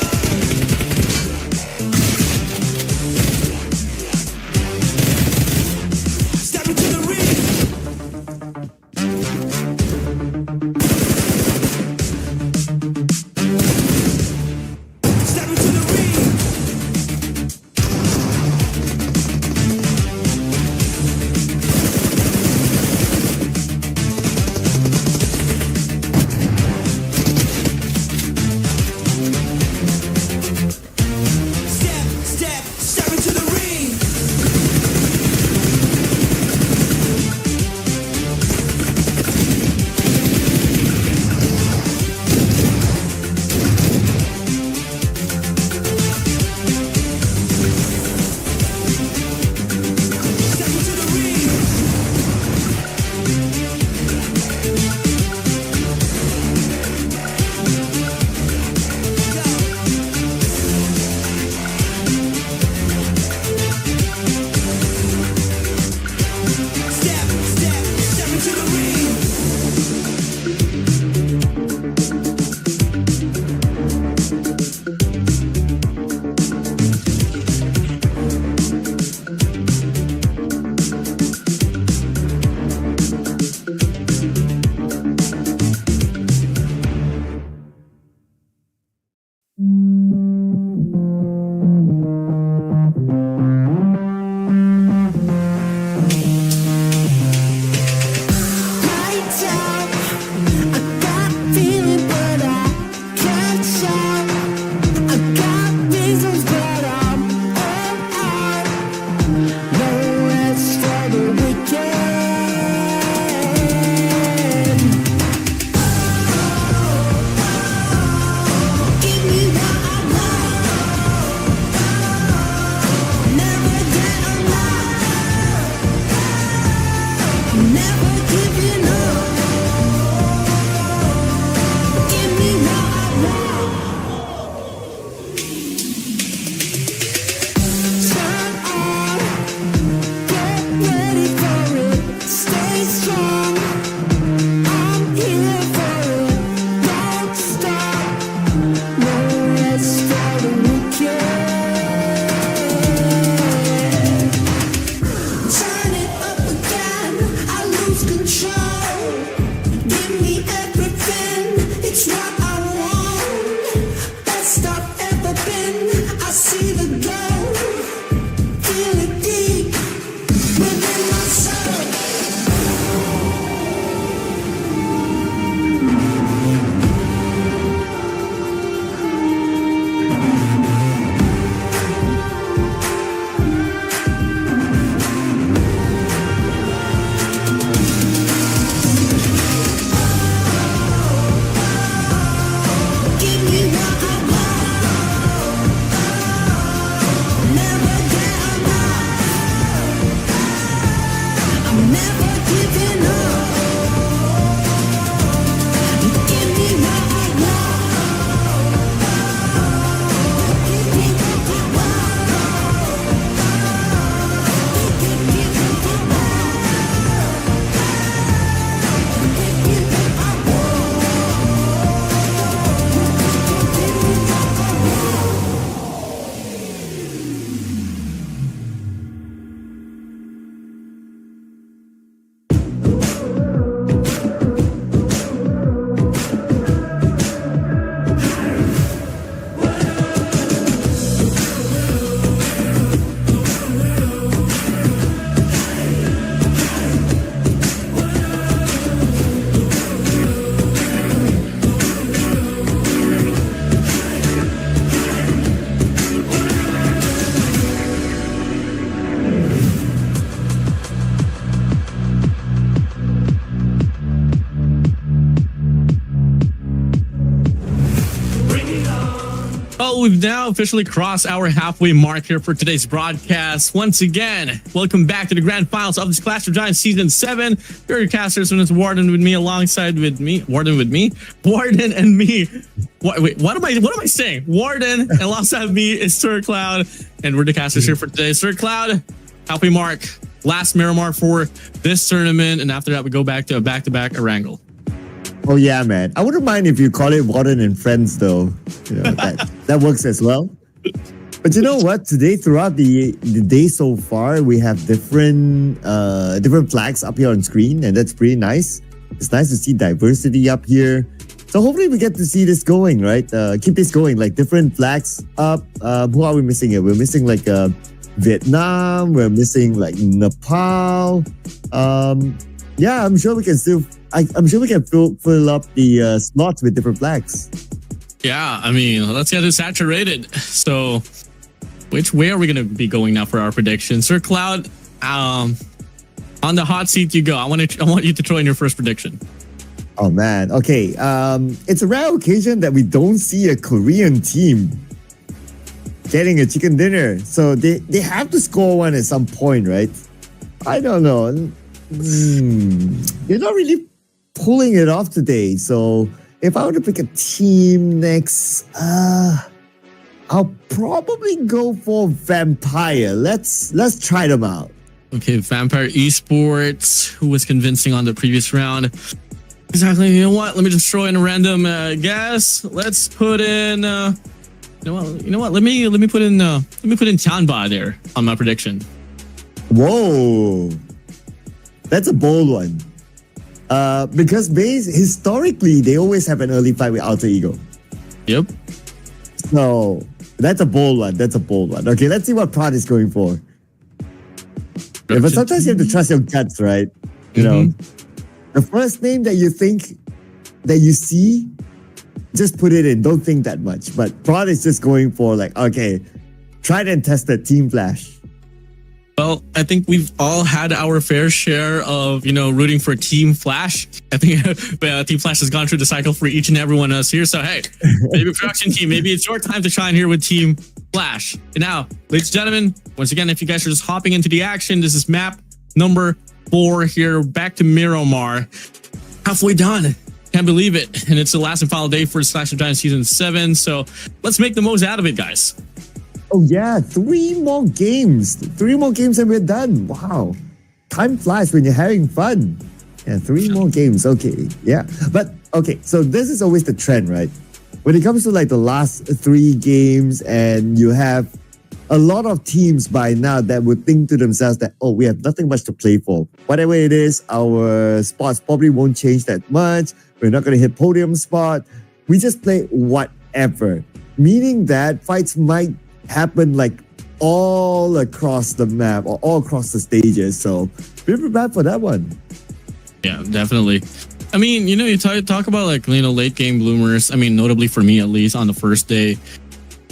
doubt. I got feeling, but I can't shout. I got reasons, but I'm all out. No rest for the weekend. Give me what I want. Never get enough. Never giving up. Give me what I want. Turn on, get ready for it. Stay strong. I'm here for it. Don't stop. No rest for the weekend. Turn it up again. I lose control. Give me everything. It's what I want. Best I've ever been. I see the glow. Feel it deep within my soul. Give me what I want. Never get enough. I'm never giving up. Give me what I want. Give me what I want. Give me what I want. Give me what I Oh, we've now officially crossed our halfway mark here for today's broadcast. Once again, welcome back to the grand finals of this Clash of Giants Season 7. Here are your casters, when it's Warden and me. Warden and me. Wait, what am I saying? Warden, and alongside me is Sir Cloud, and we're the casters here for today. Sir Cloud, halfway mark, last mirror mark for this tournament, and after that we go back to a back-to-back Erangel. Oh yeah, man. I wouldn't mind if you call it Warden and Friends, though. You know, that works as well. But you know what? Today, throughout the day so far, we have different flags up here on screen, and that's pretty nice. It's nice to see diversity up here. So hopefully we get to see this going, right? Keep this going, like different flags up. Who are we missing here? We're missing like Vietnam. We're missing like Nepal. Yeah, I'm sure we can still. I'm sure we can fill up the slots with different flags. Yeah, I mean, let's get it saturated. So, which way are we going to be going now for our prediction? Sir Cloud, on the hot seat you go. I want you to throw in your first prediction. Oh man, okay. It's a rare occasion that we don't see a Korean team getting a chicken dinner, so they have to score one at some point, right? I don't know. They're not really pulling it off today. So if I were to pick a team next, I'll probably go for Vampire. Let's try them out. Okay, Vampire Esports, who was convincing on the previous round. Exactly. You know what? Let me just throw in a random guess. Let's put in. You know what? Let me put in Tianba there on my prediction. Whoa, that's a bold one. Because historically they always have an early fight with Alter Ego. Yep. So that's a bold one. Okay, let's see what Prod is going for. Yeah, but sometimes you have to trust your guts, right? You know. The first name that you think that you see, just put it in. Don't think that much. But Prod is just going for like, okay, tried and tested Team Flash. Well, I think we've all had our fair share of, rooting for Team Flash. I think Team Flash has gone through the cycle for each and every one of us here. So, hey, maybe production team, maybe it's your time to shine here with Team Flash. And now, ladies and gentlemen, once again, if you guys are just hopping into the action, this is map number 4 here. Back to Miramar. Halfway done. Can't believe it. And it's the last and final day for Clash of Giants Season 7. So, let's make the most out of it, guys. Oh yeah, 3 more games. 3 more games and we're done. Wow. Time flies when you're having fun. Yeah, 3 more games. Okay. Yeah. But okay, so this is always the trend, right? When it comes to like the last 3 games and you have a lot of teams by now that would think to themselves that, oh, we have nothing much to play for. Whatever it is, our spots probably won't change that much. We're not going to hit podium spot. We just play whatever. Meaning that fights might happen like all across the map or all across the stages. So be prepared for that one. Yeah, definitely. I mean, you talk about like, late game bloomers. I mean, notably for me, at least on the first day,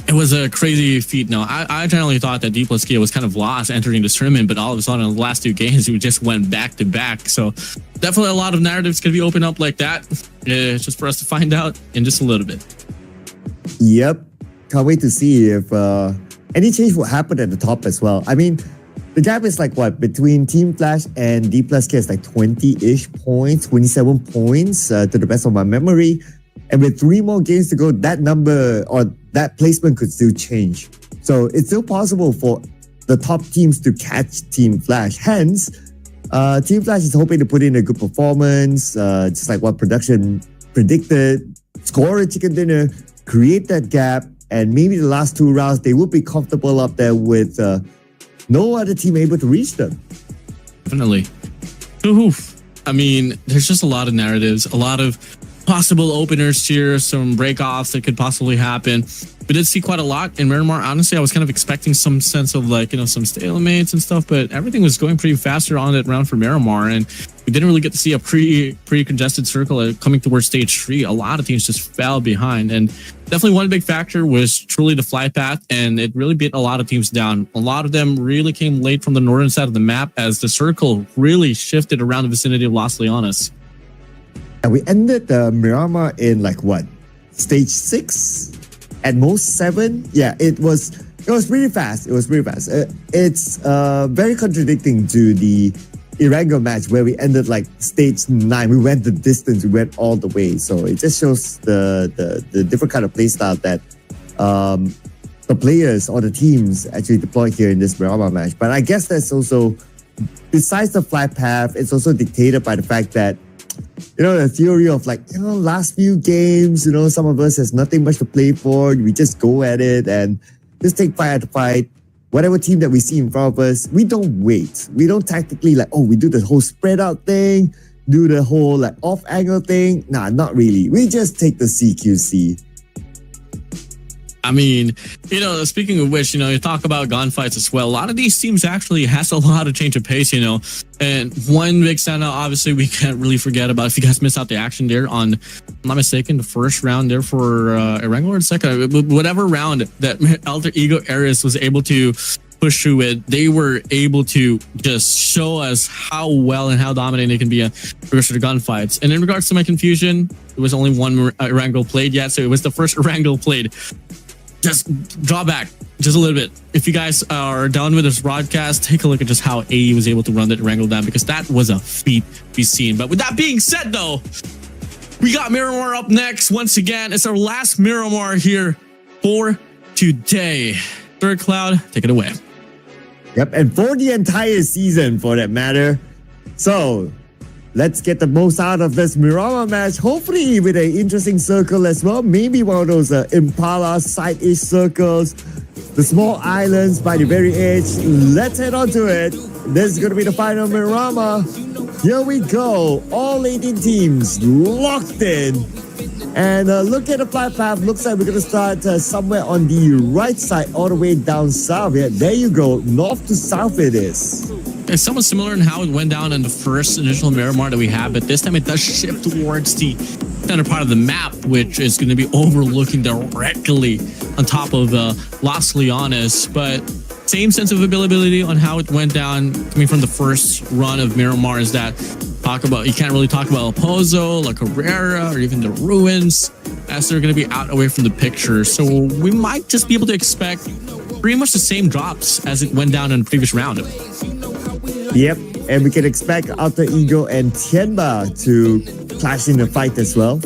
it was a crazy feat. No, I generally thought that D plus K was kind of lost entering this tournament, but all of a sudden in the last 2 games, we just went back to back. So definitely a lot of narratives could be opened up like that. It's just for us to find out in just a little bit. Yep. Can't wait to see if any change will happen at the top as well. I mean, the gap is like what? Between Team Flash and D plus K is like 20-ish points, 27 points to the best of my memory. And with 3 more games to go, that number or that placement could still change. So it's still possible for the top teams to catch Team Flash. Hence, Team Flash is hoping to put in a good performance, just like what production predicted, score a chicken dinner, create that gap, and maybe the last 2 rounds, they will be comfortable up there with no other team able to reach them. Definitely. I mean, there's just a lot of narratives, a lot of possible openers here, some breakoffs that could possibly happen. We did see quite a lot in Miramar. Honestly, I was kind of expecting some sense of like, some stalemates and stuff, but everything was going pretty faster on that round for Miramar. And we didn't really get to see a pre-congested circle coming towards stage 3. A lot of teams just fell behind. And definitely one big factor was truly the flight path. And it really beat a lot of teams down. A lot of them really came late from the northern side of the map as the circle really shifted around the vicinity of Las Leonas. And we ended Miramar in like what? Stage 6? At most 7? Yeah, it was pretty fast. It's very contradicting to the Erangel match where we ended like stage 9. We went the distance. We went all the way. So it just shows the different kind of play style that the players or the teams actually deployed here in this Miramar match. But I guess that's also, besides the flight path, it's also dictated by the fact that the theory of like, last few games, some of us has nothing much to play for. We just go at it and just take fight after fight. Whatever team that we see in front of us, we don't wait. We don't tactically like, we do the whole spread out thing, do the whole like off angle thing. Nah, not really. We just take the CQC. I mean, speaking of which, you talk about gunfights as well. A lot of these teams actually has a lot of change of pace, And one big standout, obviously, we can't really forget about, if you guys missed out the action there on, if I'm not mistaken, the first round there for Erangel or the second, whatever round that Alter Ego Ares was able to push through it, they were able to just show us how well and how dominant they can be in regards to the gunfights. And in regards to my confusion, it was only one Erangel played yet, so it was the first Erangel played. Just draw back just a little bit. If you guys are done with this broadcast, take a look at just how AE was able to run that Erangel down, because that was a feat to be seen. But with that being said, though, we got Miramar up next. Once again, it's our last Miramar here for today. Third Cloud, take it away. Yep, and for the entire season, for that matter. So let's get the most out of this Miramar match. Hopefully with an interesting circle as well. Maybe one of those Impala side-ish circles. The small islands by the very edge. Let's head on to it. This is going to be the final Miramar. Here we go. All 18 teams locked in. And look at the flight path. Looks like we're going to start somewhere on the right side all the way down south. Yeah, there you go. North to south it is. it's somewhat similar in how it went down in the first initial Miramar that we had, but this time it does shift towards the center part of the map, which is going to be overlooking directly on top of Los Leones. But same sense of availability on how it went down coming from the first run of Miramar is that you can't really talk about El Pozo, La Carrera, or even the Ruins, as they're going to be out away from the picture. So we might just be able to expect pretty much the same drops as it went down in the previous round. Yep, and we can expect Alter Ego and Tianba to clash in the fight as well.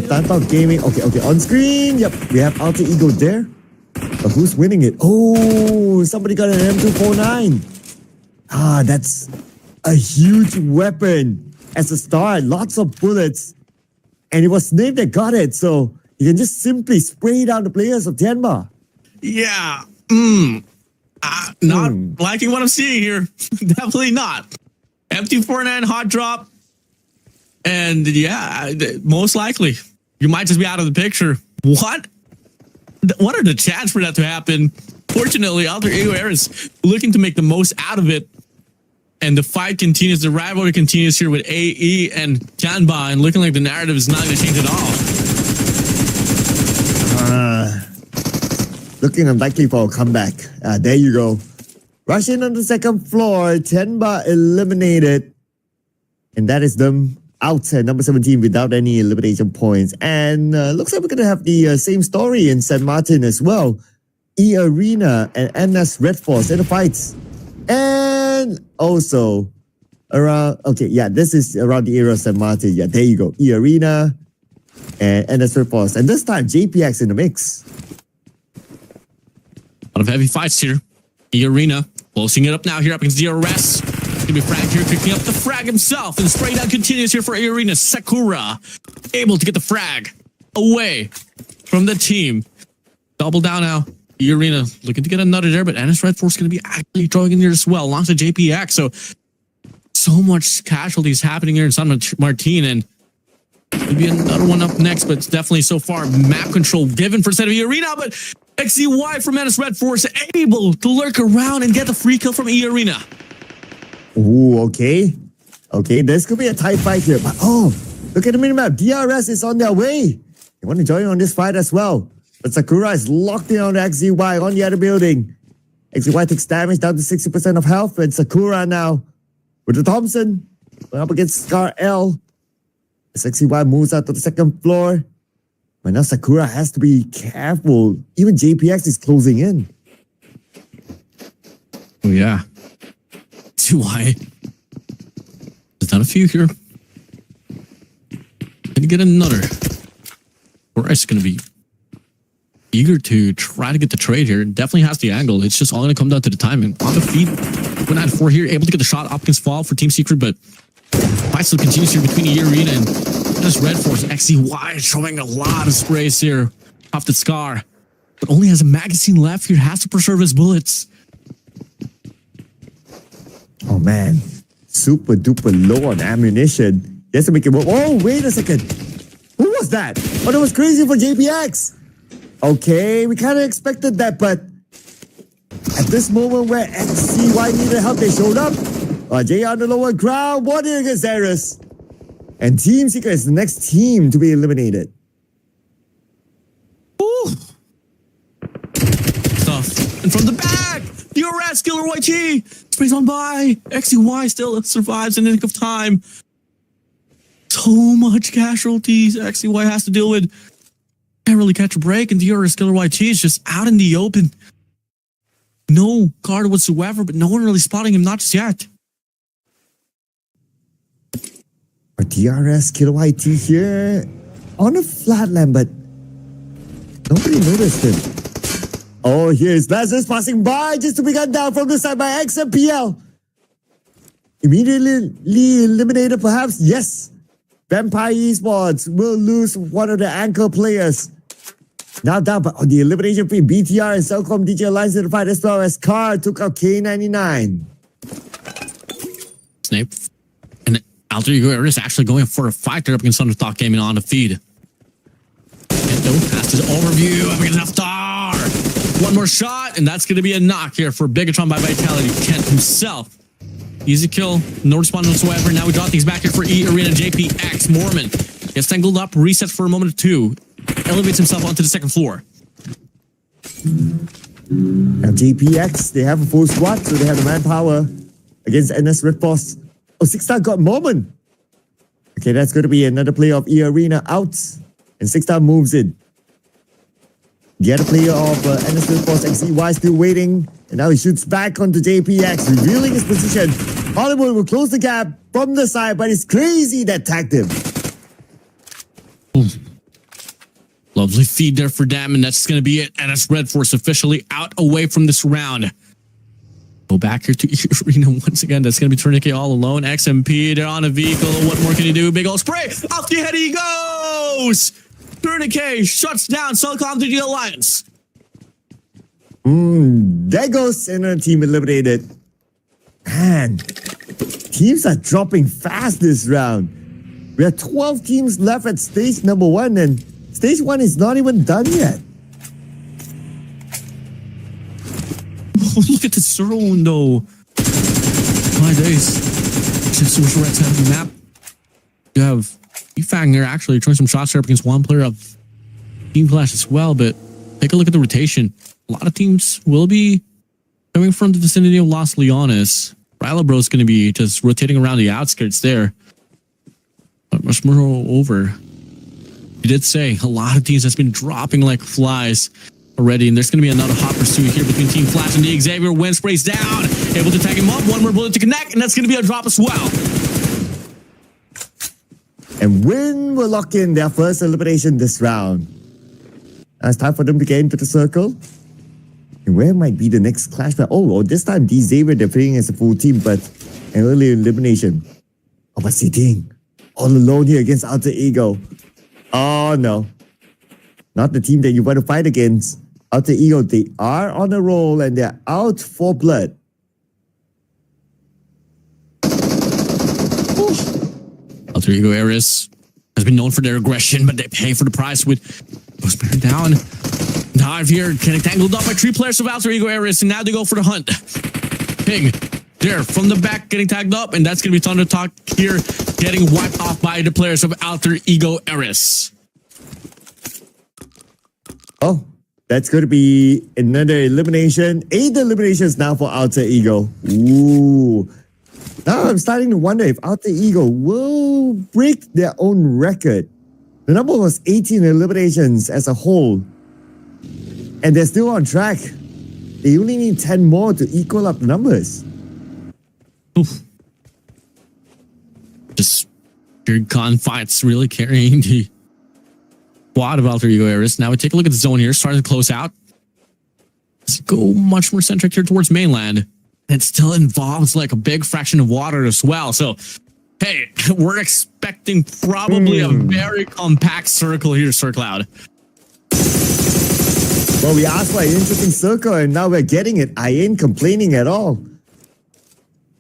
Tonton Gaming, okay, on screen. Yep, we have Alter Ego there. But who's winning it? Oh, somebody got an M249. That's a huge weapon as a start. Lots of bullets. And it was Snape that got it, so you can just simply spray down the players of Tianba. Yeah. Not liking what I'm seeing here. Definitely not. M249 hot drop. And yeah, most likely you might just be out of the picture. What are the chances for that to happen? Fortunately, Alter Ego Air is looking to make the most out of it. And the fight continues. The rivalry continues here with AE and Tianba, and looking like the narrative is not going to change at all. Looking unlikely for a comeback. There you go. Rushing on the second floor. Tianba eliminated. And that is them out at number 17 without any elimination points. And looks like we're going to have the same story in San Martin as well. E-Arena and NS Red Force in the fights. And also around, this is around the area of San Martin. Yeah, there you go. E-Arena and NS Red Force. And this time, JPX in the mix. A lot of heavy fights here. E-Arena closing it up now here up against DRS. Gonna be Frag here picking up the frag himself. And the spray down continues here for E-Arena. Sakura able to get the frag away from the team. Double down now. E-Arena looking to get another there, but NS Red Force going to be actually throwing in there as well alongside JPX. So much casualties happening here in San Martin, and maybe another one up next, but it's definitely so far map control given for set of E-Arena, but XCY from NS Red Force able to lurk around and get the free kill from E-Arena. Ooh, okay. Okay, this could be a tight fight here, but look at the minimap. DRS is on their way. They want to join on this fight as well. But Sakura is locked in on the XZY on the other building. XZY takes damage down to 60% of health. And Sakura now with the Thompson going up against Scar L. As XZY moves out to the second floor. But now Sakura has to be careful. Even JPX is closing in. Oh, yeah. See why? There's not a few here. Gonna get another. Or it's gonna be eager to try to get the trade here. Definitely has the angle. It's just all going to come down to the timing. On the feet, 194 here, able to get the shot up against fall for Team Secret, but fight still continues here between E-Arena and this Red Force. XCY showing a lot of sprays here off the Scar, but only has a magazine left here, has to preserve his bullets. Oh man, super duper low on ammunition. He has to make it work. Oh, wait a second. Who was that? Oh, that was crazy for JPX. Okay, we kind of expected that, but at this moment where XCY needed help, they showed up. Jay on the lower ground, one against Eris. And Team Secret is the next team to be eliminated. Ooh. Stuff. And from the back, DRS, Killer YT, sprays on by. XCY still survives in the nick of time. So much casualties XCY has to deal with. Can't really catch a break, and DRS Killer YT is just out in the open. No guard whatsoever, but no one really spotting him, not just yet. Or DRS Killer YT here on a flatland, but nobody noticed him. Oh, here's Lazarus passing by just to be gunned down from the side by XMPL. Immediately eliminated, perhaps? Yes. Vampire Esports will lose one of the anchor players. Now down, but on the elimination free, BTR and Cellcom DJ Alliance in the fight as well as Car took out K99. Snape and Alter Ego is actually going for a fight there up against Thunderstock Gaming on the feed. And has his overview up against Star. One more shot, and that's going to be a knock here for Bigatron by Vitality. Kent himself. Easy kill, no response whatsoever. Now we draw things back here for E Arena. JPX Mormon gets tangled up, resets for a moment or two, elevates himself onto the second floor. Now JPX, they have a full squad, so they have the manpower against NS Red Force. Oh, 6-star got Mormon. Okay, that's going to be another player of E Arena out, and 6-star moves in. The other player of NS Red Force XCY still waiting, and now he shoots back onto JPX, revealing his position. Hollywood will close the gap from the side, but it's crazy that tagged him. Lovely feed there for them, and that's going to be it. NS Red Force officially out away from this round. Go back here to E Arena once again. That's going to be Tourniquet all alone. XMP, they're on a vehicle. What more can he do? Big old spray. Off the head he goes. Tourniquet shuts down Solcom to the Alliance. There goes another team eliminated. Man, teams are dropping fast this round. We have 12 teams left at stage number 1, and stage 1 is not even done yet. Oh, look at the zone, though. My days. Just switch right side of the map. You have Efang here actually throwing some shots there up against one player of Team Flash as well, but take a look at the rotation. A lot of teams will be coming from the vicinity of Los Leones. Rylabro is going to be just rotating around the outskirts there. But much more over. He did say a lot of teams has been dropping like flies already, and there's going to be another hot pursuit here between Team Flash and the Xavier. Wind sprays down, able to tag him up. One more bullet to connect, and that's going to be a drop as well. And Win will lock in their first elimination this round. Now it's time for them to get into the circle. And where might be the next clash? Oh, this time the Xavier, they're playing as a full team, but an early elimination. Oh, but sitting all alone here against Alter Ego. Oh, no. Not the team that you want to fight against. Alter Ego, they are on a roll and they're out for blood. Alter Ego Ares has been known for their aggression, but they pay for the price with Rosemary down. Dive here, getting tangled up by 3 players of Alter Ego Ares, and now they go for the hunt. Ping there from the back, getting tagged up, and that's going to be Thunder Talk here, getting wiped off by the players of Alter Ego Ares. Oh, that's going to be another elimination. 8 eliminations now for Alter Ego. Ooh. Now I'm starting to wonder if Alter Ego will break their own record. The number was 18 eliminations as a whole. And they're still on track. They only need 10 more to equal up the numbers. Oof. Just pure gunfights really carrying the squad of Alter Ego Ares. Now we take a look at the zone here, starting to close out. Let's go much more centric here towards mainland. It still involves like a big fraction of water as well. So, hey, we're expecting probably a very compact circle here, Sir Cloud. Well, we asked for an interesting circle and now we're getting it. I ain't complaining at all.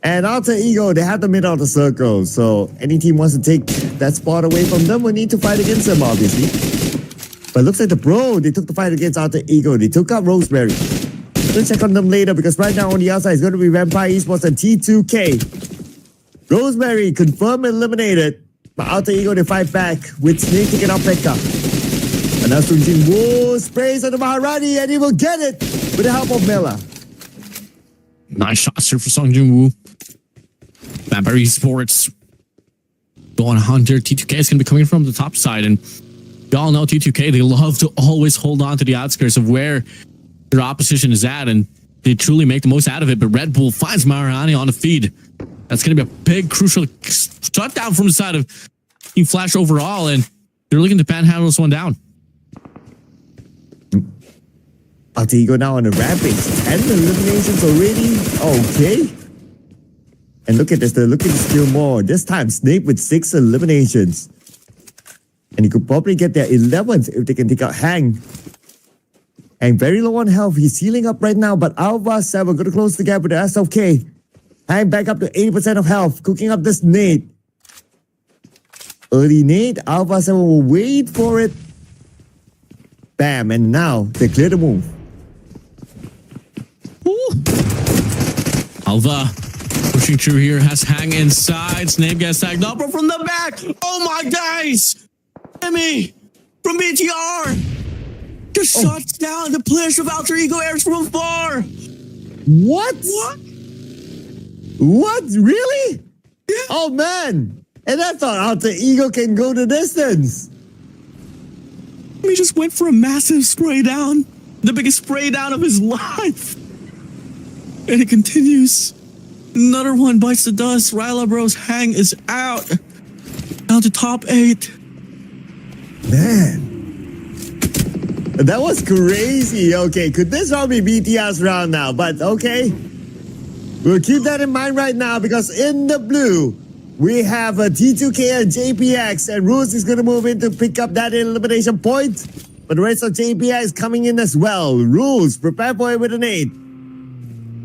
And Alter Ego, they have the middle of the circle. So any team wants to take that spot away from them will need to fight against them, obviously. But it looks like the Bro, they took the fight against Alter Ego. They took out Rosemary. We'll check on them later because right now on the outside is going to be Vampire Esports and T2K. Rosemary confirmed eliminated. But Alter Ego, they fight back with Snake taking out Pekka. And now Sun Jin Woo sprays on the Maharani and he will get it with the help of Mela. Nice shots here for Song Jin-woo. Vampire Esports going on here. T2K is going to be coming from the top side. And you all know T2K, they love to always hold on to the outskirts of where their opposition is at. And they truly make the most out of it. But Red Bull finds Maharani on the feed. That's going to be a big, crucial shutdown from the side of Team Flash overall. And they're looking to panhandle this one down. Alter Ego now on a rampage. 10 eliminations already. Okay. And look at this. They're looking to steal more. This time, Snake with 6 eliminations. And he could probably get their 11th if they can take out Hang. Hang very low on health. He's healing up right now. But Alva 7 going to close the gap with the SLK. Hang back up to 80% of health. Cooking up this nade. Early nade. Alva 7 will wait for it. Bam. And now they clear the move. Alva pushing through here, has Hang inside. Snape gets tagged up, but from the back. Oh my guys! Emmy from BTR just shuts down the players of Alter Ego Airs from afar. What? What? What? Really? Oh man! And I thought Alter Ego can go the distance. He just went for a massive spray down, the biggest spray down of his life. And it continues. Another one bites the dust. Ryla Bros Hang is out. Down to top 8. Man. That was crazy. Okay, could this round be BTR's round now? But okay. We'll keep that in mind right now because in the blue, we have a T2K and JPX, and Rules is going to move in to pick up that elimination point. But the rest of JPX coming in as well. Rules, prepare for it with an 8.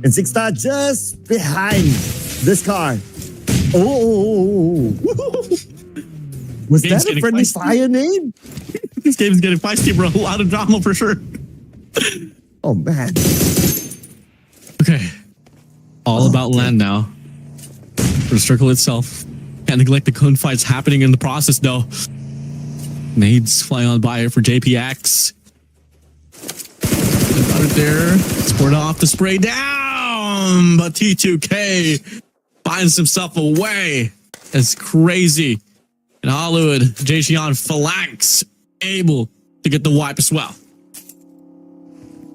And 6 Star just behind this car. Oh. Was Game's that a getting friendly feisty. fire name? This game is getting feisty, bro. A lot of drama for sure. Oh, man. Okay. All about land now. For the circle itself. Can't neglect the gunfights happening in the process, though. Nades flying on by for JPX. Got it there. Scored off the spray down. But T2K finds himself away. It's crazy. And Hollywood, Jason Phalanx able to get the wipe as well.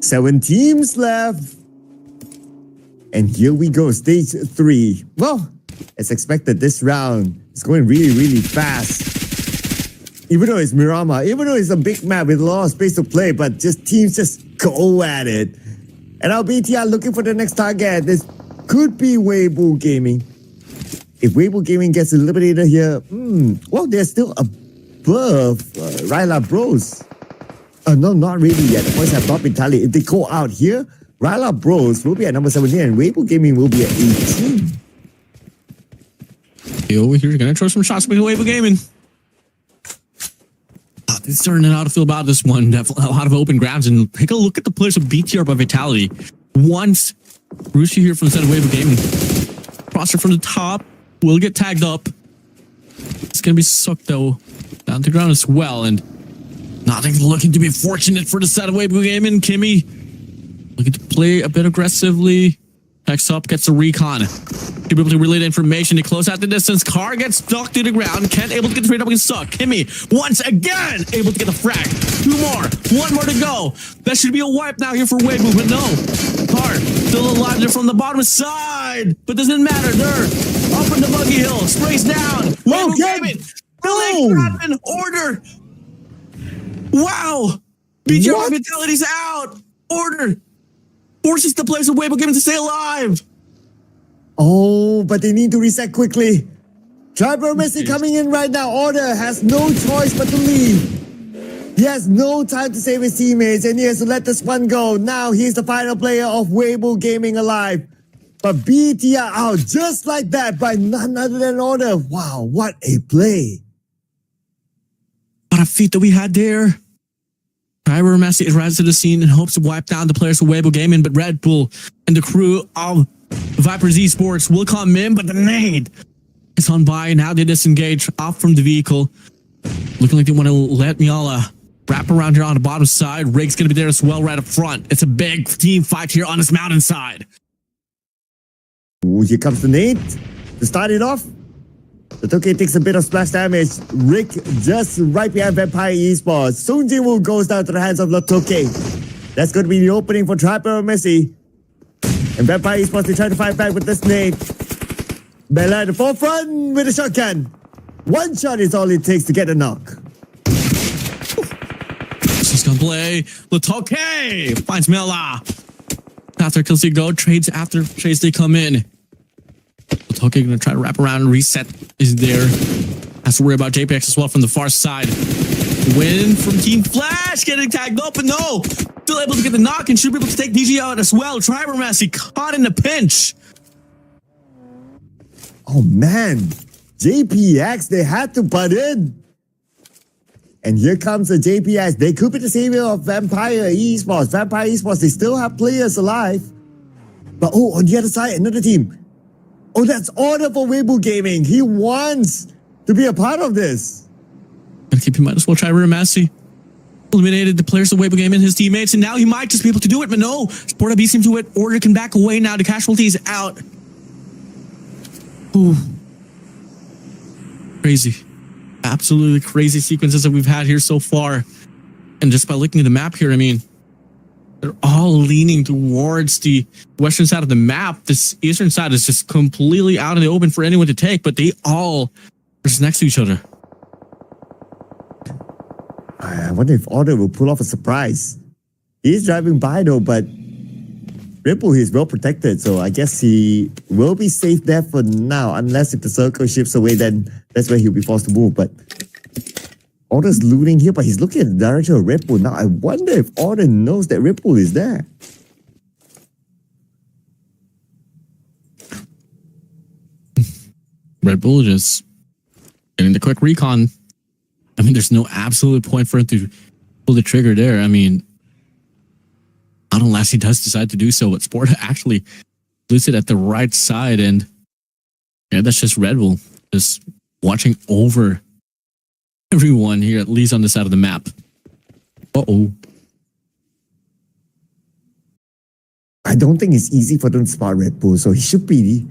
7 teams left. And here we go, stage 3. Well, as expected, this round is going really, really fast. Even though it's Miramar, even though it's a big map with a lot of space to play, but just teams just go at it. And our BTR looking for the next target. This could be Weibo Gaming. If Weibo Gaming gets eliminated here, well, they're still above Ryla Bros. No, not really yet. The points have not been tallied. If they go out here, Ryla Bros will be at number 17 and Weibo Gaming will be at 18. Hey, over here, gonna throw some shots with Weibo Gaming. It's starting out to feel about this one. Definitely a lot of open grabs, and take a look at the players of BTR by Vitality. Once Rushi here from the side of Weibo Gaming. Crosser from the top will get tagged up. It's gonna be sucked though down to the ground as well, and nothing's looking to be fortunate for the side of Weibo Gaming. Kimmy looking to play a bit aggressively. Next up gets a recon. To be able to relay the information to close out the distance. Car gets stuck to the ground. Can't able to get straight up and stuck. Kimmy once again able to get the frag. 2 more. 1 more to go. That should be a wipe now here for Weibo, but no. Car still alive there from the bottom side. But doesn't matter. They're up in the buggy hill. Sprays down. Weibo Gaming. Billy order. Wow. BTR Vitality's out. Order. Forces the players of Weibo Gaming to stay alive. Oh, but they need to reset quickly. Driver Messi coming in right now. Order has no choice but to leave. He has no time to save his teammates and he has to let this one go. Now he's the final player of Weibo Gaming alive. But BTR out just like that by none other than Order. Wow, what a play. What a feat that we had there. Driver Messi arrives to the scene and hopes to wipe down the players of Weibo Gaming, but Red Bull and the crew of Vipers Esports will come in, but the nade is on by. Now they disengage off from the vehicle. Looking like they want to let Miala wrap around here on the bottom side. Rig's going to be there as well right up front. It's a big team fight here on this mountainside. Ooh, here comes the nade to start it off. The Tokyo takes a bit of splash damage. Rick just right behind Vampire Esports. Sunji Woo goes down to the hands of Latoke. That's going to be the opening for Trapper Messi. And Vampire Esports, they try to fight back with this nade. Bella at the forefront with a shotgun. One shot is all it takes to get a knock. She's going to play. Latoke finds Mela. After kills they go, trades after trades they come in. Latoke going to try to wrap around and reset is there. Has to worry about JPX as well from the far side. Win from Team Flash, getting tagged up, but no. Still able to get the knock and should be able to take DG out as well. Driver Messi caught in the pinch. Oh man, JPX, they had to butt in. And here comes the JPX. They could be the savior of Vampire Esports. Vampire Esports, they still have players alive. But oh, on the other side, another team. Oh, that's order for Weibo Gaming. He wants to be a part of this. Gotta keep in mind as well. Tryra Massey eliminated the players of Weibo Gaming and his teammates, and now he might just be able to do it, but no. Sporta B seems to it. Order can back away now. The casualty is out. Ooh. Crazy. Absolutely crazy sequences that we've had here so far. And just by looking at the map here, I mean, they're all leaning towards the western side of the map. This eastern side is just completely out in the open for anyone to take, but they all are just next to each other. I wonder if Order will pull off a surprise. He's driving by though, but Ripple is well protected, so I guess he will be safe there for now, unless if the circle shifts away, then that's where he'll be forced to move. But Order's looting here, but he's looking at the direction of Ripple. Now I wonder if Order knows that Ripple is there. Red Bull just getting the quick recon. I mean, there's no absolute point for him to pull the trigger there. I mean, not unless he does decide to do so, but Sporta actually loses it at the right side. And yeah, that's just Red Bull just watching over everyone here, at least on this side of the map. Uh-oh. I don't think it's easy for them to spot Red Bull, so he should be